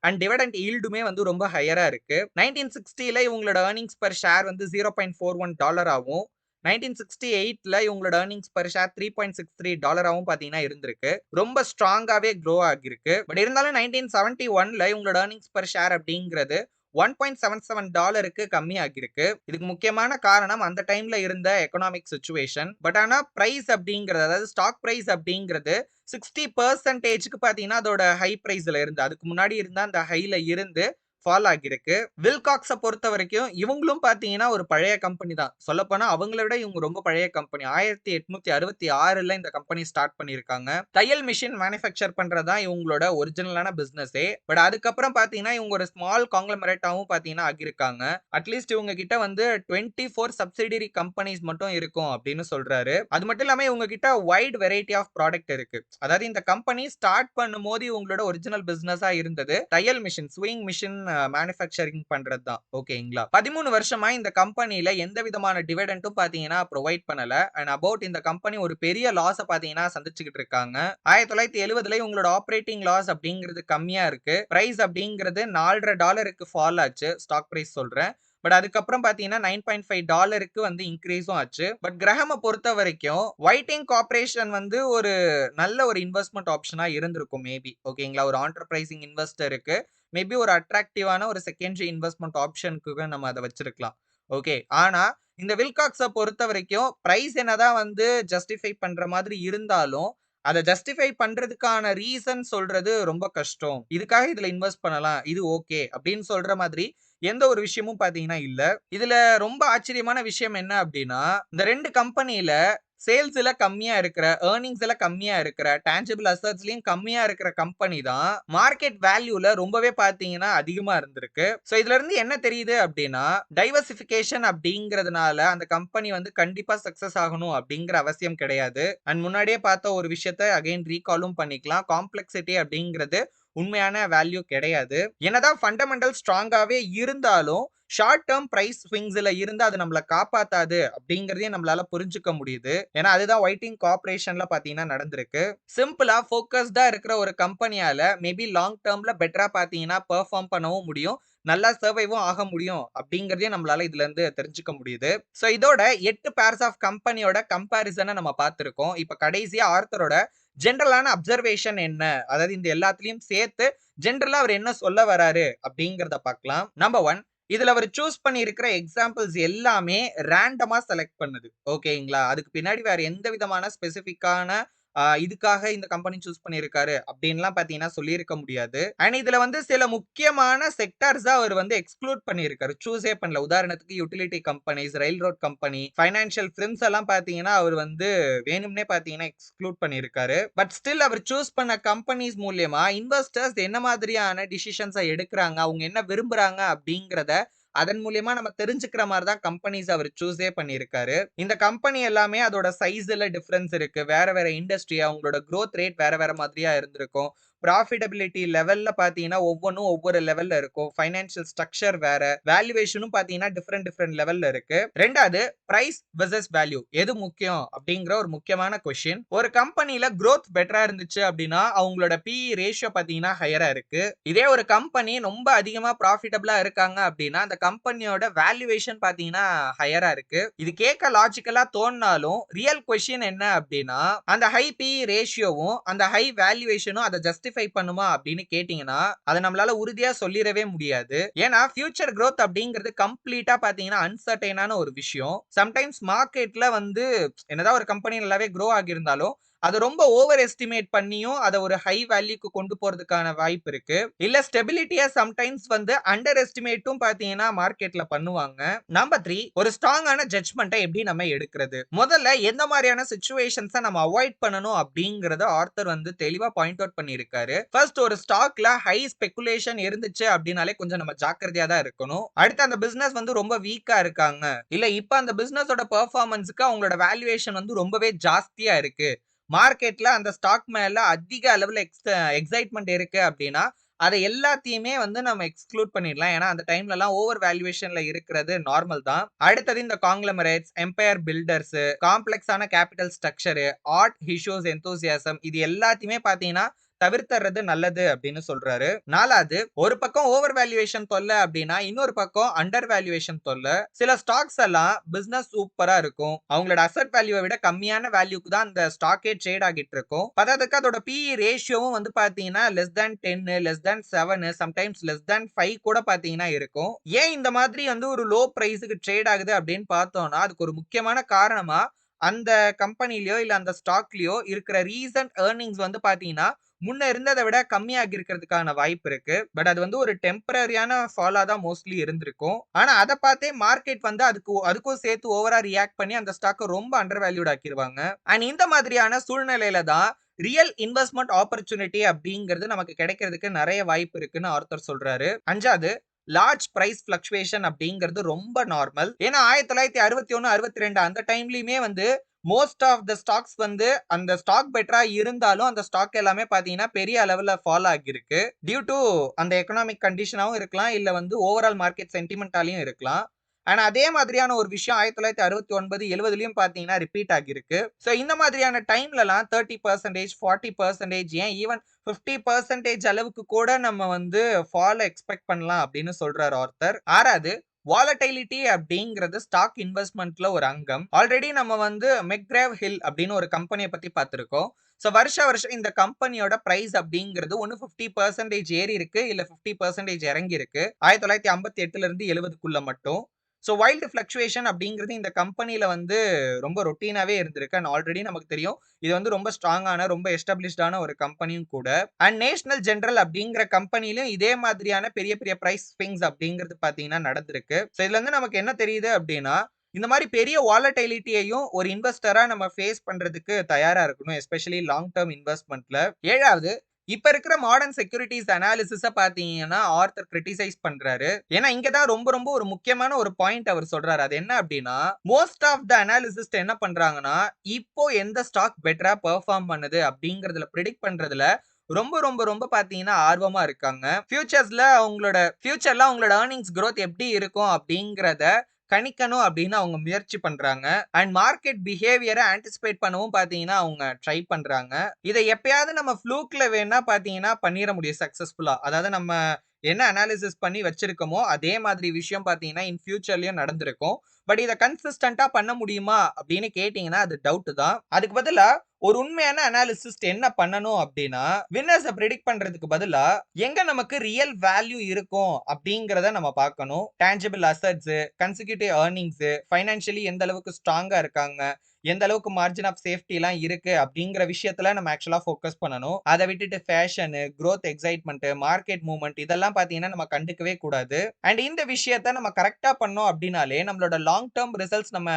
அண்ட் டிவிடெண்ட் ஈல்டுமே வந்து ரொம்ப ஹையரா இருக்கு. 1960ல இவங்களோட ஏர்னிங்ஸ் பெர் ஷேர் வந்து $0.41 ஆகும். 1968ல இவங்களோட ஏர்னிங்ஸ் பெர் ஷேர் $3.63 பாத்தீங்கன்னா இருந்திருக்கு. ரொம்ப ஸ்ட்ராங்காவே க்ரோ ஆகிருக்கு. பட் இருந்தாலும் 1971ல இவங்களோட ஏர்னிங்ஸ் பெர் ஷேர் அப்படிங்கிறது $1.77க்கு கம்மி ஆகிருக்கு. இதுக்கு முக்கியமான காரணம் அந்த டைம்ல இருந்த எக்கனாமிக் சிச்சுவேஷன். பட் ஆனா பிரைஸ் அப்படிங்கிறது, அதாவது ஸ்டாக் பிரைஸ் அப்படிங்கிறது 60%க்கு பாத்தீங்கன்னா அதோட ஹை பிரைஸ்ல இருந்து, அதுக்கு முன்னாடி இருந்த அந்த ஹைல இருந்து ஃபால் ஆகிருக்கு. வில்காக்ஸை பொறுத்த வரைக்கும் இவங்களும் பாத்தீங்கன்னா ஒரு பழைய கம்பெனி தான். சொல்லப்போனா அவங்கள விட இவங்க ரொம்ப பழைய கம்பெனி. 1866ல இந்த கம்பெனி ஸ்டார்ட் பண்ணியிருக்காங்க. தையல் மிஷின் மேனுஃபேக்சர் பண்றதா இவங்களோட ஒரிஜினலான பிசினஸே. பட் அதுக்கப்புறம் பாத்தீங்கன்னா இவங்க ஒரு ஸ்மால் காங்கிளமரேட்டாவும் பாத்தீங்கன்னா ஆகியிருக்காங்க. அட்லீஸ்ட் இவங்க கிட்ட வந்து 24 சப்சிடரி கம்பெனிஸ் மட்டும் இருக்கும் அப்படின்னு சொல்றாரு. அது மட்டும் இல்லாம இவங்க கிட்ட வைட் வெரைட்டி ஆஃப் ப்ராடக்ட் இருக்கு. அதாவது இந்த கம்பெனி ஸ்டார்ட் பண்ணும்போது இவங்களோட ஒரிஜினல் பிசினஸா இருந்தது தையல் மிஷின், ஸ்விங் மிஷின் மேனுஃபேக்சரிங் பண்றது தான். ஓகேங்களா. 13 வருஷமா இந்த கம்பெனில எந்த விதமான டிவிடெண்டும் பாத்தீங்கன்னா ப்ரொவைட் பண்ணல. அண்ட் அபவுட் இந்த கம்பெனி ஒரு பெரிய லாஸ் பாத்தீங்கன்னா சந்திச்சுக்கிட்டு இருக்காங்க. 1970ல இவங்களோட ஆப்பரேட்டிங் லாஸ் அப்படிங்கிறது கம்மியா இருக்கு. பிரைஸ் அப்படிங்கிறது $4.50க்கு ஃபால் ஆச்சு. ஸ்டாக் பிரைஸ் சொல்றேன். பட் அதுக்கப்புறம் பாத்தீங்கன்னா $9.5க்கு வந்து இன்க்ரீஸும் ஆச்சு. பட் கிரஹமை பொறுத்த வரைக்கும் வைட்டிங் கார்ப்பரேஷன் வந்து ஒரு நல்ல ஒரு இன்வெஸ்ட்மெண்ட் ஆப்ஷனா இருந்திருக்கும் மேபி. ஓகேங்களா. ஒரு ஆண்டர்பிரைசிங் இன்வெஸ்டருக்கு மேபி ஒரு அட்ராக்டிவான ஒரு செகண்டரி இன்வெஸ்ட்மெண்ட் ஆப்ஷனுக்கு நம்ம அதை வச்சிருக்கலாம். ஓகே. ஆனா இந்த வில்காக்ஸை பொறுத்த வரைக்கும் பிரைஸ் என்னதான் வந்து ஜஸ்டிஃபை பண்ற மாதிரி இருந்தாலும் அதை ஜஸ்டிஃபை பண்றதுக்கான ரீசன் சொல்றது ரொம்ப கஷ்டம். இதுக்காக இதுல இன்வெஸ்ட் பண்ணலாம், இது ஓகே அப்படின்னு சொல்ற மாதிரி எந்த ஒரு விஷயமும் பாத்தீங்கன்னா இல்ல. இதுல ரொம்ப ஆச்சரியமான விஷயம் என்ன அப்படின்னா, இந்த 2 கம்பெனில சேல்ஸ்ல கம்மியா இருக்கிற, ஏர்னிங்ஸ்ல கம்மியா இருக்கிற, டான்ஜிபிள் அசெட்ஸ்லயும் கம்மியா இருக்கிற கம்பெனி தான் மார்க்கெட் வேல்யூல ரொம்பவே பாத்தீங்கன்னா அதிகமா இருந்திருக்கு. சோ இதுல இருந்து என்ன தெரியுது அப்படின்னா, டைவர்சிஃபிகேஷன் அப்படிங்கிறதுனால அந்த கம்பெனி வந்து கண்டிப்பா சக்சஸ் ஆகணும் அப்படிங்கிற அவசியம் கிடையாது. அண்ட் முன்னாடியே பார்த்த ஒரு விஷயத்தை அகைன் ரீகாலும் பண்ணிக்கலாம். காம்ப்ளெக்சிட்டி அப்படிங்கிறது உண்மையான வேல்யூ கிடையாது. என்னதான் ஃபண்டமெண்டல் ஸ்ட்ராங்காவே இருந்தாலும் ஷார்ட் டேர்ம் பிரைஸ் ஸ்விங்ஸ்ல இருந்து அது நம்மள காப்பாத்தாது அப்படிங்கறதையும் நம்மளால புரிஞ்சுக்க முடியுது. ஏன்னா அதுதான் வைட்டிங் கார்ப்பரேஷன்ல பாத்தீங்கன்னா நடந்திருக்கு. சிம்பிளா ஃபோக்கஸ்டா இருக்கிற ஒரு கம்பெனியால மேபி லாங் டேர்ம்ல பெட்டரா பாத்தீங்கன்னா பெர்ஃபார்ம் பண்ணவும் முடியும், நல்லா சர்வைவும் ஆக முடியும் அப்படிங்கறதையும் நம்மளால இதுல இருந்து தெரிஞ்சுக்க முடியுது. சோ இதோட 8 பேர்ஸ் ஆஃப் கம்பெனியோட கம்பாரிசனை நம்ம பார்த்திருக்கோம். இப்ப கடைசியா ஆர்த்தரோட ஜெனரலான அப்சர்வேஷன் என்ன? அதாவது இந்த எல்லாத்துலயும் சேர்த்து ஜெனரலா அவர் என்ன சொல்ல வராரு அப்படிங்கிறத பார்க்கலாம். நம்பர் 1 இதுல அவரு சூஸ் பண்ணியிருக்கிற எக்ஸாம்பிள்ஸ் எல்லாமே ரேண்டமா செலக்ட் பண்ணது. ஓகேங்களா? அதுக்கு பின்னாடி வேற எந்த விதமான ஸ்பெசிஃபிக்கான இதுக்காக இந்த கம்பெனி சூஸ் பண்ணியிருக்காரு அப்படின்லாம் பார்த்தீங்கன்னா சொல்லியிருக்க முடியாது. அண்ட் இதுல வந்து சில முக்கியமான செக்டார்ஸ அவர் வந்து எக்ஸ்க்ளூட் பண்ணியிருக்காரு. சூஸே பண்ணல. உதாரணத்துக்கு யுட்டிலிட்டி கம்பெனிஸ், ரயில் ரோட் கம்பெனி, ஃபைனான்சியல் ஃபிர்ம்ஸ் எல்லாம் பார்த்தீங்கன்னா அவர் வந்து வேணும்னே பார்த்தீங்கன்னா எக்ஸ்க்ளூட் பண்ணியிருக்காரு. பட் ஸ்டில் அவர் சூஸ் பண்ண கம்பெனிஸ் மூலியமா இன்வெஸ்டர்ஸ் என்ன மாதிரியான டிசிஷன்ஸ எடுக்குறாங்க, அவங்க என்ன விரும்புறாங்க அப்படிங்கிறத அதன் மூலியமா நம்ம தெரிஞ்சுக்கிற மாதிரி தான் கம்பெனிஸ் அவர் சூஸே பண்ணியிருக்காரு. இந்த கம்பெனி எல்லாமே அதோட சைஸ்ல டிஃபரன்ஸ் இருக்கு. வேற வேற இண்டஸ்ட்ரி அவங்களோட குரோத் ரேட் வேற வேற மாதிரியா இருந்திருக்கும். ப்ராஃபிட்டபிலிட்டி லெவல்ல பார்த்தீங்கன்னா ஒவ்வொன்னும் ஒவ்வொரு லெவல்ல இருக்கும். ஃபைனான்சியல் ஸ்ட்ரக்சர் வேற. வேல்யூவேஷனும் பார்த்தீங்கன்னா டிஃபரெண்ட் லெவல்ல இருக்கு. 2வது பிரைஸ் வெர்சஸ் வேல்யூ எது முக்கியம் அப்படிங்கிற ஒரு முக்கியமான கொஸ்டின். ஒரு கம்பெனில குரோத் பெட்டரா இருந்துச்சு அப்படின்னா அவங்களோட PE ரேஷியோ பார்த்தீங்கன்னா ஹையரா இருக்கு. இதே ஒரு கம்பெனி ரொம்ப அதிகமா ப்ராஃபிட்டபிளா இருக்காங்க அப்படின்னா அந்த கம்பெனியோட வேல்யூவேஷன் பார்த்தீங்கன்னா ஹையரா இருக்கு. இது கேட்க லாஜிக்கலா தோணுனாலும் ரியல் கொஸ்டின் என்ன அப்படின்னா அந்த ஹை PE ரேஷியோவும் அந்த ஹை வேல்யூவேஷனும் அதை ஜஸ்டிஃபை பண்ணுமா அப்படின்னு கேட்டீங்கன்னா அதை நம்மளால உறுதியா சொல்லிடவே முடியாது. ஏன்னா ஃபியூச்சர் growth அப்படிங்கிறது கம்ப்ளீட்டா பாத்தீங்கன்னா அன்சர்டைனான ஒரு விஷயம். சம்டைம்ஸ் மார்க்கெட்ல வந்து என்னதான் ஒரு கம்பெனி நல்லாவே grow ஆகியிருந்தாலும் அது ரொம்ப ஓவர் எஸ்டிமேட் பண்ணியும் அதை ஒரு ஹை வேல்யூக்கு கொண்டு போறதுக்கான வாய்ப்பு இருக்கு. இல்ல ஸ்டெபிலிட்டியா சம்டைம்ஸ் வந்து அண்டர் எஸ்டிமேட்டும் பாத்தீங்கன்னா மார்க்கெட்ல பண்ணுவாங்க. நம்பர் 3 ஒரு ஸ்ட்ராங்கான ஜட்ஜ்மெண்ட்டை எப்படி நம்ம எடுக்கிறது? முதல்ல எந்த மாதிரியான சிச்சுவேஷன்ஸை நம்ம அவாய்ட் பண்ணணும் அப்படிங்கறத ஆர்த்தர் வந்து தெளிவா பாயிண்ட் அவுட் பண்ணியிருக்காரு. ஃபர்ஸ்ட் ஒரு ஸ்டாக்ல ஹை ஸ்பெகுலேஷன் இருந்துச்சு அப்படின்னாலே கொஞ்சம் நம்ம ஜாக்கிரதையா தான் இருக்கணும். அடுத்து அந்த பிசினஸ் வந்து ரொம்ப வீக்கா இருக்காங்க, இல்ல இப்ப அந்த பிசினஸோட பெர்ஃபார்மன்ஸ்க்கு அவங்களோட வேல்யூவேஷன் வந்து ரொம்பவே ஜாஸ்தியா இருக்கு, மார்க்கெட்ல அந்த ஸ்டாக் மேல அதிக அளவுல எக்ஸைட்மெண்ட் இருக்கு அப்படின்னா அதை எல்லாத்தையுமே வந்து நம்ம எக்ஸ்க்ளூட் பண்ணிடலாம். ஏன்னா அந்த டைம்ல எல்லாம் ஓவர் வேல்யூவேஷன்ல இருக்கிறது நார்மல் தான். அடுத்தது இந்த காங்க்ளமரேட்ஸ், எம்பையர் பில்டர்ஸ், காம்ப்ளெக்ஸான capital structure, art issues, enthusiasm இது எல்லாத்தையுமே பாத்தீங்கன்னா தவிர்த்தறது நல்லது அப்படின்னு சொல்றாரு. 4வது ஒரு பக்கம் ஓவர் வேல்யூவேஷன் தொல்லை அப்படின்னா இன்னொரு பக்கம் அண்டர் வேல்யூவேஷன் தொல்லை. சில ஸ்டாக்ஸ் எல்லாம் பிசினஸ் சூப்பரா இருக்கும், அவங்களோட அசெட் வேல்யூவை விட கம்மியான வேல்யூக்கு தான் அந்த ஸ்டாக்கே ட்ரேட் ஆகிட்டு இருக்கும். பதாதுக்கு அதோட PE ரேஷியோவும் வந்து பாத்தீங்கன்னா less than 10, less than 7, sometimes less than 5 கூட பாத்தீங்கன்னா இருக்கும். ஏன் இந்த மாதிரி வந்து ஒரு லோ பிரைஸுக்கு ட்ரேட் ஆகுது அப்படின்னு பார்த்தோம்னா அதுக்கு ஒரு முக்கியமான காரணமா அந்த கம்பெனிலயோ இல்ல அந்த ஸ்டாக்லயோ இருக்கிற ரீசன்ட் ஏர்னிங்ஸ் வந்து பாத்தீங்கன்னா முன்ன இருந்ததை விட கம்மியாகி இருக்கிறதுக்கான வாய்ப்பு இருக்கு. பட் அது வந்து ஒரு டெம்பரரியான ஃபாலா தான் மோஸ்ட்லி இருந்திருக்கும். ஆனா அதை பார்த்தே மார்க்கெட் வந்து அதுக்கும் சேர்த்து ஓவரா ரியாக்ட் பண்ணி அந்த ஸ்டாக்கை ரொம்ப அண்டர் வேல்யூட் ஆக்கிடுவாங்க. அண்ட் இந்த மாதிரியான சூழ்நிலையில தான் ரியல் இன்வெஸ்ட்மெண்ட் ஆப்பர்ச்சுனிட்டி அப்படிங்கிறது நமக்கு கிடைக்கிறதுக்கு நிறைய வாய்ப்பு இருக்குன்னு ஆர்த்தர் சொல்றாரு. 5வது லார்ஜ் பிரைஸ் பிளக்சுவேஷன் அப்படிங்கிறது ரொம்ப நார்மல். ஏன்னா 1961 62 அந்த டைம்லயுமே வந்து மோஸ்ட் ஆஃப் த ஸ்டாக்ஸ் வந்து அந்த ஸ்டாக் பெட்டரா இருந்தாலும் அந்த ஸ்டாக் எல்லாமே பாத்தீங்கன்னா பெரிய அளவுல ஃபாலோ ஆகியிருக்கு. டியூ டு அந்த எக்கனாமிக் கண்டிஷனாவும் இருக்கலாம், இல்ல வந்து ஓவரால் மார்க்கெட் சென்டிமெண்டாலையும் இருக்கலாம். ஆனா அதே மாதிரியான ஒரு விஷயம் 1969 70லயும் பாத்தீங்கன்னா ரிப்பீட் ஆகியிருக்கு. சோ இந்த மாதிரியான டைம்லலாம் 30%, 40%, ஏன் ஈவன் 50% அளவுக்கு கூட நம்ம வந்து ஃபால் எக்ஸ்பெக்ட் பண்ணலாம் அப்படின்னு சொல்றாரு ஆர்த்தர். 6வது வாலடைலிட்டி அப்படிங்கிறது ஸ்டாக் இன்வெஸ்ட்மெண்ட்ல ஒரு அங்கம். ஆல்ரெடி நம்ம வந்து மெக்ரேவ் ஹில் அப்படின்னு ஒரு கம்பெனியை பத்தி பார்த்திருக்கோம். சோ வருஷம் இந்த கம்பெனியோட பிரைஸ் அப்படிங்கிறது ஒன்னு 50% ஏறி இருக்கு, இல்ல 50% இறங்கி இருக்கு 1958ல இருந்து 70க்குள்ள மட்டும். சோ வைல்டு பிளக்சுவேஷன் அப்படிங்கிறது இந்த கம்பெனில வந்து ரொம்ப ரொட்டீனாவே இருந்திருக்கு. அண்ட் ஆல்ரெடி நமக்கு தெரியும் இது வந்து ரொம்ப ஸ்ட்ராங்கான ரொம்ப எஸ்டாப்ளிஷ்டான ஒரு கம்பெனியும் கூட. அண்ட் நேஷனல் ஜெனரல் அப்படிங்கிற கம்பெனிலயும் இதே மாதிரியான பெரிய பெரிய பிரைஸ் ஸ்விங்ஸ் அப்படிங்கிறது பாத்தீங்கன்னா நடந்திருக்கு. சோ இதுல இருந்து நமக்கு என்ன தெரியுது அப்படின்னா இந்த மாதிரி பெரிய வாலடைலிட்டியையும் ஒரு இன்வெஸ்டரா நம்ம ஃபேஸ் பண்றதுக்கு தயாரா இருக்கணும், எஸ்பெஷலி லாங் டேர்ம் இன்வெஸ்ட்மெண்ட்ல. 7வது இப்ப இருக்கிற மாடர்ன் செக்யூரிட்டிஸ் அனாலிசிஸ பாத்தீங்கன்னா ஆர்த்தர் கிரிட்டிசைஸ் பண்றாரு. ஏன்னா இங்க தான் ரொம்ப ரொம்ப ஒரு முக்கியமான ஒரு பாயிண்ட் அவர் சொல்றாரு. அது என்ன அப்படின்னா மோஸ்ட் ஆஃப் த அனாலிசிஸ்ட் என்ன பண்றாங்கன்னா இப்போ எந்த ஸ்டாக் பெட்டரா பெர்ஃபார்ம் பண்ணுது அப்படிங்கறதுல ப்ரெடிக்ட் பண்றதுல ரொம்ப ரொம்ப ரொம்ப பாத்தீங்கன்னா ஆர்வமா இருக்காங்க. ஃபியூச்சர்ல அவங்களோட ஏர்னிங்ஸ் growth எப்படி இருக்கும் அப்படிங்கறத கணிக்கணும் அப்படின்னு அவங்க முயற்சி பண்றாங்க. அண்ட் மார்க்கெட் பிஹேவியரை ஆன்டிசிபேட் பண்ணவும் பாத்தீங்கன்னா அவங்க ட்ரை பண்றாங்க. இதை எப்பயாவது நம்ம ஃப்ளூக்ல வேணா பாத்தீங்கன்னா பண்ணிட முடியும் சக்சஸ்ஃபுல்லா. அதாவது நம்ம என்ன அனாலிசிஸ் பண்ணி வச்சிருக்கோமோ அதே மாதிரி விஷயம் பாத்தீங்கன்னா இன் ஃபியூச்சர்லயும் நடந்திருக்கும். பட் இதை கன்சிஸ்டன்டா பண்ண முடியுமா அப்படின்னு கேட்டீங்கன்னா அது டவுட் தான். அதுக்கு பதிலா ஒரு உண்மையான அனாலிசிஸ்ட் என்ன பண்ணணும் அப்படின்னா, வின்னர்ஸ பிரெடிக்ட் பண்றதுக்கு பதிலா, எங்க நமக்கு ரியல் வேல்யூ இருக்கும் அப்படிங்கிறத நம்ம பார்க்கணும். Tangible assets, consecutive earnings, financially எந்த அளவுக்கு ஸ்ட்ராங்கா இருக்காங்க, எந்த அளவுக்கு மார்ஜின் ஆஃப் சேஃப்டிலாம் இருக்கு அப்படிங்கிற விஷயத்துல நம்ம ஆக்சுவலா ஃபோக்கஸ் பண்ணணும். அத விட்டுட்டு fashion, growth excitement, market movement இதெல்லாம் பார்த்தீங்கன்னா நம்ம கண்டுக்கவே கூடாது. அண்ட் இந்த விஷயத்த நம்ம கரெக்ட்டா பண்ணோம் அப்படின்னாலே, நம்மளோட லாங் டெர்ம் ரிசல்ட்ஸ் நம்ம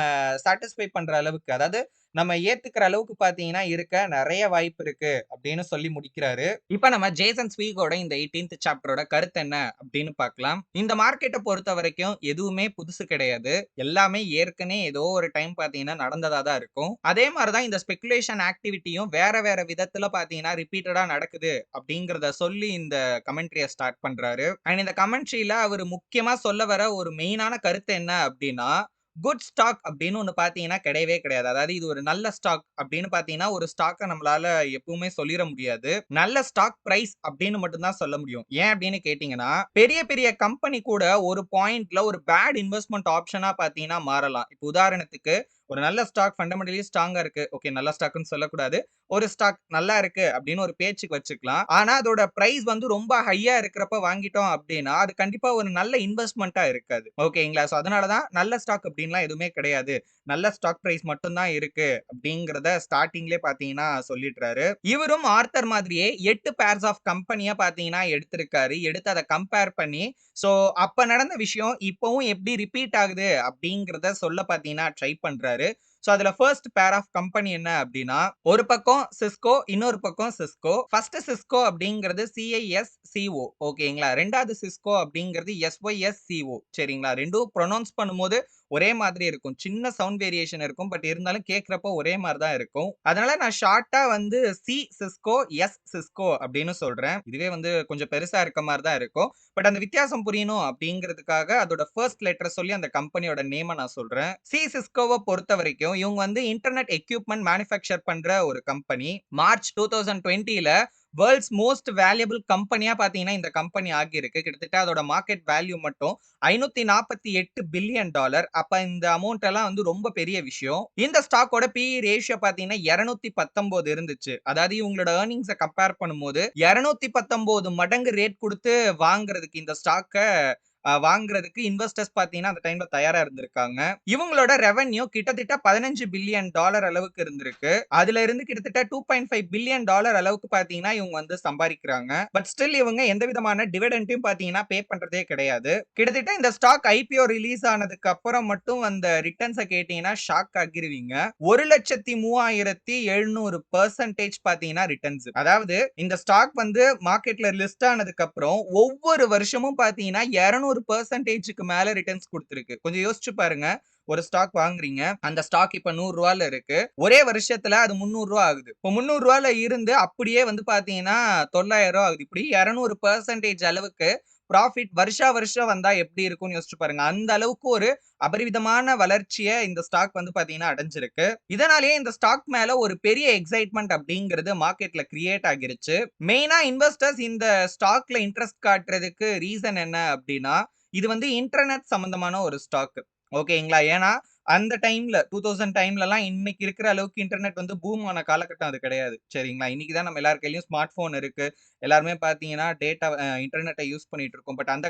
சாட்டிஸ்ஃபை பண்ற அளவுக்கு, அதாவது நம்ம ஏத்துக்கிற அளவுக்கு பார்த்தீங்கன்னா இருக்க நெறைய வாய்ப்பு இருக்கு அப்படின்னு சொல்லி முடிக்கிறாரு. இப்ப நம்ம ஜேசன் ஸ்வீகோட இந்த 18th சாப்டரோட கருத்து என்ன அப்படின்னு பார்க்கலாம். இந்த மார்க்கெட்ட பொறுத்தவரைக்கும் எதுவுமே புதுசு கிடையாது. எல்லாமே ஏற்கனவே ஏதோ ஒரு டைம் பார்த்தீங்கன்னா நடந்ததா தான் இருக்கும். அதே மாரி தான் இந்த ஸ்பெகுலேஷன் ஆக்டிவிட்டியும் வேற வேற விதத்துல பார்த்தீங்கன்னா ரிப்பீட்டடா நடக்குது அப்படிங்கிறத சொல்லி இந்த கமெண்ட்ரிய ஸ்டார்ட் பண்றாரு. அண்ட் இந்த கமெண்ட்ரியில அவரு முக்கியமா சொல்ல வர ஒரு மெயினான கருத்து என்ன அப்படின்னா, குட் ஸ்டாக் அப்படின்னு ஒண்ணு பார்த்தீங்கன்னா கிடையவே கிடையாது. அதாவது இது ஒரு நல்ல ஸ்டாக் அப்படின்னு பார்த்தீங்கன்னா, ஒரு ஸ்டாக்க நம்மளால எப்பவுமே சொல்லிற முடியாது. நல்ல ஸ்டாக் பிரைஸ் அப்படின்னு மட்டும் தான் சொல்ல முடியும். ஏன் அப்படின்னு கேட்டீங்கன்னா, பெரிய பெரிய கம்பெனி கூட ஒரு பாயிண்ட்ல ஒரு பேட் இன்வெஸ்ட்மென்ட் ஆப்ஷனா பார்த்தீங்கன்னா மாறலாம். இப்ப உதாரணத்துக்கு ஒரு நல்ல ஸ்டாக் ஃபண்டமெண்டலி ஸ்ட்ராங்கா இருக்கு. ஓகே, நல்ல ஸ்டாக்ன்னு சொல்லக்கூடாது. ஒரு ஸ்டாக் நல்லா இருக்கு அப்படின்னு ஒரு பேச்சுக்கு வச்சுக்கலாம். ஆனா அதோட பிரைஸ் வந்து ரொம்ப ஹையா இருக்கிறப்ப வாங்கிட்டோம் அப்படின்னா, அது கண்டிப்பா ஒரு நல்ல இன்வெஸ்ட்மென்ட்டா இருக்காது. ஓகேங்களா? சோ அதனால தான் நல்ல ஸ்டாக் அப்படின்லாம் எதுவுமே கிடையாது. நல்ல ஸ்டாக் பிரைஸ் மட்டும் தான் இருக்கு அப்படிங்கிறத ஸ்டார்ட்டிங்லயே பார்த்தீங்கன்னா சொல்லிடுறாரு. இவரும் ஆர்த்தர் மாதிரியே 8 பேர்ஸ் ஆஃப் கம்பெனிய பார்த்தீங்கன்னா எடுத்திருக்காரு. எடுத்து அத கம்பேர் பண்ணி, சோ அப்ப நடந்த விஷயம் இப்பவும் எப்படி ரிப்பீட் ஆகுது அப்படிங்கிறத சொல்ல பார்த்தீங்கன்னா ட்ரை பண்றாரு. சோ அதுல ஃபர்ஸ்ட் பேர் ஆஃப் கம்பெனி என்ன அப்படின்னா, ஒரு பக்கம் சிஸ்கோ, இன்னொரு பக்கம் சிஸ்கோ. ஃபர்ஸ்ட் சிஸ்கோ அப்படிங்கிறது சிஐஎஸ்சிஓ ஓகேங்களா? 2வது சிஸ்கோ அப்படிங்கிறது எஸ்ஒய்எஸ்சிஓ சரிங்களா? 2ம் புரொனவுன்ஸ் பண்ணும்போது ஒரே மாதிரி இருக்கும். சின்ன சவுண்ட் வேரியேஷன் இருக்கும். பட் இருந்தாலும் கேட்கிறப்போ ஒரே மாரி தான் இருக்கும். அதனால நான் ஷார்ட்டா வந்து சி சிஸ்கோ, எஸ் சிஸ்கோ அப்படின்னு சொல்றேன். இதுவே வந்து கொஞ்சம் பெருசா இருக்க மாரி தான் இருக்கும். பட் அந்த வித்தியாசம் புரியணும் அப்படிங்கிறதுக்காக அதோட ஃபர்ஸ்ட் லெட்டர் சொல்லி அந்த கம்பெனியோட நேம நான் சொல்றேன். சி சிஸ்கோவ பொறுத்தவரைக்கும் இவங்க வந்து இன்டர்நெட் எக்யூப்மென்ட் மேனுஃபேக்சர் பண்ற ஒரு கம்பெனி. மார்ச் 2020ல வேர்ல்ட்ஸ் மோஸ்ட் வேல்யூபிள் கம்பெனியா பார்த்தீங்கன்னா இந்த கம்பெனி ஆகியிருக்கு. கிட்டத்தட்ட அதோட மார்க்கெட் வேல்யூ மட்டும் $548 பில்லியன். அப்ப இந்த அமௌண்ட் எல்லாம் வந்து ரொம்ப பெரிய விஷயம். இந்த ஸ்டாக்கோட பிஇ ரேஷியோ பார்த்தீங்கன்னா 219 இருந்துச்சு. அதாவது இவங்களோட எர்னிங்ஸ கம்பேர் பண்ணும்போது 219 மடங்கு ரேட் குடுத்து வாங்குறதுக்கு இந்த ஸ்டாக்க வாங்குறதுக்கு இன்வெஸ்டர்ஸ் பார்த்தீங்கன்னா அந்த டைம்ல தயாரா இருந்திருக்காங்க. இவங்களோட ரெவென்யூ கிட்டத்தட்ட $15 பில்லியன் அளவுக்கு இருந்திருக்கு. அதுல இருந்து கிட்டத்தட்ட $2.5 பில்லியன் அளவுக்கு பார்த்தீங்கன்னா இவங்க வந்து சம்பாதிக்கிறாங்க. பட் ஸ்டில் இவங்க எந்த விதமான டிவிடெண்டையும் பார்த்தீங்கன்னா பே பண்றதே கிடையாது. கிட்டத்தட்ட இந்த ஸ்டாக் ஐபிஓ ரிலீஸ் ஆனதுக்கு அப்புறம் மட்டும் அந்த ரிட்டர்ன்ஸ கேட்டீங்கன்னா ஷாக் ஆகிருவீங்க. 1,37,700% பார்த்தீங்கன்னா ரிட்டர்ன்ஸ். அதாவது இந்த ஸ்டாக் வந்து மார்க்கெட்ல லிஸ்ட் ஆனதுக்கு அப்புறம் ஒவ்வொரு வருஷமும் பார்த்தீங்கன்னா 200%க்கு மேல ரிட்டர்ன்ஸ் குடுத்திருக்கு. கொஞ்சம் யோசிச்சு பாருங்க. ஒரு ஸ்டாக் வாங்குறீங்க. அந்த ஸ்டாக் இப்ப ரூ. 100ல இருக்கு. ஒரே வருஷத்துல அது ரூ. 300 ஆகுது. இப்ப ரூ. 300ல இருந்து அப்படியே வந்து பார்த்தீங்கன்னா ரூ. 900 ஆகுது. இப்படி 200% அளவுக்கு ப்ராஃபிட் வருஷா வருஷம் வந்தா எப்படி இருக்கும்னு யோசிச்சு பாருங்க. அந்த அளவுக்கு ஒரு அபரிவிதமான வளர்ச்சிய இந்த ஸ்டாக் வந்து பார்த்தீங்கன்னா அடைஞ்சிருக்கு. இதனாலேயே இந்த ஸ்டாக் மேல ஒரு பெரிய எக்ஸைட்மென்ட் அப்படிங்கிறது மார்க்கெட்ல கிரியேட் ஆகிருச்சு. மெயினா இன்வெஸ்டர்ஸ் இந்த ஸ்டாக்ல இன்ட்ரெஸ்ட் காட்டுறதுக்கு ரீசன் என்ன அப்படின்னா, இது வந்து இன்டர்நெட் சம்பந்தமான ஒரு ஸ்டாக். ஓகேங்களா? ஏன்னா அந்த டைம்ல 2000 டைம்லலாம் இன்னைக்கு இருக்கிற அளவுக்கு இன்டர்நெட் வந்து பூம் ஆன காலகட்டம் அது கிடையாது. சரிங்களா? இன்னைக்கு தான் நம்ம எல்லார் கையிலயும் ஸ்மார்ட் போன் இருக்கு. எல்லாருமே பார்த்தீங்கன்னா டேட்டா இன்டர்நெட்ட யூஸ் பண்ணிட்டு இருக்கோம். பட் அந்த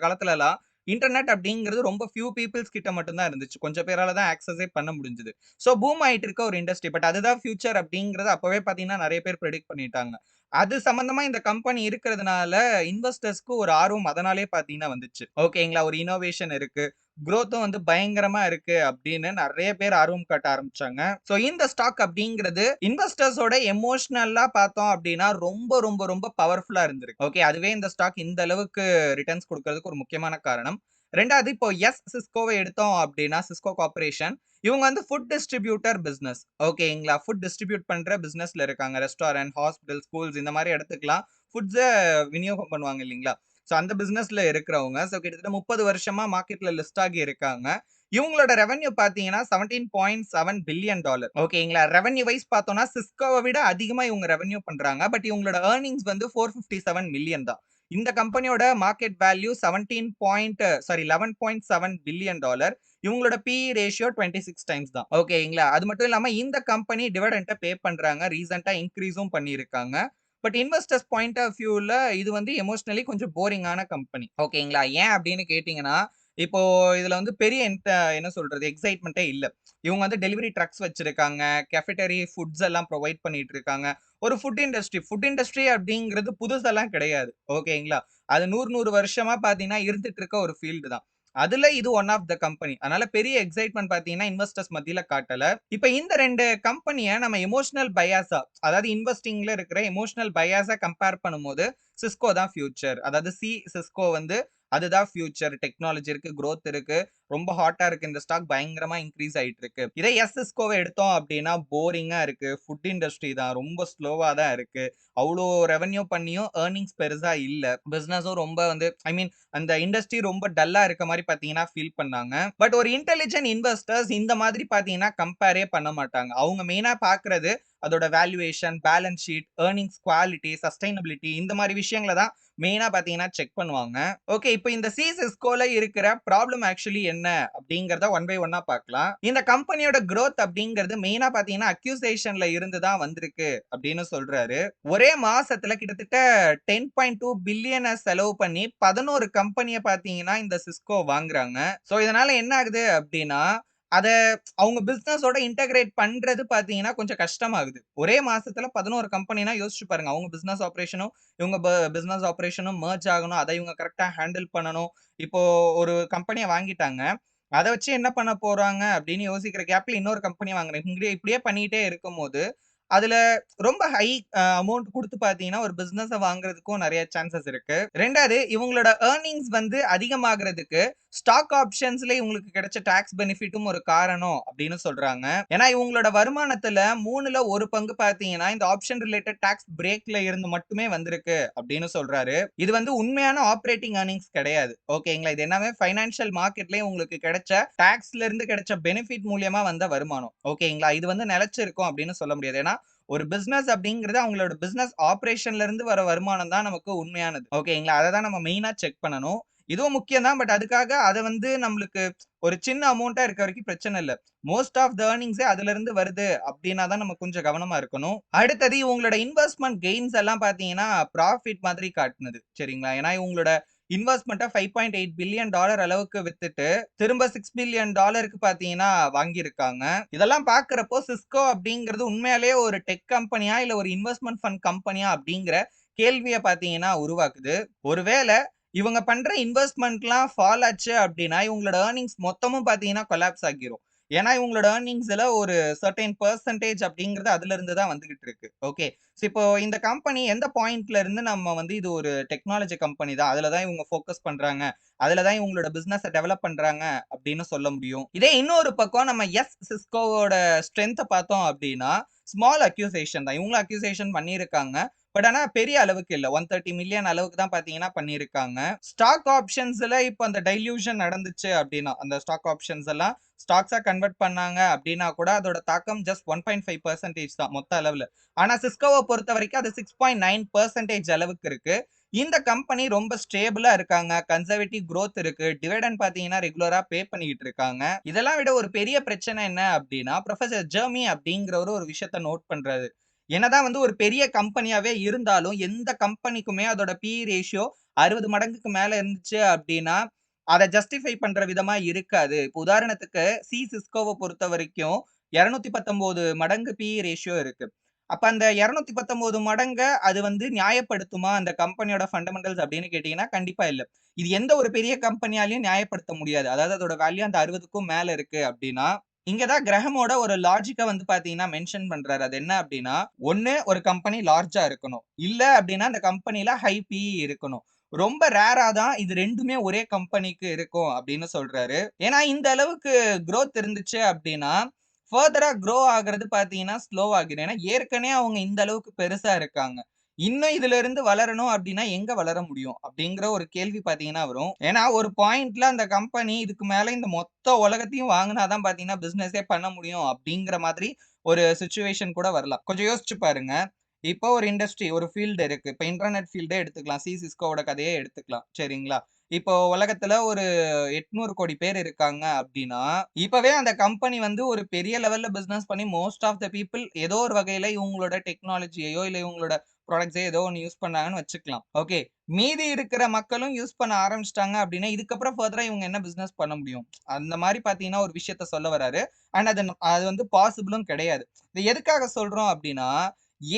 காலத்துலலாம் இன்டர்நெட் அப்படிங்கிறது ரொம்ப ஃபியூ பீப்பிள்ஸ் கிட்ட மட்டும் தான் இருந்துச்சு. கொஞ்சம் பேரால தான் ஆக்சஸே பண்ண முடிஞ்சது. சோ பூம் ஆயிட்டு இருக்க ஒரு இண்டஸ்ட்ரி. பட் அதுதான் ஃபியூச்சர் அப்படிங்கிறத அப்பவே பார்த்தீங்கன்னா நெறைய பேர் பிரெடிக்ட் பண்ணிட்டாங்க. அது சம்பந்தமா இந்த கம்பெனி இருக்கிறதுனால இன்வெஸ்டர்ஸ்க்கு ஒரு ஆர்வம் அதனாலேயே பார்த்தீங்கன்னா வந்துச்சு. ஓகேங்களா? ஒரு இன்னோவேஷன் இருக்கு. குரோத்தும் வந்து பயங்கரமா இருக்கு அப்படின்னு நெறைய பேர் ஆர்வம் காட்ட ஆரம்பிச்சாங்க. சோ இந்த ஸ்டாக் அப்படிங்கிறது இன்வெஸ்டர்ஸோட எமோஷனலா பார்த்தோம் அப்படின்னா ரொம்ப ரொம்ப ரொம்ப பவர்ஃபுல்லா இருந்திருக்கு. ஓகே, அதுவே இந்த ஸ்டாக் இந்த அளவுக்கு ரிட்டர்ன்ஸ் குடுக்கிறதுக்கு ஒரு முக்கியமான காரணம். 2வது இப்போ சிஸ்கோவ எடுத்தோம் அப்படின்னா, சிஸ்கோ கார்ப்பரேஷன் இவங்க வந்து ஃபுட் டிஸ்ட்ரிபியூட்டர் பிசினஸ். ஓகேங்களா? ஃபுட் டிஸ்ட்ரிபியூட் பண்ற பிசினஸ்ல இருக்காங்க. ரெஸ்டாரண்ட், ஹாஸ்பிடல், ஸ்கூல்ஸ் இந்த மாரி இடத்துக்குலாம் ஃபுட்ஸ விநியோகம் பண்ணுவாங்க இல்லீங்களா? சோ அந்த பிசினஸ்ல இருக்கிறவங்க. சோ கிட்டத்தட்ட 30 வருஷமா மார்க்கெட்ல லிஸ்ட் ஆகி இருக்காங்க. இவங்களோட ரெவென்யூ பார்த்தீங்கன்னா $17.7 பில்லியன். ஓகேங்களா? ரெவென்யூ வைஸ் பார்த்தோம்னா சிஸ்கோவ விட அதிகமா இவங்க ரெவென்யூ பண்றாங்க. பட் இவங்களோட எர்னிங்ஸ் வந்து 457 மில்லியன் தான். இந்த கம்பெனியோட மார்க்கெட் வேல்யூ 11.7 பில்லியன் டாலர். இவங்களோட பிஇ ரேஷியோ 26 டைம்ஸ் தான். ஓகேங்களா? அது மட்டும் இல்லாம இந்த கம்பெனி டிவிடெண்ட்ட பே பண்றாங்க. ரீசென்ட்டா இன்கிரீஸும் பண்ணியிருக்காங்க. பட் இன்வெஸ்டர்ஸ் பாயிண்ட் ஆஃப் வியூல இது வந்து எமோஷனலி கொஞ்சம் போரிங்கான கம்பெனி. ஓகேங்களா? ஏன் அப்படின்னு கேட்டீங்கன்னா, இப்போ இதுல வந்து பெரிய என்ன சொல்றது? எக்ஸைட்மென்ட்டே இல்ல. இவங்க வந்து டெலிவரி ட்ரக்ஸ் வச்சிருக்காங்க. கேஃபேட்டரி ஃபுட்ஸ் எல்லாம் புரொவைட் பண்ணிட்டு இருக்காங்க. ஒரு ஃபுட் இண்டஸ்ட்ரி அப்படிங்கிறது புதுசெல்லாம் கிடையாது. ஓகேங்களா? அது 100 வருஷமா பார்த்தீங்கன்னா, இருந்துட்டு இருக்க ஒரு ஃபீல்டு தான். அதுல இது ஒன் ஆஃப் த கம்பெனி. அதனால பெரிய எக்ஸைட்மென்ட் பார்த்தீங்கன்னா, இன்வெஸ்டர்ஸ் மத்தியில காட்டல. இப்ப இந்த 2 கம்பெனிய நம்ம எமோஷனல் பயாஸா, அதாவது இன்வெஸ்டிங்ல இருக்கிற எமோஷனல் பயாஸா கம்பேர் பண்ணும்போது, சிஸ்கோ தான் ஃபியூச்சர். அதாவது சிஸ்கோ வந்து அதுதான் ஃபியூச்சர். டெக்னாலஜி இருக்கு, குரோத் இருக்கு. ரொம்ப ஹாட்டா இருக்கு இந்த ஸ்டாக். பயங்கரமா இன்கிரீஸ் ஆயிட்டு இருக்கு. இதே சிஸ்கோவ எடுத்தோம் அப்டின்னா, போரிங்கா இருக்கு. ஃபுட் இண்டஸ்ட்ரி தான். ரொம்ப ஸ்லோவா தான் இருக்கு. அவ்ளோ ரெவென்யூ பண்ணியும் ஏர்னிங்ஸ் பெருசா இல்ல. பிசினஸும் ரொம்ப வந்து அந்த இண்டஸ்ட்ரி ரொம்ப டல்லா இருக்க மாரி பார்த்தீங்கன்னா, ஃபீல் பண்ணாங்க. பட் ஒரு இன்டெலிஜென்ட் இன்வெஸ்டர்ஸ் இந்த மாதிரி பார்த்தீங்கன்னா, கம்பேரே பண்ண மாட்டாங்க. அவங்க மெயினா பார்க்குறது அதோட valuation, balance sheet, earnings quality, sustainability இந்த மாரி விஷயங்கள தான் மெயினா பார்த்தீங்கன்னா செக் பண்ணுவாங்க. ஓகே, இப்ப இந்த சிஸ்கோல இருக்கிற ப்ராப்ளம் ஆக்சுவலி என்ன அப்படிங்கிறத ஒன் பை ஒன்னா பார்க்கலாம். இந்த கம்பெனியோட குரோத் அப்படிங்கிறது மெயினா பார்த்தீங்கன்னா, அக்யூசேஷன்ல இருந்து தான் வந்திருக்கு அப்படின்னு சொல்றாரு. ஒரே மாசத்துல கிட்டத்தட்ட 10.2 பில்லியன செலவு பண்ணி 11 கம்பெனிய பார்த்தீங்கன்னா, இந்த சிஸ்கோ வாங்குறாங்க. சோ இதனால என்ன ஆகுது அப்டின்னா, அத அவங்க பிசினஸோட இன்டகிரேட் பண்றது பார்த்தீங்கன்னா, கொஞ்சம் கஷ்டமாகுது. ஒரே மாசத்துல 11 கம்பெனினா யோசிச்சு பாருங்க. அவங்க பிசினஸ் ஆப்பரேஷனும், இவங்க பிசினஸ் ஆப்பரேஷனும் மெர்ஜ் ஆகணும். அத இவங்க கரெக்ட்டா ஹேண்டில் பண்ணணும். இப்போ ஒரு கம்பெனிய வாங்கிட்டாங்க. அத வச்சு என்ன பண்ண போறாங்க அப்படின்னு யோசிக்கிற கேப்ல இன்னொரு கம்பெனி வாங்குறேன். இப்படியே பண்ணிட்டே இருக்கும்போது, அதுல ரொம்ப ஹை அமௌண்ட் குடுத்து பார்த்தீங்கன்னா, ஒரு பிசினஸ வாங்குறதுக்கும் நெறைய சான்சஸ் இருக்கு. 2வது இவங்களோட ஏர்னிங்ஸ் வந்து அதிகமாகுறதுக்கு ஸ்டாக் ஆப்ஷன்ஸ்ல இவங்களுக்கு கிடைச்ச டாக்ஸ் பெனிஃபிட்டும் ஒரு காரணம் அப்படின்னு சொல்றாங்க. ஏன்னா இவங்களோட வருமானத்துல 3ல 1 பங்கு பார்த்தீங்கன்னா, இந்த ஆப்ஷன் ரிலேட்டட் டாக்ஸ் பிரேக்ல இருந்து மட்டுமே வந்திருக்கு அப்படின்னு சொல்றாரு. இது வந்து உண்மையான ஆப்பரேட்டிங் ஏர்னிங்ஸ் கிடையாது. ஓகேங்களா? இது எல்லாமே பைனான்சியல் மார்க்கெட்லயே உங்களுக்கு கிடைச்ச டாக்ஸ்ல இருந்து கிடைச்ச பெனிஃபிட் மூலியமா வந்த வருமானம். ஓகேங்களா? இது வந்து நிலைச்சிருக்கும் அப்படின்னு சொல்ல முடியாது. ஏன்னா ஒரு பிசினஸ் அப்படிங்கிறது அவங்களோட பிசினஸ் ஆப்பரேஷன்ல இருந்து வர வருமானம் தான் நமக்கு உண்மையானது. ஓகேங்களா? அத தான் நம்ம மெயினா செக் பண்ணணும். இதுவும் முக்கியம் தான். பட் அதுக்காக அத வந்து நம்மளுக்கு ஒரு சின்ன அமௌண்ட்டா இருக்க வரைக்கும் பிரச்சனை இல்ல. மோஸ்ட் ஆஃப் த ஏர்னிங்ஸே அதுலருந்து வருது அப்டின்னா தான் நம்ம கொஞ்சம் கவனமா இருக்கணும். அடுத்தது இவங்களோட இன்வெஸ்ட்மென்ட் கெயின்ஸ் எல்லாம் பார்த்தீங்கன்னா, ப்ராஃபிட் மாதிரி காட்டுனது. சரிங்களா? ஏன்னா இவங்களோட இன்வெஸ்ட்மென்ட்ட $5.8 பில்லியன் அளவுக்கு வித்துட்டு, திரும்ப $6 பில்லியன் பார்த்தீங்கன்னா வாங்கியிருக்காங்க. இதெல்லாம் பார்க்கிறப்போ சிஸ்கோ அப்படிங்கிறது உண்மையாலேயே ஒரு டெக் கம்பெனியா? இல்ல ஒரு இன்வெஸ்ட்மென்ட் ஃபண்ட் கம்பெனியா? அப்படிங்கிற கேள்விய பார்த்தீங்கன்னா உருவாக்குது. ஒருவேள இவங்க பண்ற இன்வெஸ்ட்மென்ட்லாம் ஃபால் ஆச்சு அப்டின்னா, இவங்களோட ஏர்னிங்ஸ் மொத்தமும் பார்த்தீங்கன்னா கொலாப்ஸ் ஆகிரும். ஏன்னா, இவங்களோட ஏர்னிங்ஸ்ல ஒரு சர்டைன் பெர்சன்டேஜ் அப்டிங்கிறது அதிலிருந்து தான் வந்துகிட்டு இருக்கு. ஓகே. ஸோ இப்போ இந்த கம்பெனி எந்த பாயிண்ட்ல இருந்து நம்ம வந்து இது ஒரு டெக்னாலஜி கம்பெனி தான். அதுல தான் இவங்க ஃபோக்கஸ் பண்றாங்க. அதுல தான் இவங்களோட பிசினஸ டெவலப் பண்றாங்க அப்டின்னு சொல்ல முடியும். இதே இன்னொரு பக்கம் நம்ம சிஸ்கோவோட ஸ்ட்ரென்த்த பார்த்தோம் அப்டின்னா, ஸ்மால் அக்யூசேஷன் தான். இவங்களும் அக்யூசேஷன் பண்ணியிருக்காங்க. பட் ஆனா பெரிய அளவுக்கு இல்ல. 130 மில்லியன் அளவுக்கு தான் பார்த்தீங்கன்னா பண்ணியிருக்காங்க. ஸ்டாக் ஆப்ஷன்ஸ்ல இப்ப அந்த டைல்யூஷன் நடந்துச்சு அப்டின்னா, அந்த ஸ்டாக் ஆப்ஷன்ஸ் எல்லாம் ஸ்டாக்ஸா கன்வெர்ட் பண்ணாங்க அப்டின்னா கூட அதோட தாக்கம் ஜஸ்ட் 1.5% தான் மொத்த அளவுல. ஆனா சிஸ்கோவ பொறுத்தவரைக்கும் அது 6.9% அளவுக்கு இருக்கு. இந்த கம்பெனி ரொம்ப ஸ்டேபிளா இருக்காங்க. கன்சர்வேட்டிவ் குரோத் இருக்கு. டிவிடெண்ட் பார்த்தீங்கன்னா ரெகுலரா பே பண்ணிக்கிட்டு இருக்காங்க. இதெல்லாம் விட ஒரு பெரிய பிரச்சனை என்ன அப்டின்னா, புரொஃபசர் ஜெர்மி அப்டிங்கிறவரு ஒரு விஷயத்த நோட் பண்றாரு. என்னதான் வந்து ஒரு பெரிய கம்பெனியாவே இருந்தாலும், எந்த கம்பெனிக்குமே அதோட பிஇ ரேஷியோ 60 மடங்குக்கு மேல இருந்துச்சு அப்டின்னா, அத ஜஸ்டிஃபை பண்ற விதமா இருக்காது. இப்ப உதாரணத்துக்கு சிஸ்கோவ பொறுத்தவரைக்கும் 219 மடங்கு பிஇ ரேஷியோ இருக்கு. அப்ப அந்த 219 மடங்க அது வந்து நியாயப்படுத்துமா அந்த கம்பெனியோட ஃபண்டமெண்டல்ஸ் அப்டின்னு கேட்டீங்கன்னா, கண்டிப்பா இல்ல. இது எந்த ஒரு பெரிய கம்பெனியாலயும் நியாயப்படுத்த முடியாது. அதாவது அதோட வேல்யூ அந்த 60க்கும் மேல இருக்கு அப்டின்னா, இங்க தான் கிரஹமோட ஒரு லாஜிக்க வந்து பார்த்தீங்கன்னா மென்ஷன் பண்றாரு. அது என்ன அப்டின்னா, ஒண்ணு ஒரு கம்பெனி லார்ஜா இருக்கணும். இல்ல அப்டின்னா அந்த கம்பெனில ஹை பிஇ இருக்கணும். ரொம்ப ரேரா தான் இது 2மே ஒரே கம்பெனிக்கு இருக்கும் அப்டின்னு சொல்றாரு. ஏன்னா இந்த அளவுக்கு குரோத் இருந்துச்சு அப்டின்னா, ஃபர்தரா குரோ ஆகுறது பார்த்தீங்கன்னா ஸ்லோ ஆகிரும். ஏன்னா ஏற்கனவே அவங்க இந்த அளவுக்கு பெருசா இருக்காங்க. இன்னும் இதிலிருந்து வளரணும் அப்டின்னா எங்க வளர முடியும்? அப்டிங்கிற ஒரு கேள்வி பார்த்தீங்கன்னா வரும். ஏன்னா ஒரு பாயிண்ட்ல அந்த கம்பெனி இதுக்கு மேல இந்த மொத்த உலகத்தையும் வாங்குனா தான் பார்த்தீங்கன்னா பிசினஸே பண்ண முடியும் அப்டிங்கிற மாதிரி ஒரு சிச்சுவேஷன் கூட வரலாம். கொஞ்சம் யோசிச்சு பாருங்க. இப்போ ஒரு இண்டஸ்ட்ரி, ஒரு ஃபீல்டு இருக்கு. இப்ப இன்டர்நெட் ஃபீல்டே எடுத்துக்கலாம். சிஸ்கோவோட கதையே எடுத்துக்கலாம். சரிங்களா? இப்போ உலகத்துல ஒரு 800 கோடி பேர் இருக்காங்க அப்டின்னா, இப்பவே அந்த கம்பெனி வந்து ஒரு பெரிய லெவல்ல பிசினஸ் பண்ணி மோஸ்ட் ஆஃப் த பீப்பிள் ஏதோ ஒரு வகையில இவங்களோட டெக்னாலஜியையோ, இல்ல இவங்களோட ப்ராடக்ட்ஸயோ ஏதோ ஒண்ணு யூஸ் பண்ணாங்கன்னு வச்சுக்கலாம். ஓகே. மீதி இருக்கிற மக்களும் யூஸ் பண்ண ஆரம்பிச்சுட்டாங்க அப்டின்னா, இதுக்கப்புறம் ஃபர்தரா இவங்க என்ன பிசினஸ் பண்ண முடியும்? அந்த மாரி பார்த்தீங்கன்னா, ஒரு விஷயத்த சொல்ல வராரு. அண்ட் அது வந்து பாசிபிளும் கிடையாது. இது எதுக்காக சொல்றோம் அப்டின்னா,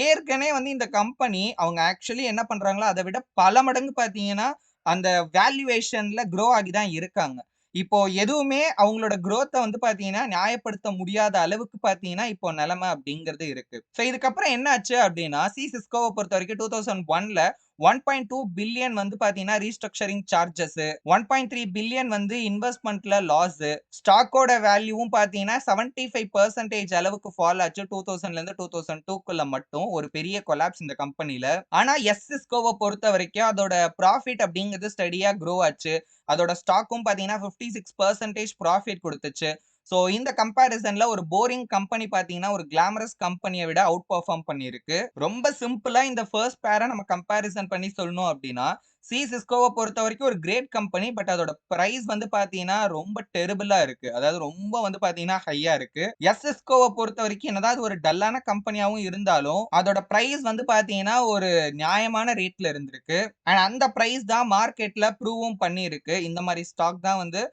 ஏற்கனவே வந்து இந்த கம்பெனி அவங்க ஆக்சுவலி என்ன பண்றாங்களோ, அத விட பல மடங்கு பார்த்தீங்கன்னா, அந்த வேல்யூவேஷன்ல குரோ ஆகி தான் இருக்காங்க. இப்போ எதுவுமே அவங்களோட குரோத்த வந்து பார்த்தீங்கன்னா, நியாயப்படுத்த முடியாத அளவுக்கு பார்த்தீங்கன்னா, இப்போ நெலைம அப்படிங்கிறது இருக்கு. ஸோ இதுக்கப்புறம் என்ன ஆச்சு அப்படின்னா, சிஸ்கோவ பொறுத்தவரைக்கும் 2001ல 1.2 பில்லியன் வந்து பார்த்தீங்கன்னா, ரீஸ்ட்ரக்சரிங் சார்ஜஸ், 1.3 பில்லியன் வந்து இன்வெஸ்ட்மென்ட்ல லாஸ், ஸ்டாக்கோட வேல்யூவும் பார்த்தீங்கன்னா 75% அளவுக்கு ஃபால் ஆச்சு 2000லேருந்து 2002க்குள்ள மட்டும் ஒரு பெரிய கொலாப்ஸ் இந்த கம்பெனில. ஆனா சிஸ்கோவ பொறுத்தவரைக்கும் அதோட ப்ராஃபிட் அப்படிங்கிறது ஸ்டெடியா குரோ ஆச்சு. அதோட ஸ்டாக்கும் பார்த்தீங்கன்னா 56% ப்ராஃபிட் குடுத்துச்சு. ஸோ இந்த கம்பேரிசன்ல ஒரு போரிங் கம்பெனி பார்த்தீங்கன்னா, ஒரு கிளாமரஸ் கம்பெனிய விட அவுட் பெர்ஃபார்ம் பண்ணியிருக்கு. ரொம்ப சிம்பிளா இந்த ஃபர்ஸ்ட் பேர நம்ம கம்பேரிசன் பண்ணி சொல்லணும் அப்டின்னா, சிஸ்கோவ பொறுத்தவரைக்கும் ஒரு கிரேட் கம்பெனி. பட் அதோட பிரைஸ் வந்து பார்த்தீங்கன்னா, ரொம்ப டெரிபிளா இருக்கு. அதாவது ரொம்ப வந்து பார்த்தீங்கன்னா, ஹையா இருக்கு. சிஸ்கோவ பொறுத்தவரைக்கும் என்னதான் அது ஒரு டல்லான கம்பெனியாவும் இருந்தாலும், அதோட பிரைஸ் வந்து பார்த்தீங்கன்னா, ஒரு நியாயமான ரேட்ல இருந்திருக்கு. அண்ட் அந்த பிரைஸ் தான் மார்க்கெட்ல ப்ரூவும் பண்ணியிருக்கு. இந்த மாரி ஸ்டாக் தான் வந்து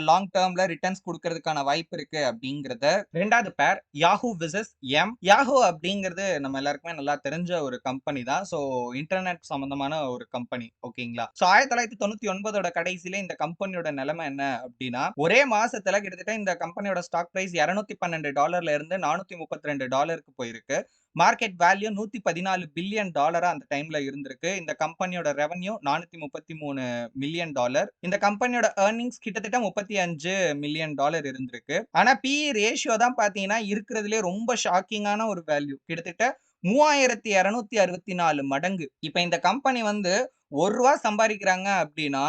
லாங் டெர்ம்ல ரிட்டர்ன்ஸ் குடுக்கறதுக்கான வாய்ப்பு இருக்கு அப்படிங்கிறத. 2வது பேர் யாஹூ விசஸ் யாஹூ அப்படிங்கிறது நம்ம எல்லாருக்குமே நல்லா தெரிஞ்ச ஒரு கம்பெனி தான். ஸோ இன்டர்நெட் சம்மந்தமான ஒரு கம்பெனி. ஓகேங்களா? ஸோ 1999ஓட கடைசியில இந்த கம்பெனியோட நிலைமை என்ன அப்படின்னா, ஒரே மாசத்துல கிட்டத்தட்ட இந்த கம்பெனியோட ஸ்டாக் பிரைஸ் $212 இருந்து $432க்கு போயிருக்கு. மார்க்கெட் வேல்யூ $114 பில்லியன் அந்த டைம்ல இருந்திருக்கு. இந்த கம்பெனியோட ரெவென்யூ $433 மில்லியன். இந்த கம்பெனியோட எர்னிங்ஸ் கிட்டத்தட்ட $35 மில்லியன் இருந்திருக்கு. ஆனா பிஇ ரேஷியோ தான் பார்த்தீங்கன்னா, இருக்கிறதுலயே ரொம்ப ஷாக்கிங்கான ஒரு வேல்யூ. கிட்டத்தட்ட 3264 மடங்கு. இப்ப இந்த கம்பெனி வந்து ரூ. 1 சம்பாரிக்கிறாங்க அப்டின்னா,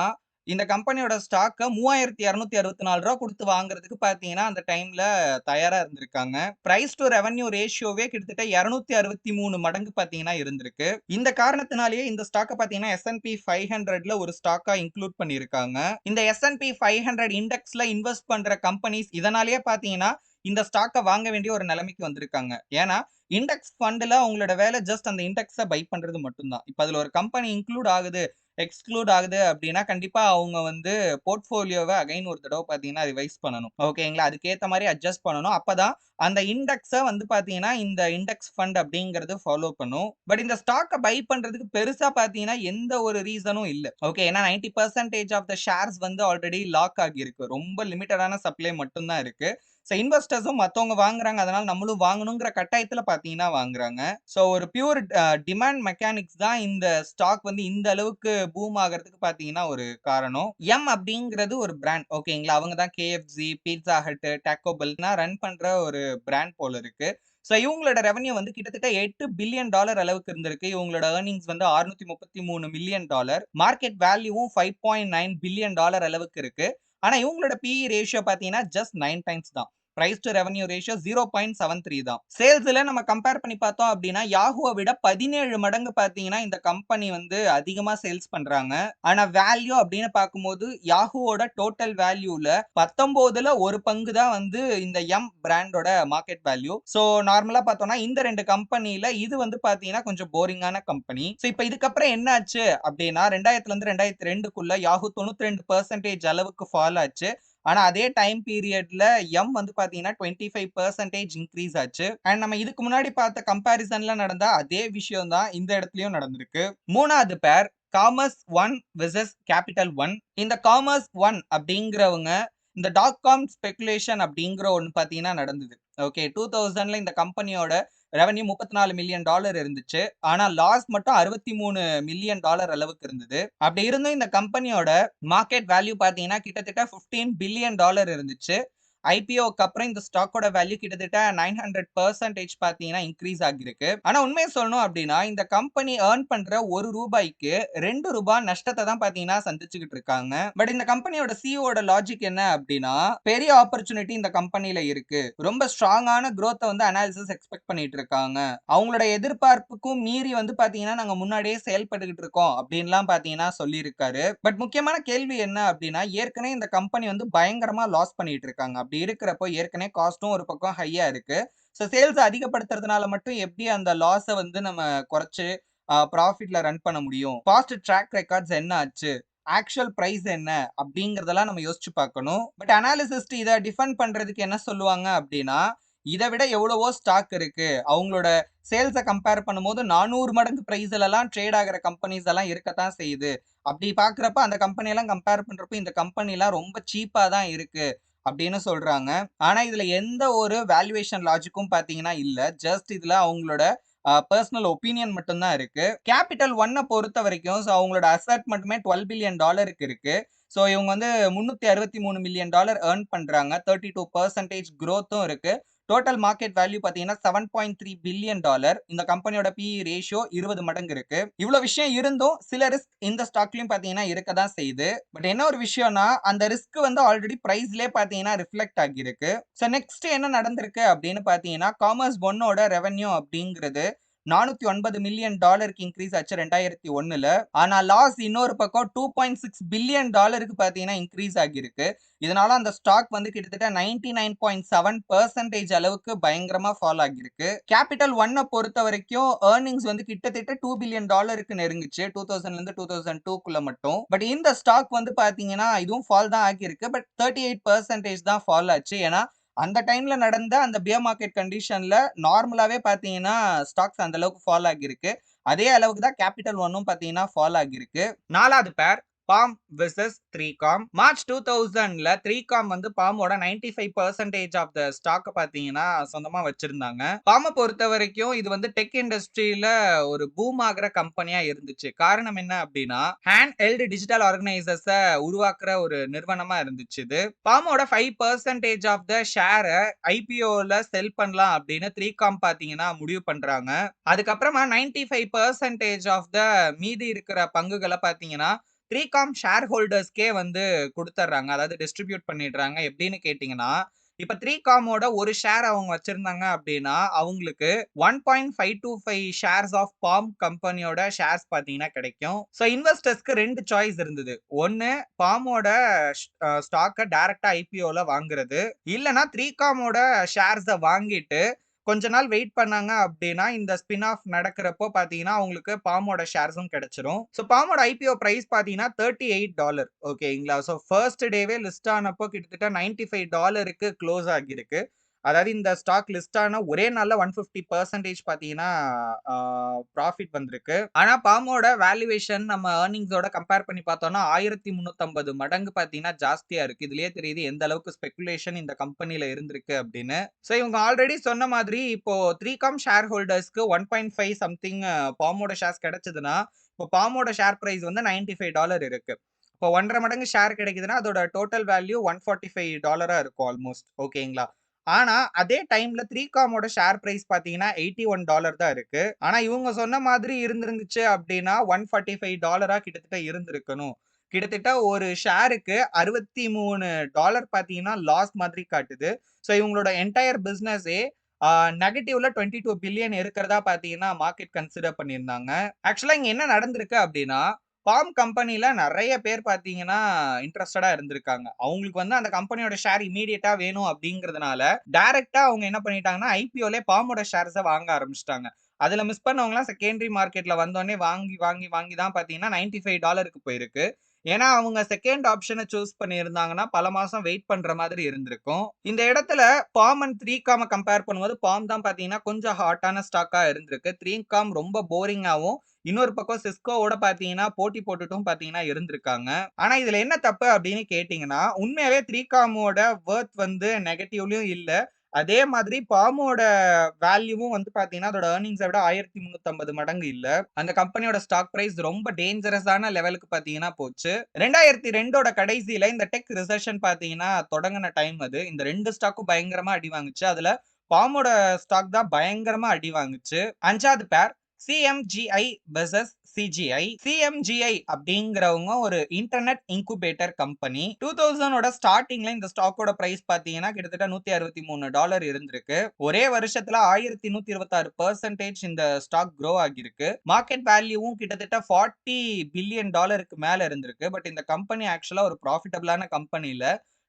இந்த கம்பெனியோட ஸ்டாக்க ரூ. 3264 குடுத்து வாங்குறதுக்கு பார்த்தீங்கன்னா, அந்த டைம்ல தயாரா இருந்திருக்காங்க. பிரைஸ் டூ ரெவென்யூ ரேஷியோவே கிட்டத்தட்ட 263 மடங்கு பார்த்தீங்கன்னா இருந்திருக்கு. இந்த காரணத்தினாலேயே இந்த ஸ்டாக்க பார்த்தீங்கன்னா, S&P 500ல ஒரு ஸ்டாக்கா இன்க்ளூட் பண்ணியிருக்காங்க. இந்த S&P 500 இண்டெக்ஸ்ல இன்வெஸ்ட் பண்ற கம்பெனிஸ் இதனாலேயே பார்த்தீங்கன்னா, இந்த ஸ்டாக்க வாங்க வேண்டிய ஒரு நிலைமைக்கு வந்திருக்காங்க. ஏன்னா, இண்டெக்ஸ் ஃபண்ட்ல உங்களோட வேலை ஜஸ்ட் அந்த இண்டெக்ஸ பை பண்றது மட்டும் தான். இப்ப அதுல ஒரு கம்பெனி இன்க்ளூட் ஆகுது, எக்ஸ்க்ளூட் ஆகுது அப்டின்னா, கண்டிப்பா அவங்க வந்து போர்ட்ஃபோலியோவ அகைன் ஒரு தடவ பார்த்தீங்கன்னா, ரிவைஸ் பண்ணணும். ஓகேங்களா? அதுக்கேத்த மாரி அட்ஜஸ்ட் பண்ணணும். அப்பதான் அந்த இண்டெக்ஸ வந்து பார்த்தீங்கன்னா, இந்த இண்டெக்ஸ் ஃபண்ட் அப்படிங்கிறது ஃபாலோ பண்ணும். பட் இந்த ஸ்டாக்க பை பண்றதுக்கு பெருசா பார்த்தீங்கன்னா, எந்த ஒரு ரீசனும் இல்ல. ஓகே. ஏன்னா 90% ஆஃப் த ஷேர்ஸ் வந்து ஆல்ரெடி லாக் ஆகியிருக்கு. ரொம்ப லிமிட்டடான சப்ளை மட்டும் தான் இருக்கு. ஸோ இன்வெஸ்டர்ஸும் மத்தவங்க வாங்குறாங்க. அதனால நம்மளும் வாங்கணுங்கிற கட்டாயத்துல பார்த்தீங்கன்னா வாங்குறாங்க. ஸோ ஒரு பியூர் டிமாண்ட் மெக்கானிக்ஸ் தான் இந்த ஸ்டாக் வந்து இந்த அளவுக்கு பூம் ஆகுறதுக்கு பார்த்தீங்கன்னா ஒரு காரணம். அப்படிங்கிறது ஒரு பிராண்ட். ஓகேங்களா? அவங்க தான் KFC, pizza hut, டாக்கோ Pellam run பண்ற ஒரு பிராண்ட் போல இருக்கு. ஸோ இவங்களோட ரெவென்யூ வந்து கிட்டத்தட்ட $8 பில்லியன் அளவுக்கு இருந்திருக்கு. இவங்களோட எர்னிங்ஸ் வந்து $633 மில்லியன். மார்க்கெட் வேல்யூவும் $5.9 பில்லியன் அளவுக்கு இருக்கு. ஆனா இவங்களோட பிஇ ரேஷியோ பார்த்தீங்கன்னா, ஜஸ்ட் 9 டைம்ஸ் தான். பிரைஸ் டூ ரெவென்யூ ரேஷியோ 0.73 தான். சேல்ஸ்ல நம்ம கம்பேர் பண்ணி பார்த்தோம் அப்டின்னா, யாஹூவ விட 17 மடங்கு பார்த்தீங்கன்னா, இந்த கம்பெனி வந்து அதிகமா சேல்ஸ் பண்றாங்க. ஆனா வேல்யூ அப்டின்னு பார்க்கும்போது, யாஹூவோட டோட்டல் வேல்யூல 19ல ஒரு பங்கு தான் வந்து இந்த பிராண்டோட மார்க்கெட் வேல்யூ. ஸோ நார்மலா பார்த்தோம்னா, இந்த 2 கம்பெனில இது வந்து பார்த்தீங்கன்னா, கொஞ்சம் போரிங்கான கம்பெனி. ஸோ இப்ப இதுக்கப்புறம் என்ன ஆச்சு அப்டின்னா, 2000லேருந்து 2002க்குள்ள யாஹூ 92% அளவுக்கு ஃபால் ஆச்சு. ஆனா அதே டைம் பீரியட்ல வந்து பார்த்தீங்கன்னா 25% இன்கிரீஸ் ஆச்சு. அண்ட் நம்ம இதுக்கு முன்னாடி பார்த்த கம்பேரிசன்ல நடந்த அதே விஷயம் தான் இந்த இடத்துலயும் நடந்திருக்கு. 3வது pair commerce one versus capital one. இந்த காமர்ஸ் ஒன் அப்படிங்கிறவங்க இந்த காம் ஸ்பெகுலேஷன் அப்படிங்கிற ஒண்ணு பார்த்தீங்கன்னா நடந்தது. ஓகே 2000ல இந்த கம்பெனியோட ரெவென்யூ $34 மில்லியன் இருந்துச்சு. ஆனா லாஸ் மட்டும் $63 மில்லியன் அளவுக்கு இருந்தது. அப்படி இருந்தும் இந்த கம்பெனியோட மார்க்கெட் வேல்யூ பார்த்தீங்கன்னா, கிட்டத்தட்ட $15 பில்லியன் இருந்துச்சு. ஐபிஓக்கு அப்புறம் இந்த ஸ்டாக்கோட வேல்யூ கிட்டத்தட்ட 900% பாத்தீங்கன்னா இன்க்ரீஸ் ஆகிருக்கு. ஆனா உண்மையை சொல்லணும் அப்படின்னா இந்த கம்பெனி ஏர்ன் பண்ற ₹1க்கு ₹2 நஷ்டத்தை தான் பாத்தீங்கன்னா சந்திச்சுக்கிட்டு இருக்காங்க. பட் இந்த கம்பெனியோட சிஇஓட லாஜிக் என்ன அப்படின்னா பெரிய ஆப்பர்ச்சுனிட்டி இந்த கம்பெனில இருக்கு, ரொம்ப ஸ்ட்ராங்கான growth வந்து அனாலிசிஸ் எக்ஸ்பெக்ட் பண்ணிட்டு இருக்காங்க, அவங்களோட எதிர்பார்ப்புக்கும் மீறி வந்து பாத்தீங்கன்னா நாங்க முன்னாடியே செயல்பட்டுக்கிட்டு இருக்கோம் அப்படின்லாம் பாத்தீங்கன்னா சொல்லியிருக்காரு. பட் முக்கியமான கேள்வி என்ன அப்படின்னா ஏற்கனவே இந்த கம்பெனி வந்து பயங்கரமா லாஸ் பண்ணிட்டு இருக்காங்க. அப்படி இருக்கிறப்போ ஏற்கனவே காஸ்டும் ஒரு பக்கம் ஹையா இருக்கு. ஸோ சேல்ஸ் அதிகப்படுத்துறதுனால மட்டும் எப்படி அந்த லாஸ வந்து நம்ம குறைச்சு ப்ராஃபிட்ல ரன் பண்ண முடியும்? பாஸ்ட் ட்ராக் ரெக்கார்ட்ஸ் என்ன ஆச்சு? ஆக்சுவல் பிரைஸ் என்ன? அப்படிங்கிறதெல்லாம் நம்ம யோசிச்சு பார்க்கணும். பட் அனாலிசிஸ்ட் இத டிஃபெண்ட் பண்றதுக்கு என்ன சொல்லுவாங்க அப்படின்னா, இத விட எவ்வளவோ ஸ்டாக் இருக்கு. அவங்களோட சேல்ஸ கம்பேர் பண்ணும்போது 400 மடங்கு பிரைஸ்லலாம் ட்ரேட் ஆகுற கம்பெனிஸ் எல்லாம் இருக்கத்தான் செய்யுது. அப்படி பார்க்கிறப்ப அந்த கம்பெனி எல்லாம் கம்பேர் பண்றப்ப இந்த கம்பெனிலாம் ரொம்ப சீப்பா தான் இருக்கு அப்படின்னு சொல்றாங்க. ஆனா இதுல எந்த ஒரு வேல்யூவேஷன் லாஜிக்கும் பார்த்தீங்கன்னா இல்ல. ஜஸ்ட் இதுல அவங்களோட பெர்சனல் ஒப்பீனியன் மட்டும் தான் இருக்கு. கேப்பிட்டல் ஒன்ன பொறுத்தவரைக்கும் அவங்களோட அசெட் மட்டுமே $12 பில்லியன் இருக்கு. ஸோ இவங்க வந்து $363 மில்லியன் ஏர்ன் பண்றாங்க. 32% growthம் இருக்கு. டோட்டல் மார்க்கெட் வேல்யூ பாத்தீங்கன்னா $7.3 பில்லியன். இந்த கம்பெனியோட பிஇ ரேஷியோ 20 மடங்கு இருக்கு. இவ்வளவு விஷயம் இருந்தும் சில ரிஸ்க் இந்த ஸ்டாக்லயும் பாத்தீங்கன்னா இருக்கதான் செய்யுது. பட் என்ன ஒரு விஷயம்னா அந்த ரிஸ்க் வந்து ஆல்ரெடி பிரைஸ்லயே பாத்தீங்கன்னா ரிஃப்ளெக்ட் ஆகியிருக்கு. ஸோ நெக்ஸ்ட் என்ன நடந்திருக்கு அப்படின்னு பாத்தீங்கன்னா காமர்ஸ் ஒன்னோட ரெவென்யூ அப்படிங்கிறது $409 மில்லியன் இன்க்ரீஸ் ஆச்சு 2001ல. ஆனா லாஸ் இன்னொரு பக்கம் $2.6 பில்லியன் பாத்தீங்கன்னா இன்க்ரீஸ் ஆகியிருக்கு. இதனால அந்த ஸ்டாக் வந்து கிட்டத்தட்ட 99.7% அளவுக்கு பயங்கரமா ஃபால் ஆகியிருக்கு. கேப்பிட்டல் ஒன்ன பொறுத்த வரைக்கும் ஏர்னிங்ஸ் வந்து கிட்டத்தட்ட $2 பில்லியன் நெருங்குச்சு 2000ல இருந்து 2002க்குள்ள மட்டும். பட் இந்த ஸ்டாக் வந்து பாத்தீங்கன்னா இதுவும் ஃபால் தான் ஆகியிருக்கு. பட் 38% தான் ஃபால் ஆச்சு. ஏன்னா அந்த டைம்ல நடந்த அந்த பியர் மார்க்கெட் கண்டிஷன்ல நார்மலாவே பாத்தீங்கன்னா ஸ்டாக்ஸ் அந்த அளவுக்கு ஃபால் ஆகியிருக்கு. அதே அளவுக்கு தான் கேப்பிட்டல் ஒன்னும் பாத்தீங்கன்னா ஃபால் ஆகியிருக்கு. 4வது பேர் பாம் வெர்சஸ் 3காம். மார்ச் 2000ல 3காம் வந்து பாமோட 95% ஆஃப் த ஸ்டாக் பாத்தீங்கன்னா சொந்தமா வச்சிருந்தாங்க. பாம பொறுத்த வரைக்கும் இது வந்து டெக் இண்டஸ்ட்ரியில ஒரு பூம் ஆகுற கம்பெனியா இருந்துச்சு. காரணம் என்ன அப்படின்னா ஹேண்ட் ஹெல்டு டிஜிட்டல் ஆர்கனைசர்ஸ உருவாக்குற ஒரு நிறுவனமா இருந்துச்சு இது. பாமோட 5% ஆஃப் த ஷேர ஐபிஓல செல் பண்ணலாம் அப்படின்னு 3காம் பாத்தீங்கன்னா முடிவு பண்றாங்க. அதுக்கப்புறமா 95% ஆஃப் த மீதி இருக்கிற பங்குகளை பாத்தீங்கன்னா 3காம் ஷேர் ஹோல்டர்ஸ்க்கே வந்து குடுத்துறாங்க. அதாவது டிஸ்ட்ரிபியூட் பண்ணிடுறாங்க. எப்படின்னு கேட்டீங்கன்னா, இப்ப 3காமோட ஒரு ஷேர் அவங்க வச்சிருந்தாங்க அப்படின்னா, அவங்களுக்கு 1.525 ஷேர்ஸ் ஆஃப் பாம் கம்பெனியோட ஷேர்ஸ் பாத்தீங்கன்னா கிடைக்கும். சோ இன்வெஸ்டர்ஸ்க்கு 2 சாய்ஸ் இருந்தது. ஒண்ணு பாமோட ஸ்டாக்க டைரக்ட்டா ஐபிஓல வாங்குறது. இல்லனா 3காமோட ஷேர்ஸ வாங்கிட்டு கொஞ்ச நாள் வெயிட் பண்ணாங்க அப்படின்னா இந்த ஸ்பின் ஆஃப் நடக்கிறப்போ பாத்தீங்கன்னா அவங்களுக்கு பாமோட ஷேர்ஸும் கிடைச்சிரும். சோ பாமோட ஐபிஓ பிரைஸ் பாத்தீங்கன்னா $38. ஓகேங்களா? சோ ஃபர்ஸ்ட் டேவே லிஸ்ட் ஆனப்போ கிட்டத்தட்ட $95க்கு க்ளோஸ் ஆகியிருக்கு. அதாவது இந்த ஸ்டாக் லிஸ்ட் ஆன ஒரே நாள்ல 150% பாத்தீங்கன்னா ப்ராஃபிட் வந்திருக்கு. ஆனா பாமோட வேல்யூவேஷன் நம்ம ஏர்னிங்ஸோட கம்பேர் பண்ணி பார்த்தோம்னா 1350 மடங்கு பாத்தீங்கன்னா ஜாஸ்தியா இருக்கு. இதுலயே தெரியுது எந்த அளவுக்கு ஸ்பெகுலேஷன் இந்த கம்பெனில இருந்திருக்கு அப்படின்னு. சோ இவங்க ஆல்ரெடி சொன்ன மாதிரி இப்போ 3காம் ஷேர் ஹோல்டர்ஸ்க்கு 1.5 சம்திங் பாமோட ஷேர்ஸ் கிடைச்சதுன்னா இப்போ பாமோட ஷேர் பிரைஸ் வந்து $95 இருக்கு. இப்போ 1.5 மடங்கு ஷேர் கிடைக்குதுன்னா அதோட டோட்டல் வேல்யூ $145 இருக்கும் ஆல்மோஸ்ட். ஓகேங்களா? ஆனா அதே டைம்ல 3காமோட ஷேர் பிரைஸ் பாத்தீங்கன்னா $81 தான் இருக்கு. ஆனா இவங்க சொன்ன மாதிரி இருந்துச்சு அப்படின்னா $145 கிட்டத்தட்ட இருந்திருக்கணும். கிட்டத்தட்ட ஒரு ஷேருக்கு $63 பாத்தீங்கன்னா லாஸ் மாதிரி காட்டுது. சோ இவங்களோட என்டையர் பிசினஸே நெகட்டிவ்ல 22 பில்லியன் இருக்கிறதா பாத்தீங்கன்னா மார்க்கெட் கன்சிடர் பண்ணியிருந்தாங்க. ஆக்சுவலா இங்க என்ன நடந்திருக்கு அப்படின்னா பாம் கம்பெனில நெறைய பேர் பாத்தீங்கன்னா இன்ட்ரஸ்டடா இருந்திருக்காங்க. அவங்களுக்கு வந்து அந்த கம்பெனியோட ஷேர் இம்மீடியட்டா வேணும் அப்படிங்கிறதுனால டைரக்ட்டா அவங்க என்ன பண்ணிட்டாங்கன்னா ஐபிஓலே பாமோட ஷேர்ஸ வாங்க ஆரம்பிச்சுட்டாங்க. அதுல மிஸ் பண்ணவங்கலாம் செகண்டரி மார்க்கெட்ல வந்தோனே வாங்கி வாங்கி வாங்கி தான் பாத்தீங்கன்னா $95க்கு போயிருக்கு. ஏன்னா அவங்க செகண்ட் ஆப்ஷனை சூஸ் பண்ணியிருந்தாங்கன்னா பல மாசம் வெயிட் பண்ற மாதிரி இருந்திருக்கும். இந்த இடத்துல பாம் அண்ட் 3காம கம்பேர் பண்ணும்போது பாம் தான் பாத்தீங்கன்னா கொஞ்சம் ஹாட்டான ஸ்டாக்கா இருந்திருக்கு. 3காம் ரொம்ப போரிங்காவும் இன்னொரு பக்கம் சிஸ்கோவோட பாத்தீங்கன்னா போட்டி போட்டுட்டும் பாத்தீங்கன்னா இருந்திருக்காங்க. ஆனா இதுல என்ன தப்பு அப்படின்னு கேட்டீங்கன்னா உண்மையாவே 3காமோட வொர்த் வந்து நெகட்டிவ்லயும் இல்ல. அதே மாதிரி பாமோட வேல்யூவும் வந்து பாத்தீங்கன்னா, அதோட ஏர்னிங்ஸ விட 1350 மடங்கு இல்ல. அந்த கம்பெனியோட ஸ்டாக் பிரைஸ் ரொம்ப டேஞ்சரஸான லெவலுக்கு பாத்தீங்கன்னா போச்சு. 2002ஓட கடைசியில இந்த டெக் ரிசெஷன் பாத்தீங்கன்னா தொடங்குன டைம் அது. இந்த 2 ஸ்டாக்கும் பயங்கரமா அடி வாங்குச்சு. அதுல பாமோட ஸ்டாக் தான் பயங்கரமா அடி வாங்குச்சு. 5வது பேர் சிஎம்ஜிஐ வெர்சஸ் சிஜிஐ. சிஎம்ஜிஐ அப்படிங்கிறவங்க ஒரு இன்டர்நெட் இன்குபேட்டர் கம்பெனி. 2000ஓட ஸ்டார்டிங்ல இந்த ஸ்டாக்கோட பிரைஸ் பாத்தீங்கன்னா கிட்டத்தட்ட $163 இருந்திருக்கு. ஒரே வருஷத்துல 1126% இந்த ஸ்டாக் க்ரோ ஆகியிருக்கு. மார்க்கெட் வேல்யூவும் கிட்டத்தட்ட $40 பில்லியன் மேல இருந்திருக்கு. பட் இந்த கம்பெனி ஆக்சுவலா ஒரு ப்ராஃபிட்டபிளான கம்பெனி இல்ல.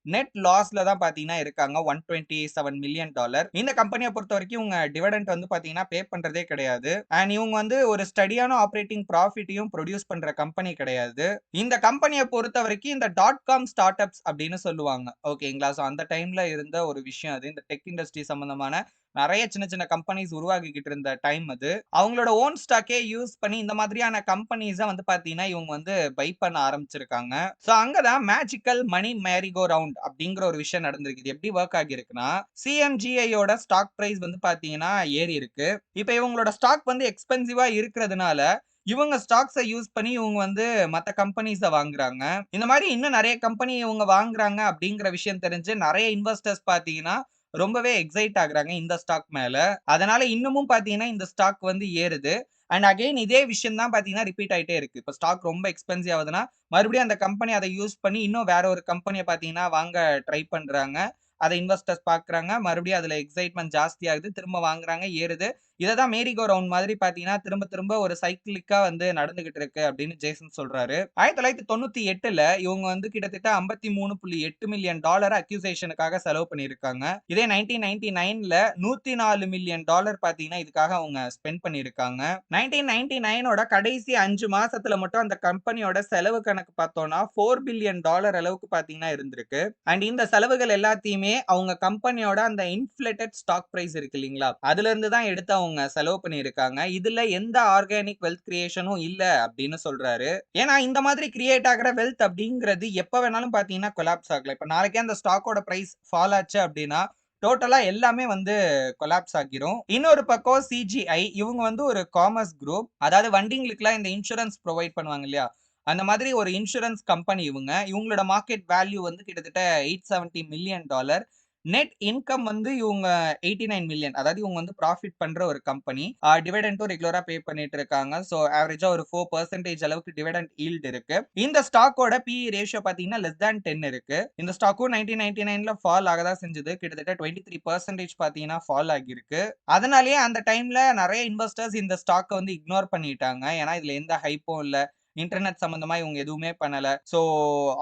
நெட் லாஸ்ல தான் பாத்தீங்கன்னா இருக்காங்க. $127 மில்லியன். இந்த கம்பெனியை பொறுத்த வரைக்கும் இவங்க டிவிடெண்ட் வந்து பாத்தீங்கன்னா பே பண்றதே கிடையாது. அண்ட் இவங்க வந்து ஒரு ஸ்டடியான ஆப்ரேட்டிங் ப்ராஃபிட்டையும் ப்ரொடியூஸ் பண்ற கம்பெனி கிடையாது. இந்த கம்பெனியை பொறுத்த வரைக்கும் இந்த .com ஸ்டார்ட் அப்ஸ் அப்படின்னு சொல்லுவாங்க. ஓகேங்களா? ஸோ அந்த டைம்ல இருந்த ஒரு விஷயம் அது. இந்த டெக் இண்டஸ்ட்ரி சம்பந்தமான நிறைய சின்ன சின்ன கம்பெனிஸ் உருவாக்கிக்கிட்டு இருந்த டைம் அது. அவங்களோட ஓன் ஸ்டாக்கே யூஸ் பண்ணி இந்த மாதிரியான கம்பெனிஸ வந்து பாத்தீங்கன்னா இவங்க வந்து பை பண்ண ஆரம்பிச்சிருக்காங்க. சோ அங்கதான் மேஜிக்கல் மணி மேரிகோ ரவுண்ட் அப்படிங்கிற ஒரு விஷயம் நடந்திருக்கு. இது எப்படி ஒர்க் ஆகியிருக்குன்னா, சிஎம்ஜிஐயோட ஸ்டாக் பிரைஸ் வந்து பாத்தீங்கன்னா ஏறி இருக்கு. இப்ப இவங்களோட ஸ்டாக் வந்து எக்ஸ்பென்சிவா இருக்கிறதுனால இவங்க ஸ்டாக்ஸ யூஸ் பண்ணி இவங்க வந்து மத்த கம்பெனிஸ வாங்குறாங்க. இந்த மாதிரி இன்னும் நிறைய கம்பெனி இவங்க வாங்குறாங்க அப்படிங்கிற விஷயம் தெரிஞ்சு நிறைய இன்வெஸ்டர்ஸ் பாத்தீங்கன்னா ரொம்பவே எக்ஸைட் ஆகுறாங்க இந்த ஸ்டாக் மேல. அதனால இன்னமும் பாத்தீங்கன்னா இந்த ஸ்டாக் வந்து ஏறுது. அண்ட் அகைன் இதே விஷயம் தான் பாத்தீங்கன்னா ரிப்பீட் ஆயிட்டே இருக்கு. இப்ப ஸ்டாக் ரொம்ப எக்ஸ்பென்சிவ் ஆகுதுன்னா, மறுபடியும் அந்த கம்பெனி அதை யூஸ் பண்ணி இன்னும் வேற ஒரு கம்பெனிய பாத்தீங்கன்னா வாங்க ட்ரை பண்றாங்க. அதை இன்வெஸ்டர்ஸ் பாக்குறாங்க. மறுபடியும் அதுல எக்ஸைட்மென்ட் ஜாஸ்தி ஆகுது. திரும்ப வாங்குறாங்க, ஏறுது. இததான் மேரிகோ ரவுண்ட் மாதிரி பாத்தீங்கன்னா திரும்ப திரும்ப ஒரு சைக்கிளிக்கா வந்து நடந்துகிட்டு இருக்கு அப்படின்னு ஜேசன் சொல்றாரு. 1998ல இவங்க வந்து கிட்டத்தட்ட $53.8 மில்லியன் அக்யூசேஷனுக்காக செலவு பண்ணியிருக்காங்க. இதே 1999ல $104 மில்லியன் பாத்தீங்கன்னா இதுக்காக அவங்க ஸ்பெண்ட் பண்ணியிருக்காங்க. 1999ஓட கடைசி 5 மாசத்துல மட்டும் அந்த கம்பெனியோட செலவு கணக்கு பார்த்தோம்னா $4 பில்லியன் அளவுக்கு பாத்தீங்கன்னா இருந்திருக்கு. அண்ட் இந்த செலவுகள் எல்லாத்தையுமே அவங்க கம்பெனியோட அந்த இன்ஃப்ளேட்டட் ஸ்டாக் பிரைஸ் இருக்கு இல்லீங்களா, அதுல இருந்து தான் எடுத்து அவங்க செலவு பண்ணியிருக்காங்க. இதுல எந்த ஆர்கானிக் வெல்த் கிரியேஷனும் இல்ல அப்படின்னு சொல்றாரு. ஏன்னா இந்த மாதிரி கிரியேட் ஆகிற வெல்த் அப்படிங்கிறது எப்ப வேணாலும் பாத்தீங்கன்னா கொலாப்ஸ் ஆகலாம். இப்ப நாளைக்கே அந்த ஸ்டாக்கோட பிரைஸ் ஃபால் ஆச்சு அப்படின்னா டோட்டலா எல்லாமே வந்து கொலாப்ஸ் ஆகிரும். இன்னொரு பக்கம் சிஜிஐ இவங்க வந்து ஒரு காமர்ஸ் குரூப். அதாவது வண்டிங்களுக்குலாம் இந்த இன்சூரன்ஸ் ப்ரொவைட் பண்ணுவாங்க இல்லையா, அந்த மாதிரி ஒரு இன்சூரன்ஸ் கம்பெனி இவங்க. இவங்களோட மார்க்கெட் வேல்யூ வந்து கிட்டத்தட்ட $870 மில்லியன். நெட் இன்கம் வந்து இவங்க 89 மில்லியன். அதாவது இவங்க வந்து ப்ராஃபிட் பண்ற ஒரு கம்பெனி. டிவிடெண்டும் ரெகுலரா பே பண்ணிட்டு இருக்காங்க. சோ ஆவரேஜா ஒரு 4% அளவுக்கு டிவிடெண்ட் ஈல்ட் இருக்கு. இந்த ஸ்டாக்கோட PE ரேஷியோ பாத்தீங்கன்னா லெஸ் than 10 இருக்கு. இந்த ஸ்டாக்கும் 1999ல ஃபால் ஆகதான் செஞ்சது. கிட்டத்தட்ட 23% பாத்தீங்கன்னா ஃபால் ஆகியிருக்கு. அதனாலேயே அந்த டைம்ல நிறைய இன்வெஸ்டர்ஸ் இந்த ஸ்டாக்க வந்து இக்னோர் பண்ணிட்டாங்க. ஏன்னா இதுல எந்த ஹைப்பும் இல்ல. இன்டர்நெட் சம்பந்தமா இவங்க எதுவுமே பண்ணல. சோ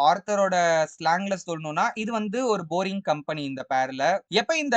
ஆர்த்தரோட ஸ்லாங்ல சொல்லணும்னா இது வந்து ஒரு போரிங் கம்பெனி இந்த பேர்ல. எப்ப இந்த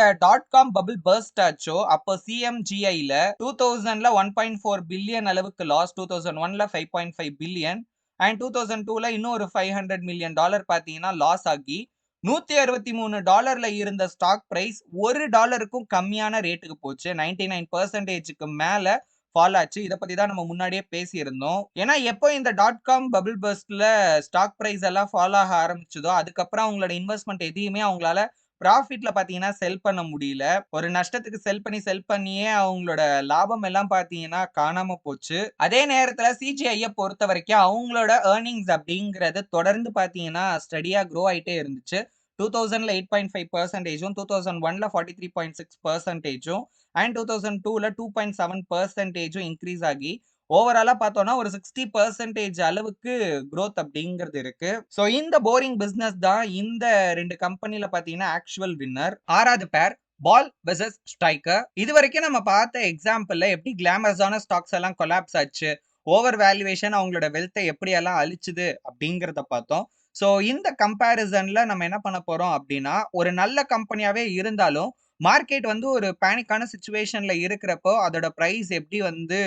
.com பபிள் பர்ஸ்ட் ஆச்சோ அப்போ சிஎம்ஜிஐல 2000ல 1.4 பில்லியன் அளவுக்கு லாஸ், 2001ல 5.5 பில்லியன் அண்ட் 2002ல இன்னும் ஒரு $500 மில்லியன் பாத்தீங்கன்னா லாஸ் ஆகி $163 இருந்த ஸ்டாக் பிரைஸ் $1க்கும் கம்மியான ரேட்டுக்கு போச்சு. 99%க்கு மேல ஃபால் ஆச்சு. இத பத்தி தான் நம்ம முன்னாடியே பேசியிருந்தோம். ஏன்னா எப்போ இந்த .com பபிள் பர்ஸ்ட்ல ஸ்டாக் பிரைஸ் எல்லாம் ஃபால் ஆக ஆரம்பிச்சதோ அதுக்கப்புறம் அவங்களோட இன்வெஸ்ட்மென்ட் எதையுமே அவங்களால ப்ராஃபிட்ல பாத்தீங்கன்னா செல் பண்ண முடியல. ஒரு நஷ்டத்துக்கு செல் பண்ணியே அவங்களோட லாபம் எல்லாம் பாத்தீங்கன்னா காணாம போச்சு. அதே நேரத்துல சிஜிஐ பொறுத்த வரைக்கும் அவங்களோட ஏர்னிங்ஸ் அப்படிங்கிறது தொடர்ந்து பாத்தீங்கன்னா ஸ்டடியா க்ரோ ஆயிட்டே இருந்துச்சு. 2000ல 8.5%, 2001ல 43.6% அண்ட் 2002ல 2.7% இன்க்ரீஸ் ஆகி ஓவராலா பார்த்தோம்னா ஒரு 60% அளவுக்கு growth அப்படிங்கிறது இருக்கு. சோ இந்த போரிங் பிசினஸ் தான் இந்த 2 கம்பெனில பாத்தீங்கன்னா ஆக்சுவல் வின்னர். 6வது பேர் பால் வெர்சஸ் ஸ்ட்ரைக்கர். இது வரைக்கும் நம்ம பார்த்த எக்ஸாம்பிள்ல எப்படி கிளாமரஸான ஸ்டாக்ஸ் எல்லாம் கொலாப்ஸ் ஆச்சு, ஓவர் வேல்யூவேஷன் அவங்களோட வெல்த்தை எப்படி எல்லாம் அழிச்சுது அப்படிங்கறத பார்த்தோம். சோ இந்த கம்பேரிசன்ல நம்ம என்ன பண்ண போறோம் அப்படின்னா, ஒரு நல்ல கம்பெனியாவே இருந்தாலும் மார்க்கெட் வந்து ஒரு பேனிக்கான சிச்சுவேஷன்ல இருக்கிறப்போ அதோட பிரைஸ் எப்படி வந்து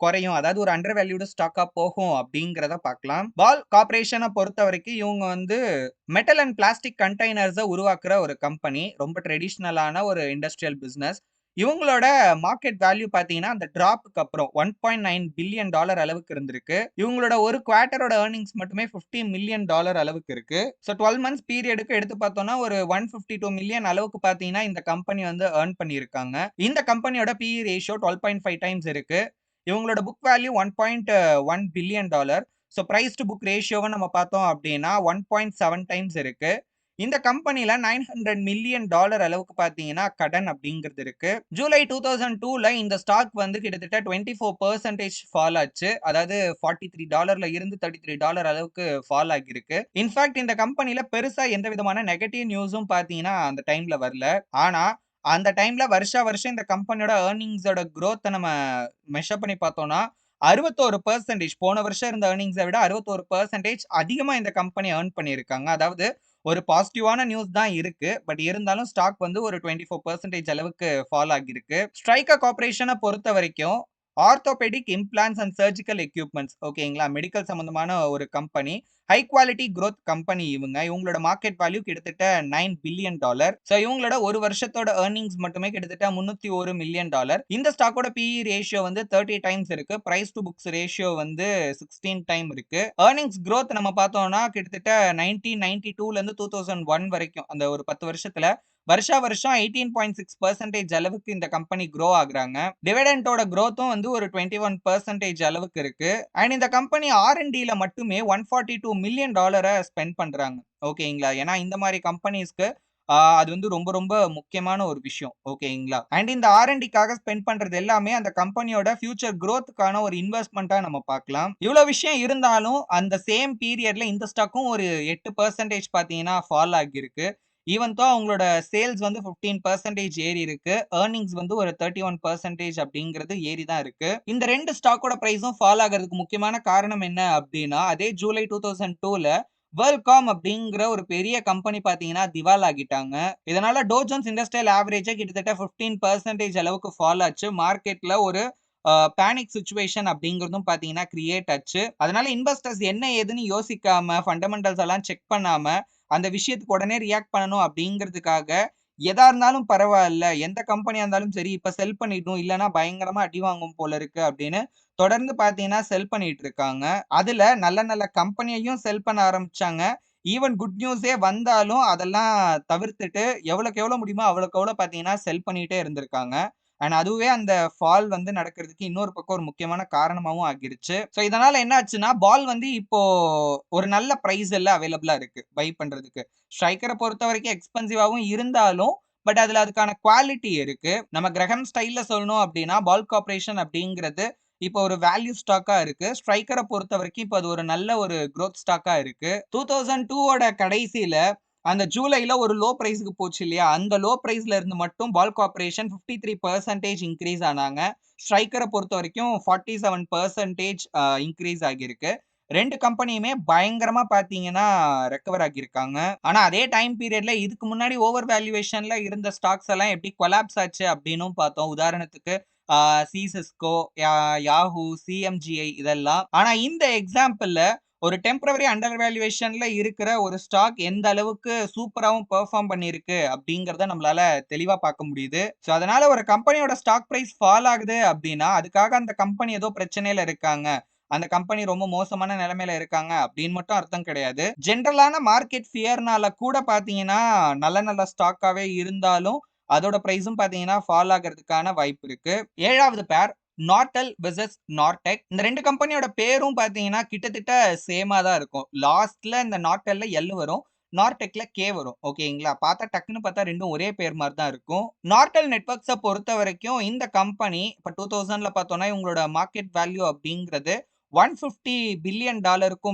குறையும், அதாவது ஒரு அண்டர் வேல்யூடு ஸ்டாக்கா போகும் அப்படிங்கிறத பார்க்கலாம். பால் கார்பரேஷனை பொறுத்த வரைக்கும் இவங்க வந்து மெட்டல் அண்ட் பிளாஸ்டிக் கண்டெய்னர்ஸை உருவாக்குற ஒரு கம்பெனி. ரொம்ப ட்ரெடிஷ்னலான ஒரு இண்டஸ்ட்ரியல் பிசினஸ். இவங்களோட மார்க்கெட் வேல்யூ பார்த்தீங்கன்னா, அந்த டிராப்க்கு அப்புறம் $1.9 பில்லியன் அளவுக்கு இருந்திருக்கு. இவங்களோட ஒரு குவார்ட்டரோட எர்னிங்ஸ் மட்டுமே $50 மில்லியன் அளவுக்கு இருக்கு. ஸோ 12 மந்த்ஸ் பீரியடுக்கு எடுத்து பார்த்தோம்னா, ஒரு 152 மில்லியன் அளவுக்கு பார்த்தீங்கன்னா, இந்த கம்பெனி வந்து எர்ன் பண்ணியிருக்காங்க. இந்த கம்பெனியோட பிஇ ரேஷியோ 12.5 டைம்ஸ் இருக்கு. இவங்களோட book value $1.1 billion. So price to book ரேஷியோவ நம்ம பார்த்தோம் அப்டின்னா 1.7 டைம்ஸ் இருக்கு. இந்த கம்பெனில $900 மில்லியன் அளவுக்கு பார்த்தீங்கன்னா, கடன் அப்படிங்கிறது இருக்கு. ஜூலை 2002ல இந்த ஸ்டாக் வந்து கிட்டத்தட்ட 24% ஃபால் ஆச்சு. அதாவது $43ல இருந்து $33 அளவுக்கு ஃபால் ஆகியிருக்கு. இன்ஃபாக்ட் இந்த கம்பெனில பெருசா எந்த விதமான நெகட்டிவ் நியூஸும் பார்த்தீங்கன்னா, அந்த டைம்ல வரல. ஆனா, அந்த டைம்ல வருஷா வருஷம் இந்த கம்பெனியோட எர்னிங்ஸோட குரோத்த நம்ம மெஷர் பண்ணி பார்த்தோம்னா, 61% போன வருஷம் இருந்த எர்னிங்ஸ விட 61% அதிகமா இந்த கம்பெனி எர்ன் பண்ணியிருக்காங்க. அதாவது ஒரு பாசிட்டிவான நியூஸ் தான் இருக்கு. பட் இருந்தாலும் ஸ்டாக் வந்து ஒரு 24% அளவுக்கு ஃபால் ஆகியிருக்கு. ஸ்ட்ரைக்கர் கார்ப்பரேஷன பொறுத்தவரைக்கும் orthopaedic implants and surgical equipments ஓகேங்களா? மெடிக்கல் சம்பந்தமான ஒரு company. High quality growth company இவங்க. இவங்களோட மார்க்கெட் வேல்யூ கிட்டத்தட்ட $9 பில்லியன். ஸோ இவங்களோட ஒரு வருஷத்தோட எர்னிங்ஸ் மட்டுமே கிட்டத்தட்ட $301 மில்லியன். இந்த ஸ்டாக்கோட பிஇ ரேஷியோ வந்து 30 டைம்ஸ் இருக்கு. பிரைஸ் டு புக்ஸ் ரேஷியோ வந்து 16 டைம் இருக்கு. எர்னிங்ஸ் குரோத் நம்ம பார்த்தோம்னா கிட்டத்தட்ட 1992ல இருந்து 2001 வரைக்கும் அந்த ஒரு 10 வருஷத்துல வருஷா வருஷம் 18.6% அளவுக்கு இந்த கம்பெனி க்ரோ ஆகுறாங்க. டிவிடெண்டோட குரோத்தும் வந்து ஒரு 21% அளவுக்கு இருக்கு. அண்ட் இந்த கம்பெனி ஆர்&டில மட்டுமே $142 மில்லியன் ஸ்பெண்ட் பண்றாங்க. ஓகேங்களா? ஏன்னா இந்த மாரி கம்பெனிஸ்க்கு அது வந்து ரொம்ப ரொம்ப முக்கியமான ஒரு விஷயம். ஓகேங்களா? அண்ட் இந்த ஆர்&டிக்காக ஸ்பெண்ட் பண்றது எல்லாமே அந்த கம்பெனியோட ஃபியூச்சர் குரோத்க்கான ஒரு இன்வெஸ்ட்மென்ட்டா நம்ம பார்க்கலாம். இவ்ளோ விஷயம் இருந்தாலும் அந்த சேம் பீரியட்ல இந்த ஸ்டாக்கும் ஒரு 8% பார்த்தீங்கன்னா ஃபால் ஆகியிருக்கு. ஈவன் தோ அவங்களோட சேல்ஸ் வந்து 15% ஏறி இருக்கு. எர்னிங்ஸ் வந்து ஒரு 31% அப்படிங்கிறது ஏறி தான் இருக்கு. இந்த 2 ஸ்டாக்கோட பிரைஸும் ஃபால் ஆகுறதுக்கு முக்கியமான காரணம் என்ன அப்படின்னா, அதே ஜூலை 2002ல வேர்ல்காம் அப்படிங்கிற ஒரு பெரிய கம்பெனி பார்த்தீங்கன்னா திவால் ஆகிட்டாங்க. இதனால டோ ஜோன்ஸ் இண்டஸ்ட்ரியல் ஆவரேஜே கிட்டத்தட்ட 15% அளவுக்கு ஃபால் ஆச்சு. மார்க்கெட்ல ஒரு பேனிக் சிச்சுவேஷன் அப்படிங்கிறதும் பார்த்தீங்கன்னா கிரியேட் ஆச்சு. அதனால இன்வெஸ்டர்ஸ் என்ன ஏதுன்னு யோசிக்காம, ஃபண்டமெண்டல்ஸ் எல்லாம் செக் பண்ணாம, அந்த விஷயத்துக்கு உடனே ரியாக்ட் பண்ணணும் அப்படிங்கிறதுக்காக, எதா இருந்தாலும் பரவால்ல, எந்த கம்பெனியா இருந்தாலும் சரி, இப்ப செல் பண்ணிடணும். இல்லன்னா பயங்கரமா அடி வாங்கும் போல இருக்கு அப்படின்னு தொடர்ந்து பார்த்தீங்கன்னா செல் பண்ணிட்டு இருக்காங்க. அதுல நல்ல நல்ல கம்பெனியையும் செல் பண்ண ஆரம்பிச்சாங்க. ஈவன் குட் நியூஸே வந்தாலும் அதெல்லாம் தவிர்த்துட்டு எவ்வளவுக்கு எவ்வளவு முடியுமோ அவ்வளவுக்கு எவ்வளவு பார்த்தீங்கன்னா செல் பண்ணிட்டே இருந்திருக்காங்க. அண்ட் அதுவே அந்த ஃபால் வந்து நடக்கிறதுக்கு இன்னொரு பக்கம் ஒரு முக்கியமான காரணமாவும் ஆகிருச்சு. ஸோ இதனால என்ன ஆச்சுன்னா, பால் வந்து இப்போ ஒரு நல்ல பிரைஸ்ல அவைலபிளா இருக்கு பை பண்றதுக்கு. ஸ்ட்ரைக்கர பொறுத்தவரைக்கும் எக்ஸ்பென்சிவாவும் இருந்தாலும், பட் அதுல அதுக்கான குவாலிட்டி இருக்கு. நம்ம கிரஹாம் ஸ்டைல்ல சொல்லணும் அப்படின்னா, பால் கார்ப்பரேஷன் அப்படிங்கிறது இப்போ ஒரு வேல்யூ ஸ்டாக்கா இருக்கு. ஸ்ட்ரைக்கர பொறுத்தவரைக்கும் இப்ப அது ஒரு நல்ல ஒரு குரோத் ஸ்டாக்கா இருக்கு. 2002 கடைசியில அந்த ஜூலைல ஒரு லோ பிரைஸ்க்கு போச்சு இல்லையா? அந்த லோ பிரைஸ்ல இருந்து மட்டும் பால் கார்ப்பரேஷன் 53% இன்கிரீஸ் ஆனாங்க. ஸ்ட்ரைக்கர பொறுத்தவரைக்கும் 47% இன்கிரீஸ் ஆகியிருக்கு. 2 கம்பெனியுமே பயங்கரமா பார்த்தீங்கன்னா ரெக்கவர் ஆகியிருக்காங்க. ஆனா அதே டைம் பீரியட்ல இதுக்கு முன்னாடி ஓவர் வேல்யூவேஷன்ல இருந்த ஸ்டாக்ஸ் எல்லாம் எப்படி கொலாப்ஸ் ஆச்சு அப்படின்னும் பார்த்தோம். உதாரணத்துக்கு ஆ சிஸ்கோ, யாஹூ, சிஎம்ஜிஐ இதெல்லாம். ஆனா இந்த எக்ஸாம்பிள்ல ஒரு டெம்பரவரி அண்டர் வேல்யூவேஷன்ல இருக்கிற ஒரு ஸ்டாக் எந்த அளவுக்கு சூப்பராவும் பெர்ஃபார்ம் பண்ணியிருக்கு அப்படிங்கிறத நம்மளால தெளிவா பார்க்க முடியுது. ஸோ அதனால ஒரு கம்பெனியோட ஸ்டாக் பிரைஸ் ஃபால் ஆகுது அப்படின்னா, அதுக்காக அந்த கம்பெனி ஏதோ பிரச்சனையில இருக்காங்க. அந்த கம்பெனி ரொம்ப மோசமான நிலைமையில இருக்காங்க அப்படின்னு மட்டும் அர்த்தம் கிடையாது. ஜெனரலான மார்க்கெட் ஃபியர்னால கூட பார்த்தீங்கன்னா, நல்ல நல்ல ஸ்டாக்காவே இருந்தாலும், அதோட பிரைஸும் பார்த்தீங்கன்னா ஃபால் ஆகுறதுக்கான வாய்ப்பு இருக்கு. 7வது பேர் நார்டெல் வெர்சஸ் நார்டெக். இந்த 2 கம்பெனியோட பேரும் பார்த்தீங்கன்னா, கிட்டத்தட்ட சேமா தான் இருக்கும். லாஸ்ட்ல இந்த நார்டெல்ல எல் வரும். நார்டெக்ல கே வரும். ஓகேங்களா? பார்த்தா டக்குன்னு பார்த்தா 2ம் ஒரே பேர் மாரி தான் இருக்கும். நார்டெல் நெட்வொர்க்ஸ பொறுத்தவரைக்கும் இந்த கம்பெனி இப்ப 2000ல பார்த்தோம்னா, இவங்களோட மார்க்கெட் வேல்யூ அப்படிங்கிறது $150 பில்லியன்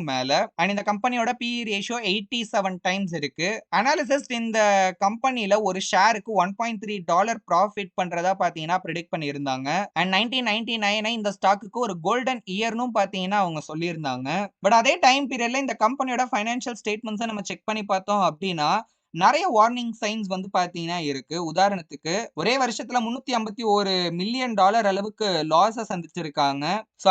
மேல. அண்ட் இந்த கம்பெனியோட பிஇ ரேஷியோ 87 டைம்ஸ் இருக்கு. அனாலிசிஸ்ட் இந்த கம்பெனில ஒரு ஷேருக்கு $1.3 ப்ராஃபிட் பண்றதா பார்த்தீங்கன்னா பிரெடிக்ட் பண்ணியிருந்தாங்க. அண்ட் 1999 இந்த ஸ்டாக்குக்கு ஒரு கோல்டன் இயர்னும் பார்த்தீங்கன்னா அவங்க சொல்லியிருந்தாங்க. பட் அதே டைம் பீரியட்ல இந்த கம்பெனியோட ஃபைனான்ஷியல் ஸ்டேட்மெண்ட்ஸ நம்ம செக் பண்ணி பார்த்தோம் அப்படின்னா, நெறைய வார்னிங் சைன்ஸ் வந்து பார்த்தீங்கன்னா இருக்கு. உதாரணத்துக்கு ஒரே வருஷத்துல $351 மில்லியன் அளவுக்கு லாஸ சந்திச்சிருக்காங்க.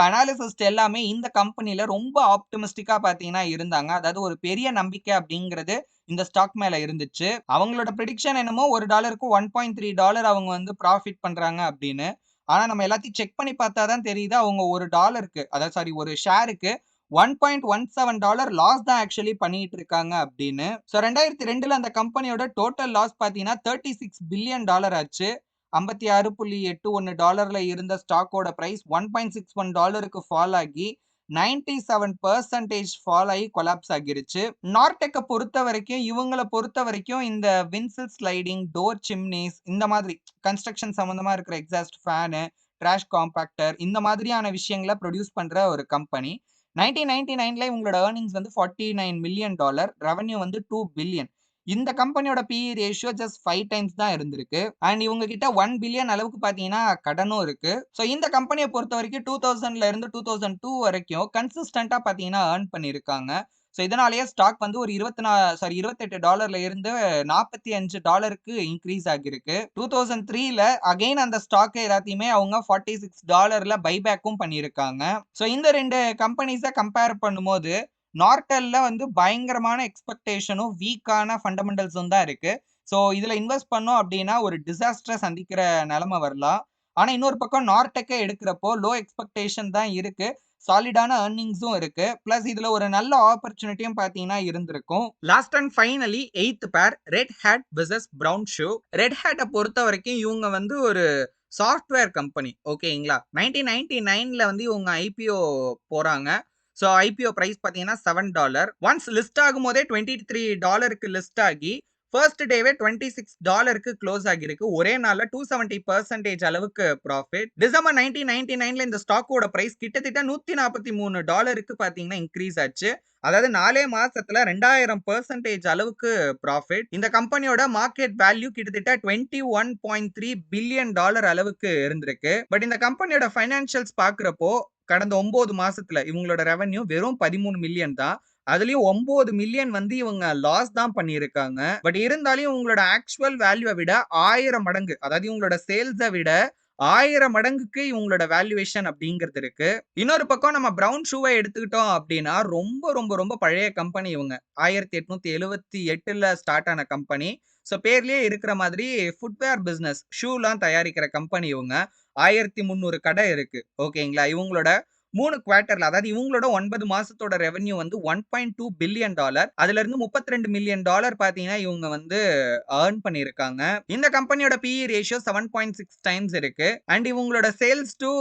அனாலிசிஸ்ட் எல்லாமே இந்த கம்பெனில ரொம்ப ஆப்டிமிஸ்டிக்கா பார்த்தீங்கன்னா இருந்தாங்க. அதாவது ஒரு பெரிய நம்பிக்கை அப்படிங்கிறது இந்த ஸ்டாக் மேல இருந்துச்சு. அவங்களோட பிரெடிக்ஷன் என்னமோ $1க்கு $1.3 அவங்க வந்து ப்ராஃபிட் பண்றாங்க அப்படின்னு. ஆனா நம்ம எல்லாத்தையும் செக் பண்ணி பார்த்தா தான் தெரியுது அவங்க $1க்கு அதாவது ஒரு ஷேருக்கு $1.17 லாஸ் தான் ஆக்சுவலி பண்ணிட்டு இருக்காங்க அப்படின்னு. 2002ல அந்த கம்பெனியோட டோட்டல் லாஸ் பார்த்தீங்கன்னா $36 பில்லியன் ஆச்சு. $56.81ல இருந்த ஸ்டாக்கோட பிரைஸ் $1.61க்கு ஃபால் ஆகி 97% ஃபால் ஆகி கொலாப்ஸ் ஆகிருச்சு. நார்டெக்க பொறுத்தவரைக்கும் இவங்கள பொறுத்தவரைக்கும் இந்த விண்ட்ஷீல்ட் ஸ்லைடிங், டோர் சிம்னிஸ் இந்த மாதிரி கன்ஸ்ட்ரக்ஷன் சம்பந்தமா இருக்கிற எக்ஸாஸ்ட் ஃபேனு, டிராஷ் காம்பாக்டர் இந்த மாதிரியான விஷயங்கள ப்ரொடியூஸ் பண்ற ஒரு கம்பெனி. 1999ல இவங்களோட எர்னிங்ஸ் வந்து $49 மில்லியன், ரெவென்யூ வந்து $2 பில்லியன். இந்த கம்பெனியோட பிஇ ரேஷியோ ஜஸ்ட் 5 டைம்ஸ் தான் இருந்திருக்கு. அண்ட் இவங்க கிட்ட 1 பில்லியன் அளவுக்கு பார்த்தீங்கன்னா கடனும் இருக்கு. இந்த கம்பெனிய பொறுத்தவரைக்கும் 2000ல இருந்து 2002 வரைக்கும் கன்சிஸ்டன்ட்டா பார்த்தீங்கன்னா ஏர்ன் பண்ணியிருக்காங்க. இதனாலேயே ஸ்டாக் வந்து ஒரு $28ல இருந்து $45க்கு இன்கிரீஸ் ஆகியிருக்கு. 2003ல அகைன் அந்த ஸ்டாக் எல்லாத்தையுமே அவங்க $46ல பைபேக்கும் பண்ணியிருக்காங்க. இந்த 2 கம்பெனிஸ கம்பேர் பண்ணும்போது நார்டெல்ல வந்து பயங்கரமான எக்ஸ்பெக்டேஷனும், வீக்கான ஃபண்டமெண்டல்ஸும் தான் இருக்கு. இதுல இன்வெஸ்ட் பண்ணோம் அப்படின்னா ஒரு டிசாஸ்டர சந்திக்கிற நிலைமை வரலாம். ஆனா இன்னொரு பக்கம் நார்டெக்க எடுக்கிறப்போ லோ எக்ஸ்பெக்டேஷன் தான் இருக்கு. சாலிடான எர்னிங்ஸும் இருக்கு. பிளஸ் இதுல ஒரு நல்ல ஆப்பர்ச்சுனிட்டியும் பார்த்தீங்கன்னா இருந்திருக்கும். Last and finally 8th pair Red Hat versus Brown Shoe. Red ஹேட்ட பொறுத்தவரைக்கும் இவங்க வந்து ஒரு சாஃப்ட்வேர் கம்பெனி. ஓகேங்களா? 1999ல வந்து இவங்க ஐபிஓ போறாங்க. ஐபிஓ பிரைஸ் பார்த்தீங்கன்னா $7. ஒன்ஸ் லிஸ்ட் ஆகும்போதே $23க்கு லிஸ்ட் ஆகி ஃபர்ஸ்ட் டேவே $26க்கு க்ளோஸ் ஆகிருக்கு. ஒரே நாள்ல 270% அளவுக்கு ப்ராஃபிட். டிசம்பர் 1999ல இந்த ஸ்டாக்கோட பிரைஸ் கிட்டத்தட்ட $143க்கு பார்த்தீங்கன்னா இன்க்ரீஸ் ஆச்சு. அதாவது 4 மாசத்துல 2000% அளவுக்கு ப்ராஃபிட். இந்த கம்பெனியோட மார்க்கெட் வேல்யூ கிட்டத்தட்ட $21.3 பில்லியன் அளவுக்கு இருந்திருக்கு. பட் இந்த கம்பெனியோட ஃபைனான்சியல்ஸ் பார்க்கிறப்போ கடந்த 9 மாசத்துல இவங்களோட ரெவென்யூ வெறும் 13 மில்லியன் தான். அதுலயும் 9 மில்லியன் வந்து இவங்க லாஸ் தான் பண்ணியிருக்காங்க. பட் இருந்தாலும் இவங்களோட ஆக்சுவல் வேல்யூவை விட 1000 மடங்கு, அதாவது இவங்களோட சேல்ஸை விட 1000 மடங்குக்கு இவங்களோட வேல்யூவேஷன் அப்படிங்கிறது இருக்கு. இன்னொரு பக்கம் நம்ம பிரவுன் ஷூவை எடுத்துக்கிட்டோம் அப்படின்னா ரொம்ப ரொம்ப ரொம்ப பழைய கம்பெனி இவங்க. 1878ல ஸ்டார்ட் ஆன கம்பெனி. பேர்லயே இருக்கிற மாதிரி ஃபுட்வேர் பிசினஸ், ஷூலாம் தயாரிக்கிற கம்பெனி இவங்க. 1300 கடை இருக்கு. ஓகேங்களா? இவங்களோட 3 குவார்ட்டர்ல, அதாவது இவங்களோட 9 மாசத்தோட ரெவென்யூ வந்து $1.2 பில்லியன். அதுல இருந்து $32 மில்லியன் பார்த்தீங்கன்னா இவங்க வந்து ஏர்ன் பண்ணியிருக்காங்க. இந்த கம்பெனியோட பிஇ ரேஷியோ 7.6 டைம்ஸ் இருக்கு. அண்ட் இவங்களோட சேல்ஸ் டு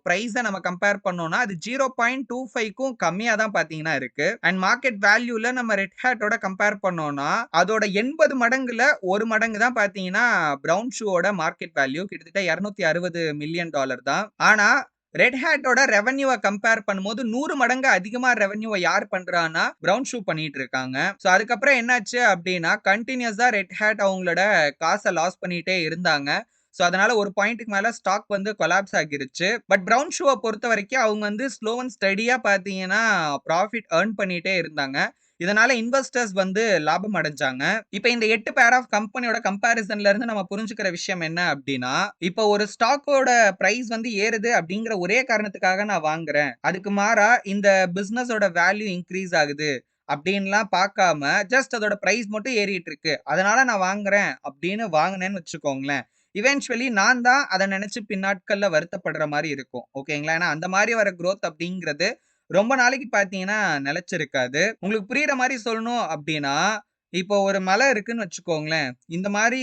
பிரைஸ நம்ம கம்பேர் பண்ணோம்னா அது 0.25க்கும் கம்மியா தான் பார்த்தீங்கன்னா இருக்கு. அண்ட் மார்க்கெட் வேல்யூல நம்ம ரெட் ஹேட்டோட கம்பேர் பண்ணோம்னா அதோட 80 மடங்குல 1 மடங்கு தான் பார்த்தீங்கன்னா பிரவுன் ஷூவோட மார்க்கெட் வேல்யூ கிட்டத்தட்ட $260 மில்லியன் தான். ஆனா ரெட் ஹேட்டோட ரெவென்யூவை கம்பேர் பண்ணும்போது 100 மடங்கு அதிகமா ரெவென்யூவை யார் பண்றான்னா பிரவுன் ஷூ பண்ணிட்டு இருக்காங்க. அதுக்கப்புறம் என்னாச்சு அப்படின்னா கண்டினியூஸா ரெட் ஹேட் அவங்களோட காசை லாஸ் பண்ணிட்டே இருந்தாங்க. அதனால ஒரு பாயிண்ட்டுக்கு மேல ஸ்டாக் வந்து கொலாப்ஸ் ஆகிருச்சு. பட் பிரவுன் ஷூவை பொறுத்த வரைக்கும் அவங்க வந்து ஸ்லோ அண்ட் ஸ்டடியா பாத்தீங்கன்னா ப்ராஃபிட் ஏர்ன் பண்ணிட்டே இருந்தாங்க. இதனால இன்வெஸ்டர்ஸ் வந்து லாபம் அடைஞ்சாங்க. இப்ப இந்த 8 பேர் ஆஃப் கம்பெனியோட கம்பேரிசன்ல இருந்து நம்ம புரிஞ்சுக்கிற விஷயம் என்ன அப்படின்னா, இப்ப ஒரு ஸ்டாக்கோட பிரைஸ் வந்து ஏறுது அப்படிங்கிற ஒரே காரணத்துக்காக நான் வாங்குறேன். அதுக்கு மாறா இந்த பிசினஸோட வேல்யூ இன்க்ரீஸ் ஆகுது அப்படின்லாம் பார்க்காம ஜஸ்ட் அதோட பிரைஸ் மட்டும் ஏறிட்டு இருக்கு. அதனால நான் வாங்குறேன் அப்படின்னு வாங்கினேன்னு வச்சுக்கோங்களேன். இவென்ச்சுவலி நான் தான் அதை நினைச்சு பின்னாட்கள்ல வருத்தப்படுற மாதிரி இருக்கும். ஓகேங்களா? ஏன்னா அந்த மாதிரி வர growth அப்படிங்கிறது ரொம்ப நாளைக்கு பார்த்தீங்கன்னா நிலைச்சிருக்காது. உங்களுக்கு புரியிற மாரி சொல்லணும் அப்டின்னா, இப்போ ஒரு மலை இருக்குன்னு வச்சுக்கோங்களேன். இந்த மாரி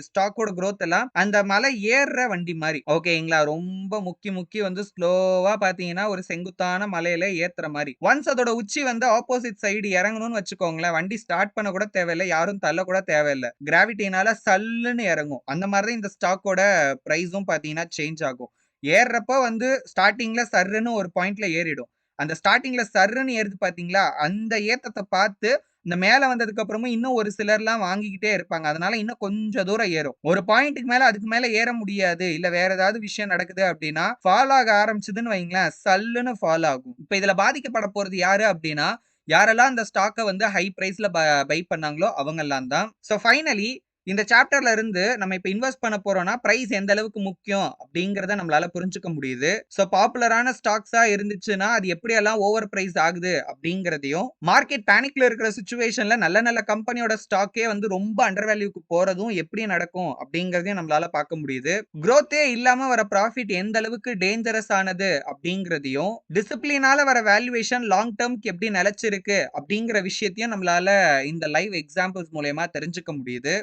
ஸ்டாக்கோட குரோத் எல்லாம் அந்த மலை ஏறுற வண்டி மாரி. ஓகேங்களா? ரொம்ப முக்கி முக்கி வந்து ஸ்லோவா பார்த்தீங்கன்னா, ஒரு செங்குத்தான மலையில ஏத்துற மாரி. ஒன்ஸ் அதோட உச்சி வந்து ஆப்போசிட் சைடு இறங்கணும்னு வச்சுக்கோங்களேன், வண்டி ஸ்டார்ட் பண்ண கூட தேவையில்ல. யாரும் தள்ள கூட தேவையில்ல. கிராவிட்டினால சல்லுன்னு இறங்கும். அந்த மாரி தான் இந்த ஸ்டாக்கோட பிரைஸும் பார்த்தீங்கன்னா சேஞ்ச் ஆகும். ஏர்றப்ப வந்து ஸ்டார்ட்டிங்ல சர்ருன்னு ஒரு பாயிண்ட்ல ஏறிடும். அந்த ஸ்டார்ட்டிங்ல சர்ருன்னு ஏறுது பார்த்தீங்களா? அந்த ஏத்தத்த பார்த்து இந்த மேல வந்ததுக்கு அப்புறமும் இன்னும் ஒரு சிலர்லாம் வாங்கிக்கிட்டே இருப்பாங்க. அதனால இன்னும் கொஞ்சம் தூரம் ஏறும். ஒரு பாயிண்ட்க்கு மேல அதுக்கு மேல ஏற முடியாது. இல்ல வேற ஏதாவது விஷயம் நடக்குது அப்டின்னா, ஃபால் ஆக ஆரம்பிச்சதுன்னு வைங்களேன், சல்லுன்னு ஃபால் ஆகும். இப்ப இதுல பாதிக்கப்பட போறது யாரு அப்டின்னா, யாரெல்லாம் அந்த ஸ்டாக்க வந்து ஹை பிரைஸ்ல பை பண்ணாங்களோ அவங்கெல்லாம் தான். ஸோ ஃபைனலி இந்த சாப்டர்ல இருந்து நம்ம இப்ப இன்வெஸ்ட் பண்ண போறோம்னா, பிரைஸ் எந்த அளவுக்கு முக்கியம் அப்படிங்கிறத நம்மளால புரிஞ்சுக்க முடியுது. ஸோ பாப்புலரான ஸ்டாக்ஸா இருந்துச்சுன்னா, அது எப்படியெல்லாம் ஓவர் பிரைஸ் ஆகுது அப்படிங்கிறதையும், மார்க்கெட் பேனிக்ல இருக்கிற சிச்சுவேஷன்ல நல்ல நல்ல கம்பெனியோட ஸ்டாக்கே வந்து ரொம்ப அண்டர் வேல்யூக்கு போறதும் எப்படி நடக்கும் அப்படிங்கிறதையும் நம்மளால பார்க்க முடியுது. குரோத்தே இல்லாம வர ப்ராஃபிட் எந்த அளவுக்கு டேஞ்சரஸ் ஆனது அப்படிங்கிறதையும், டிசிப்ளினால வர வேல்யூவேஷன் லாங் டெர்ம்க்கு எப்படி நிலைச்சிருக்கு அப்படிங்கிற விஷயத்தையும் நம்மளால இந்த லைவ் எக்ஸாம்பிள்ஸ் மூலியமா தெரிஞ்சுக்க முடியுது.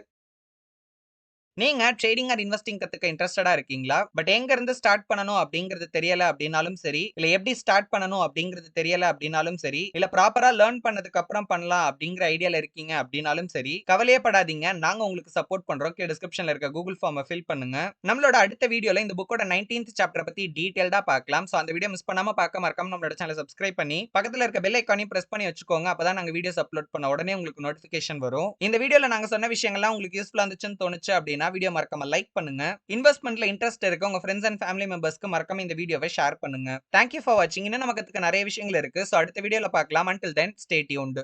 நீங்க ட்ரேடிங் ஆர் இன்வெஸ்டிங் கத்துக்க இன்ட்ரஸ்டடா இருக்கீங்களா? பட் எங்க இருந்து ஸ்டார்ட் பண்ணணும் அப்படிங்கிறது தெரியல அப்படின்னாலும் சரி, இல்ல எப்படி ஸ்டார்ட் பண்ணணும் அப்படிங்கிறது தெரியல அப்படின்னாலும் சரி, இல்ல ப்ராப்பரா லேர்ன் பண்ணதுக்கு அப்புறம் பண்ணலாம் அப்படிங்கிற ஐடியால இருக்கீங்க அப்படின்னாலும் சரி, கவலையே படாதீங்க. நாங்க உங்களுக்கு சப்போர்ட் பண்றோம். கீழ டிஸ்கிரிப்ஷன்ல இருக்க கூகுள் ஃபார்ம ஃபில் பண்ணுங்க. நம்மளோட அடுத்த வீடியோல இந்த புக்கோட 19th சாப்டர் பத்தி டீடைல்டா பார்க்கலாம். சோ அந்த வீடியோ மிஸ் பண்ணாம பார்க்க மறக்காம நம்மளோட சேனலை சப்ஸ்கிரைப் பண்ணி பக்கத்துல இருக்க பெல் ஐகானையும் பிரஸ் பண்ணி வச்சுக்கோங்க. அப்பதான் நாங்க வீடியோஸ் அப்லோட் பண்ண உடனே உங்களுக்கு நோட்டிபிகேஷன் வரும். இந்த வீடியோல நாங்க சொன்ன விஷயங்கள்லாம் உங்களுக்கு யூஸ்ஃபுல்லா இருந்துச்சுன்னு தோணுச்சு அப்படின்னா வீடியோ மறக்காம லைக் பண்ணுங்க. இன்வெஸ்ட்மென்ட்ல இன்ட்ரெஸ்ட் இருக்க உங்க ஃப்ரெண்ட்ஸ் அண்ட் ஃபேமிலி மெம்பர்ஸ்க்கு மறக்காம இந்த வீடியோவை ஷேர் பண்ணுங்க. தேங்க் யூ ஃபார் வாட்சிங். இன்னும் நமக்கு நிறைய விஷயங்கள் இருக்கு. சோ அடுத்த வீடியோல பார்க்கலாம். Until then, stay tuned.